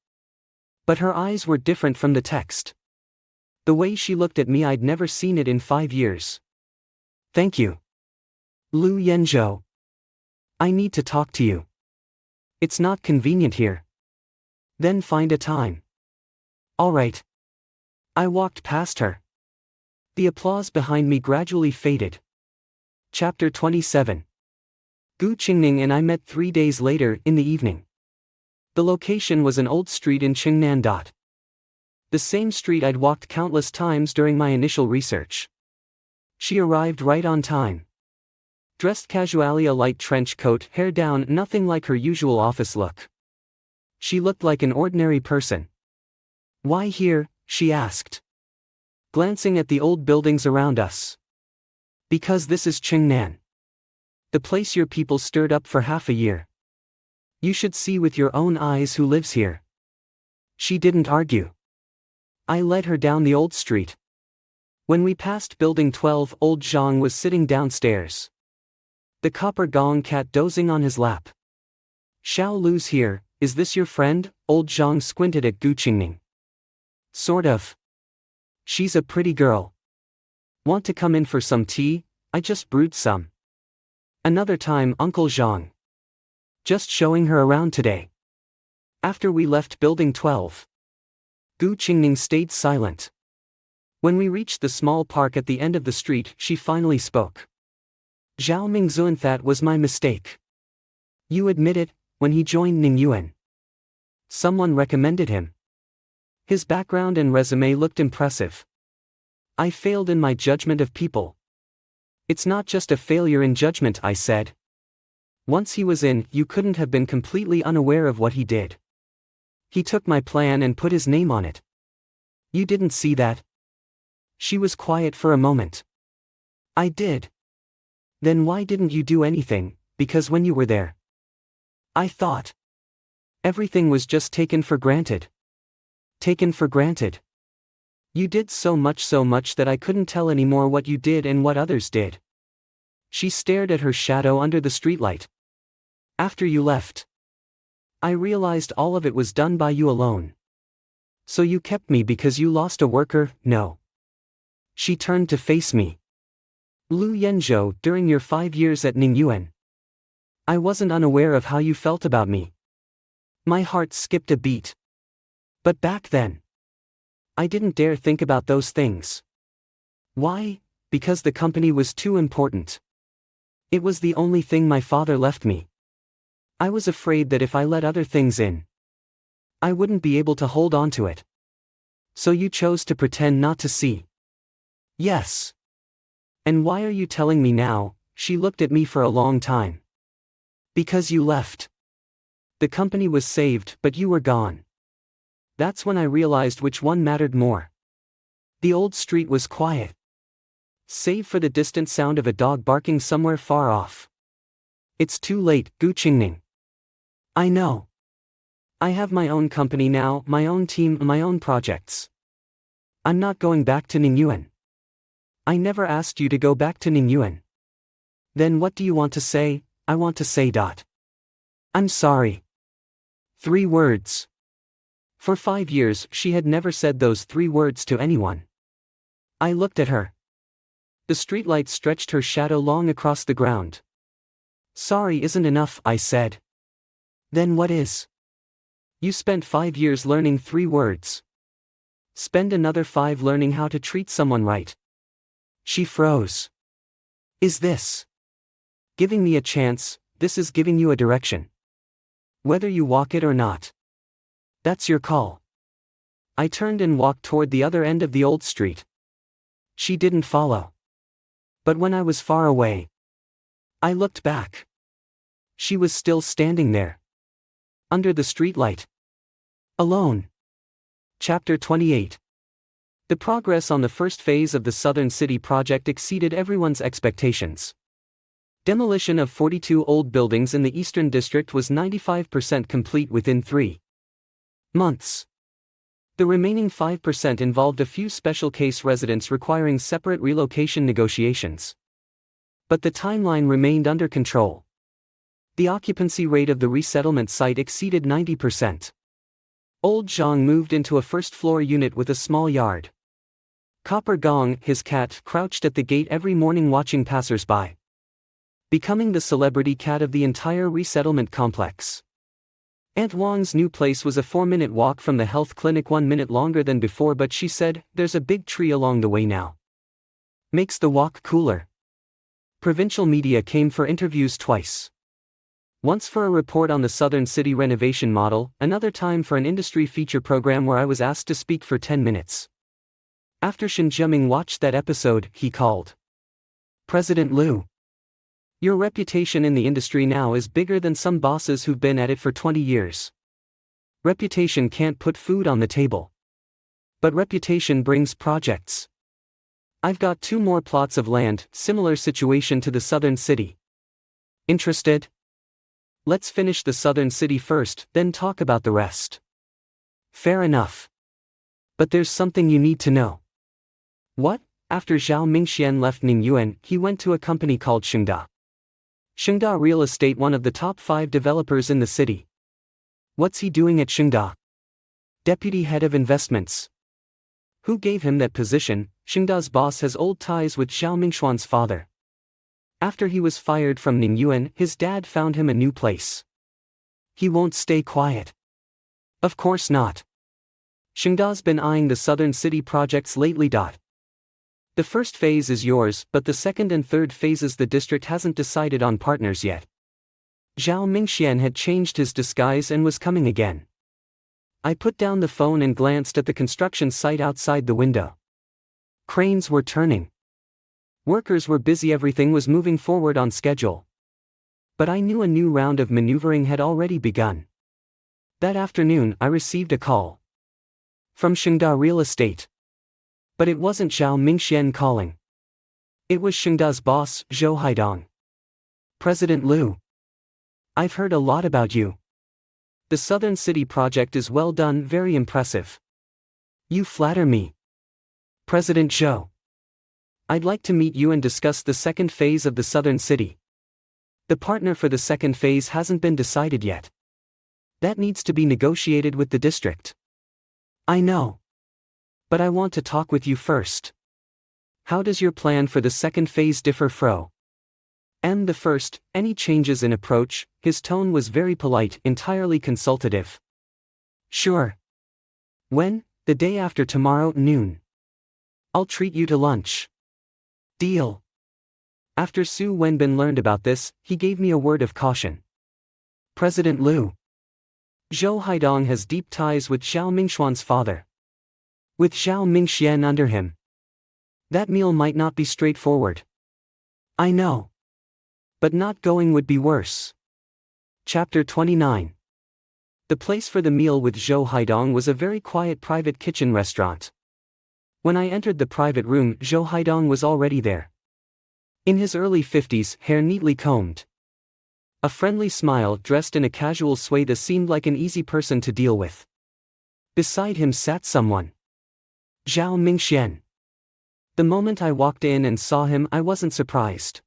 But her eyes were different from the text. The way she looked at me, I'd never seen it in 5 years. "Thank you, Lu Yenzhou. I need to talk to you. It's not convenient here." "Then find a time." "All right." I walked past her. The applause behind me gradually faded. Chapter 27. Gu Qingning and I met 3 days later, in the evening. The location was an old street in Qingnan. The same street I'd walked countless times during my initial research. She arrived right on time. Dressed casually, a light trench coat, hair down, nothing like her usual office look. She looked like an ordinary person. "Why here?" she asked, glancing at the old buildings around us. "Because this is Qingnan. The place your people stirred up for half a year. You should see with your own eyes who lives here." She didn't argue. I led her down the old street. When we passed Building 12, old Zhang was sitting downstairs. The copper gong cat dozing on his lap. "Xiao Lu's here, is this your friend?" Old Zhang squinted at Gu Qingning. "Sort of. She's a pretty girl. Want to come in for some tea? I just brewed some." "Another time, Uncle Zhang. Just showing her around today." After we left Building 12, Gu Qingning stayed silent. When we reached the small park at the end of the street, she finally spoke. "Zhao Mingzuan, that was my mistake. You admit it, when he joined Ningyuan. Someone recommended him. His background and resume looked impressive. I failed in my judgment of people." "It's not just a failure in judgment," I said. "Once he was in, you couldn't have been completely unaware of what he did. He took my plan and put his name on it. You didn't see that?" She was quiet for a moment. "I did." "Then why didn't you do anything?" "Because when you were there, I thought everything was just taken for granted." "Taken for granted?" "You did so much that I couldn't tell anymore what you did and what others did." She stared at her shadow under the streetlight. "After you left, I realized all of it was done by you alone. So you kept me because you lost a worker?" "No." She turned to face me. "Lu Yenzhou, during your 5 years at Ningyuan, I wasn't unaware of how you felt about me." My heart skipped a beat. But back then, I didn't dare think about those things. Why? Because the company was too important. It was the only thing my father left me. I was afraid that if I let other things in, I wouldn't be able to hold on to it. So you chose to pretend not to see. Yes. And why are you telling me now? She looked at me for a long time. Because you left. The company was saved, but you were gone. That's when I realized which one mattered more. The old street was quiet, save for the distant sound of a dog barking somewhere far off. "It's too late, Gu Qingning. I know. I have my own company now, my own team, my own projects. I'm not going back to Ningyuan." "I never asked you to go back to Ningyuan." "Then what do you want to say?" "I want to say ... I'm sorry." 3 words. For 5 years, she had never said those 3 words to anyone. I looked at her. The streetlight stretched her shadow long across the ground. "Sorry isn't enough," I said. "Then what is?" "You spent 5 years learning 3 words. Spend another 5 learning how to treat someone right." She froze. "Is this Giving me a chance, this is giving you a direction. Whether you walk it or not. That's your call. I turned and walked toward the other end of the old street. She didn't follow. But when I was far away, I looked back. She was still standing there. Under the streetlight. Alone. Chapter 28. The progress on the first phase of the Southern City project exceeded everyone's expectations. Demolition of 42 old buildings in the Eastern District was 95% complete within 3 months. The remaining 5% involved a few special case residents requiring separate relocation negotiations. But the timeline remained under control. The occupancy rate of the resettlement site exceeded 90%. Old Zhang moved into a first-floor unit with a small yard. Copper Gong, his cat, crouched at the gate every morning watching passers-by. Becoming the celebrity cat of the entire resettlement complex. Aunt Wang's new place was a 4-minute walk from the health clinic, 1 minute longer than before, but she said, "There's a big tree along the way now. Makes the walk cooler." Provincial media came for interviews twice. Once for a report on the Southern City renovation model, another time for an industry feature program where I was asked to speak for 10 minutes. After Shen Jiaming watched that episode, he called. "President Liu. Your reputation in the industry now is bigger than some bosses who've been at it for 20 years. Reputation can't put food on the table. But reputation brings projects. I've got 2 more plots of land, similar situation to the Southern City. Interested? Let's finish the Southern City first, then talk about the rest." Fair enough. But there's something you need to know. What? After Zhao Mingxian left Ningyuan, he went to a company called Shengda. Shengda Real Estate, one of the top 5 developers in the city. What's he doing at Shengda? Deputy head of investments. Who gave him that position? Shengda's boss has old ties with Zhao Mingxuan's father. After he was fired from Ningyuan, his dad found him a new place. He won't stay quiet. Of course not. Shengda's been eyeing the Southern City projects lately. The first phase is yours, but the second and third phases the district hasn't decided on partners yet. Zhao Mingxian had changed his disguise and was coming again. I put down the phone and glanced at the construction site outside the window. Cranes were turning. Workers were busy, everything was moving forward on schedule. But I knew a new round of maneuvering had already begun. That afternoon, I received a call. From Shengda Real Estate. But it wasn't Zhao Mingxian calling. It was Shengda's boss, Zhou Haidong. "President Liu. I've heard a lot about you. The Southern City project is well done, very impressive. You flatter me. President Zhou. I'd like to meet you and discuss the second phase of the Southern City. The partner for the second phase hasn't been decided yet. That needs to be negotiated with the district." "I know. But I want to talk with you first. How does your plan for the second phase differ from the first? Any changes in approach?" His tone was very polite, entirely consultative. "Sure. When? The day after tomorrow, noon. I'll treat you to lunch. Deal." After Su Wenbin learned about this, he gave me a word of caution. "President Liu. Zhou Haidong has deep ties with Zhao Mingxuan's father. With Zhao Mingxian under him. That meal might not be straightforward." "I know. But not going would be worse." Chapter 29. The place for the meal with Zhou Haidong was a very quiet private kitchen restaurant. When I entered the private room, Zhou Haidong was already there. In his early 50s, hair neatly combed. A friendly smile, dressed in a casual suede, seemed like an easy person to deal with. Beside him sat someone. Zhao Mingxian. The moment I walked in and saw him, I wasn't surprised.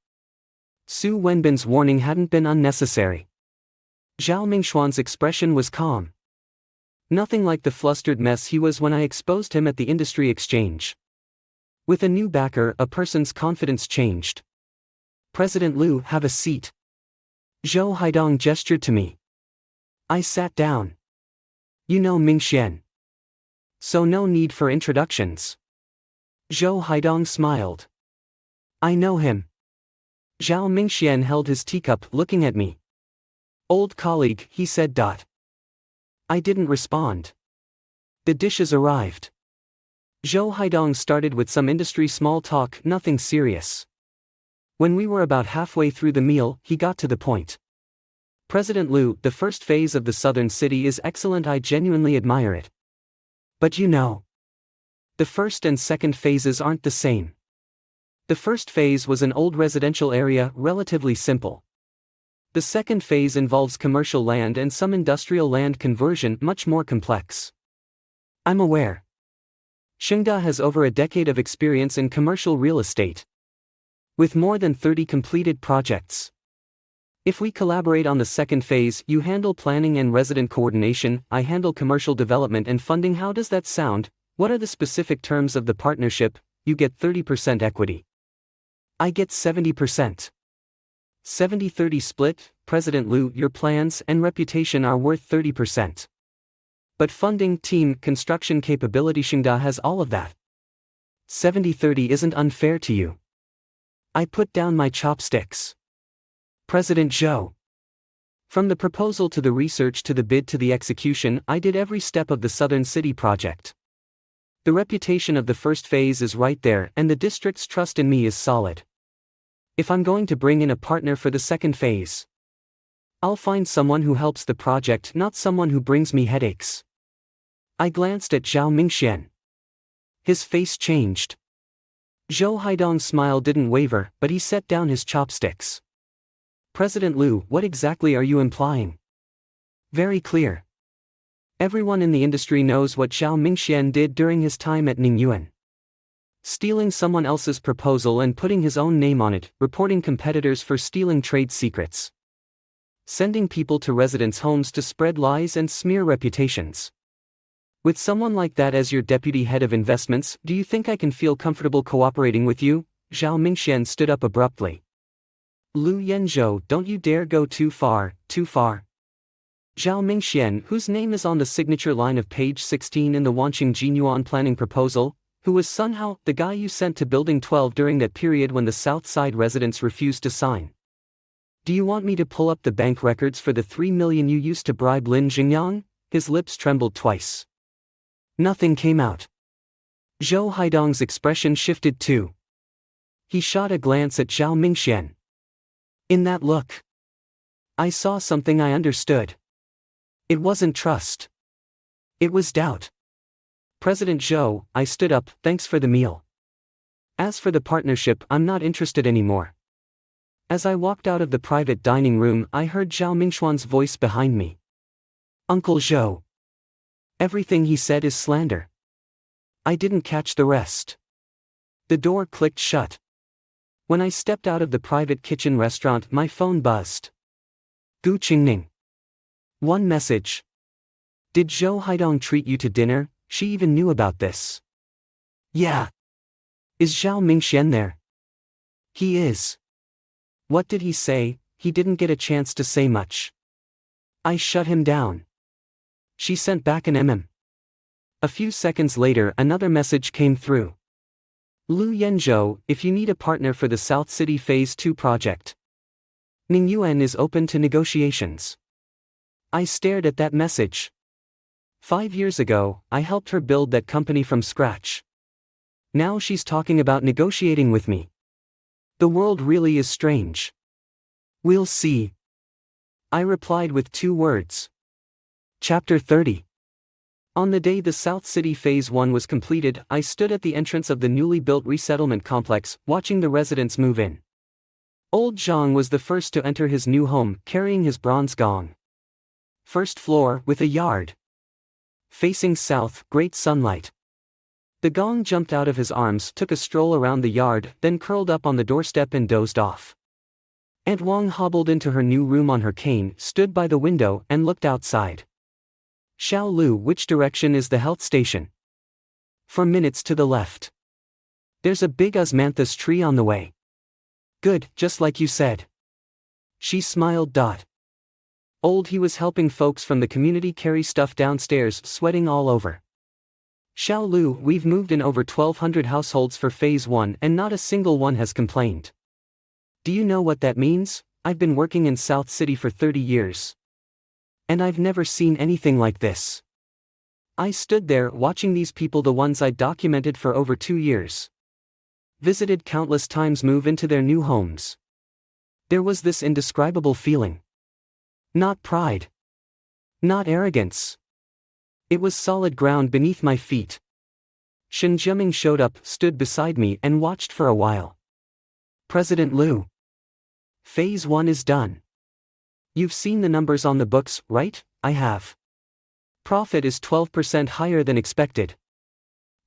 Su Wenbin's warning hadn't been unnecessary. Zhao Mingxuan's expression was calm. Nothing like the flustered mess he was when I exposed him at the industry exchange. With a new backer, a person's confidence changed. "President Liu, have a seat." Zhou Haidong gestured to me. I sat down. "You know Mingxian. So no need for introductions." Zhou Haidong smiled. "I know him." Zhao Mingxian held his teacup, looking at me. Old colleague, he said. I didn't respond. The dishes arrived. Zhou Haidong started with some industry small talk, nothing serious. When we were about halfway through the meal, he got to the point. President Liu, the first phase of the southern city is excellent. I genuinely admire it. But you know, the first and second phases aren't the same. The first phase was an old residential area, relatively simple. The second phase involves commercial land and some industrial land conversion, much more complex. I'm aware. Shengda has over a decade of experience in commercial real estate, with more than 30 completed projects. If we collaborate on the second phase, you handle planning and resident coordination, I handle commercial development and funding. How does that sound? What are the specific terms of the partnership? You get 30% equity. I get 70%. 70-30 split. President Liu, your plans and reputation are worth 30%. But funding, team, construction capability, Shengda has all of that. 70-30 isn't unfair to you. I put down my chopsticks. President Zhou. From the proposal to the research to the bid to the execution, I did every step of the Southern City project. The reputation of the first phase is right there, and the district's trust in me is solid. If I'm going to bring in a partner for the second phase, I'll find someone who helps the project, not someone who brings me headaches. I glanced at Zhao Mingxian. His face changed. Zhou Haidong's smile didn't waver, but he set down his chopsticks. President Liu, what exactly are you implying? Very clear. Everyone in the industry knows what Zhao Mingxian did during his time at Ningyuan. Stealing someone else's proposal and putting his own name on it, reporting competitors for stealing trade secrets. Sending people to residents' homes to spread lies and smear reputations. With someone like that as your deputy head of investments, do you think I can feel comfortable cooperating with you? Zhao Mingxian stood up abruptly. Liu Yanzhou, don't you dare go too far, too far. Zhao Mingxian, whose name is on the signature line of page 16 in the Wanqing Jinyuan planning proposal, who was Sun Hao, the guy you sent to Building 12 during that period when the South Side residents refused to sign. Do you want me to pull up the bank records for the 3 million you used to bribe Lin Jingyang? His lips trembled twice. Nothing came out. Zhou Haidong's expression shifted too. He shot a glance at Zhao Mingxian. In that look, I saw something I understood. It wasn't trust. It was doubt. President Zhou, I stood up, thanks for the meal. As for the partnership, I'm not interested anymore. As I walked out of the private dining room, I heard Zhao Mingxuan's voice behind me. Uncle Zhou. Everything he said is slander. I didn't catch the rest. The door clicked shut. When I stepped out of the private kitchen restaurant, my phone buzzed. Gu Qingning. One message. Did Zhou Haidong treat you to dinner? She even knew about this. Yeah. Is Zhao Mingxian there? He is. What did he say? He didn't get a chance to say much. I shut him down. She sent back an A few seconds later, another message came through. Liu Yanzhou, if you need a partner for the South City Phase 2 project, Ningyuan is open to negotiations. I stared at that message. 5 years ago, I helped her build that company from scratch. Now she's talking about negotiating with me. The world really is strange. We'll see. I replied with 2 words. Chapter 30. On the day the South City Phase 1 was completed, I stood at the entrance of the newly built resettlement complex, watching the residents move in. Old Zhang was the first to enter his new home, carrying his bronze gong. First floor, with a yard. Facing south, great sunlight. The gong jumped out of his arms, took a stroll around the yard, then curled up on the doorstep and dozed off. Aunt Wang hobbled into her new room on her cane, stood by the window, and looked outside. Xiao Lu, which direction is the health station? 4 minutes to the left. There's a big osmanthus tree on the way. Good, just like you said. She smiled. Old he was helping folks from the community carry stuff downstairs, sweating all over. Xiao Lu, we've moved in over 1,200 households for Phase 1 and not a single one has complained. Do you know what that means? I've been working in South City for 30 years. And I've never seen anything like this. I stood there watching these people, the ones I'd documented for over 2 years. Visited countless times, move into their new homes. There was this indescribable feeling. Not pride. Not arrogance. It was solid ground beneath my feet. Shen Jiaming showed up, stood beside me, and watched for a while. President Liu. Phase 1 is done. You've seen the numbers on the books, right? I have. Profit is 12% higher than expected.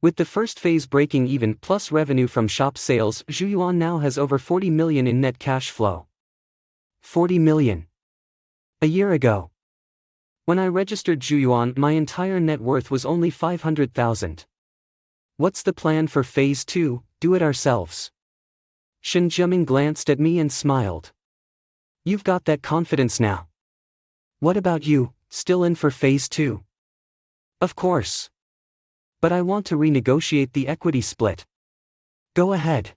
With the first phase breaking even plus revenue from shop sales, Zhuyuan now has over 40 million in net cash flow. 40 million. A year ago, when I registered Zhuyuan, my entire net worth was only 500,000. What's the plan for phase 2? Do it ourselves. Shen Jiaming glanced at me and smiled. You've got that confidence now. What about you, still in for phase 2? Of course. But I want to renegotiate the equity split. Go ahead.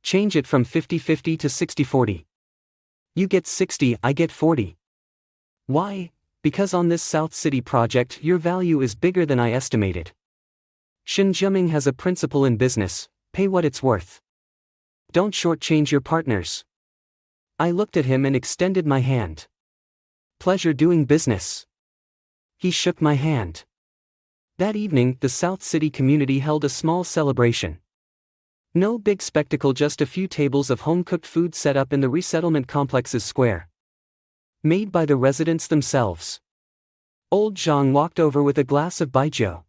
Change it from 50-50 to 60-40. You get 60, I get 40. Why? Because on this South City project your value is bigger than I estimated. Shen Jiaming has a principle in business: pay what it's worth. Don't shortchange your partners. I looked at him and extended my hand. Pleasure doing business. He shook my hand. That evening, the South City community held a small celebration. No big spectacle, just a few tables of home-cooked food set up in the resettlement complex's square. Made by the residents themselves. Old Zhang walked over with a glass of baijiu.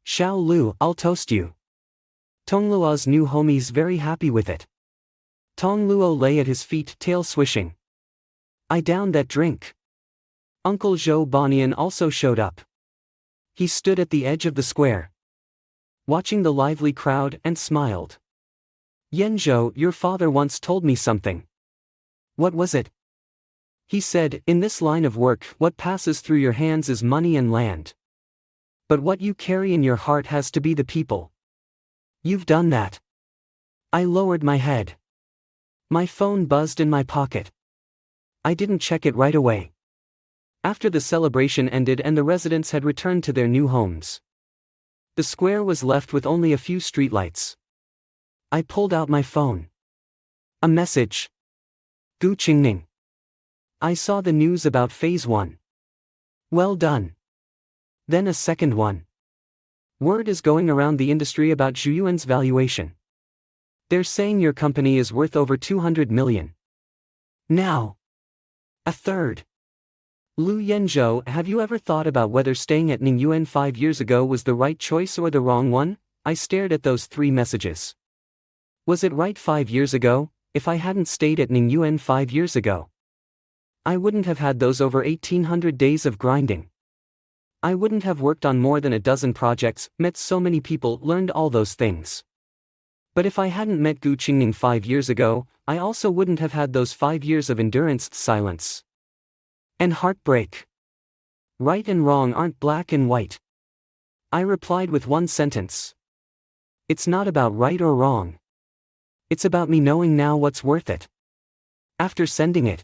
Xiao Lu, I'll toast you. Tongluo's new homie's very happy with it. Tong Luo lay at his feet, tail swishing. I downed that drink. Uncle Zhou Banian also showed up. He stood at the edge of the square, watching the lively crowd, and smiled. Yenzhou, your father once told me something. What was it? He said, in this line of work, what passes through your hands is money and land. But what you carry in your heart has to be the people. You've done that. I lowered my head. My phone buzzed in my pocket. I didn't check it right away. After the celebration ended and the residents had returned to their new homes, the square was left with only a few streetlights. I pulled out my phone. A message. Gu Qingning. I saw the news about phase 1. Well done. Then a second one. Word is going around the industry about Zhuyuan's valuation. They're saying your company is worth over 200 million. Now. A third. Lu Yenzhou, have you ever thought about whether staying at Ningyuan 5 years ago was the right choice or the wrong one? I stared at those 3 messages. Was it right 5 years ago? If I hadn't stayed at Ningyuan 5 years ago, I wouldn't have had those over 1800 days of grinding. I wouldn't have worked on more than a dozen projects, met so many people, learned all those things. But if I hadn't met Gu Qingning 5 years ago, I also wouldn't have had those 5 years of endurance, silence, and heartbreak. Right and wrong aren't black and white. I replied with one sentence. It's not about right or wrong. It's about me knowing now what's worth it. After sending it,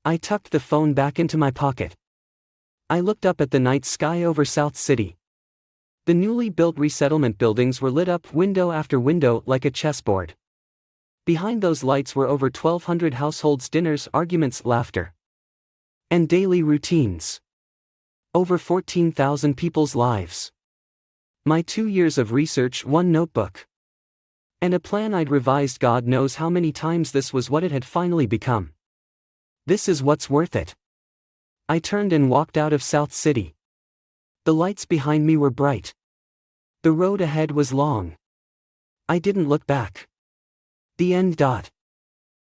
I tucked the phone back into my pocket. I looked up at the night sky over South City. The newly built resettlement buildings were lit up window after window like a chessboard. Behind those lights were over 1,200 households, dinners, arguments, laughter, and daily routines. Over 14,000 people's lives. My 2 years of research, 1 notebook, and a plan I'd revised God knows how many times. This was what it had finally become. This is what's worth it. I turned and walked out of South City. The lights behind me were bright. The road ahead was long. I didn't look back. The end.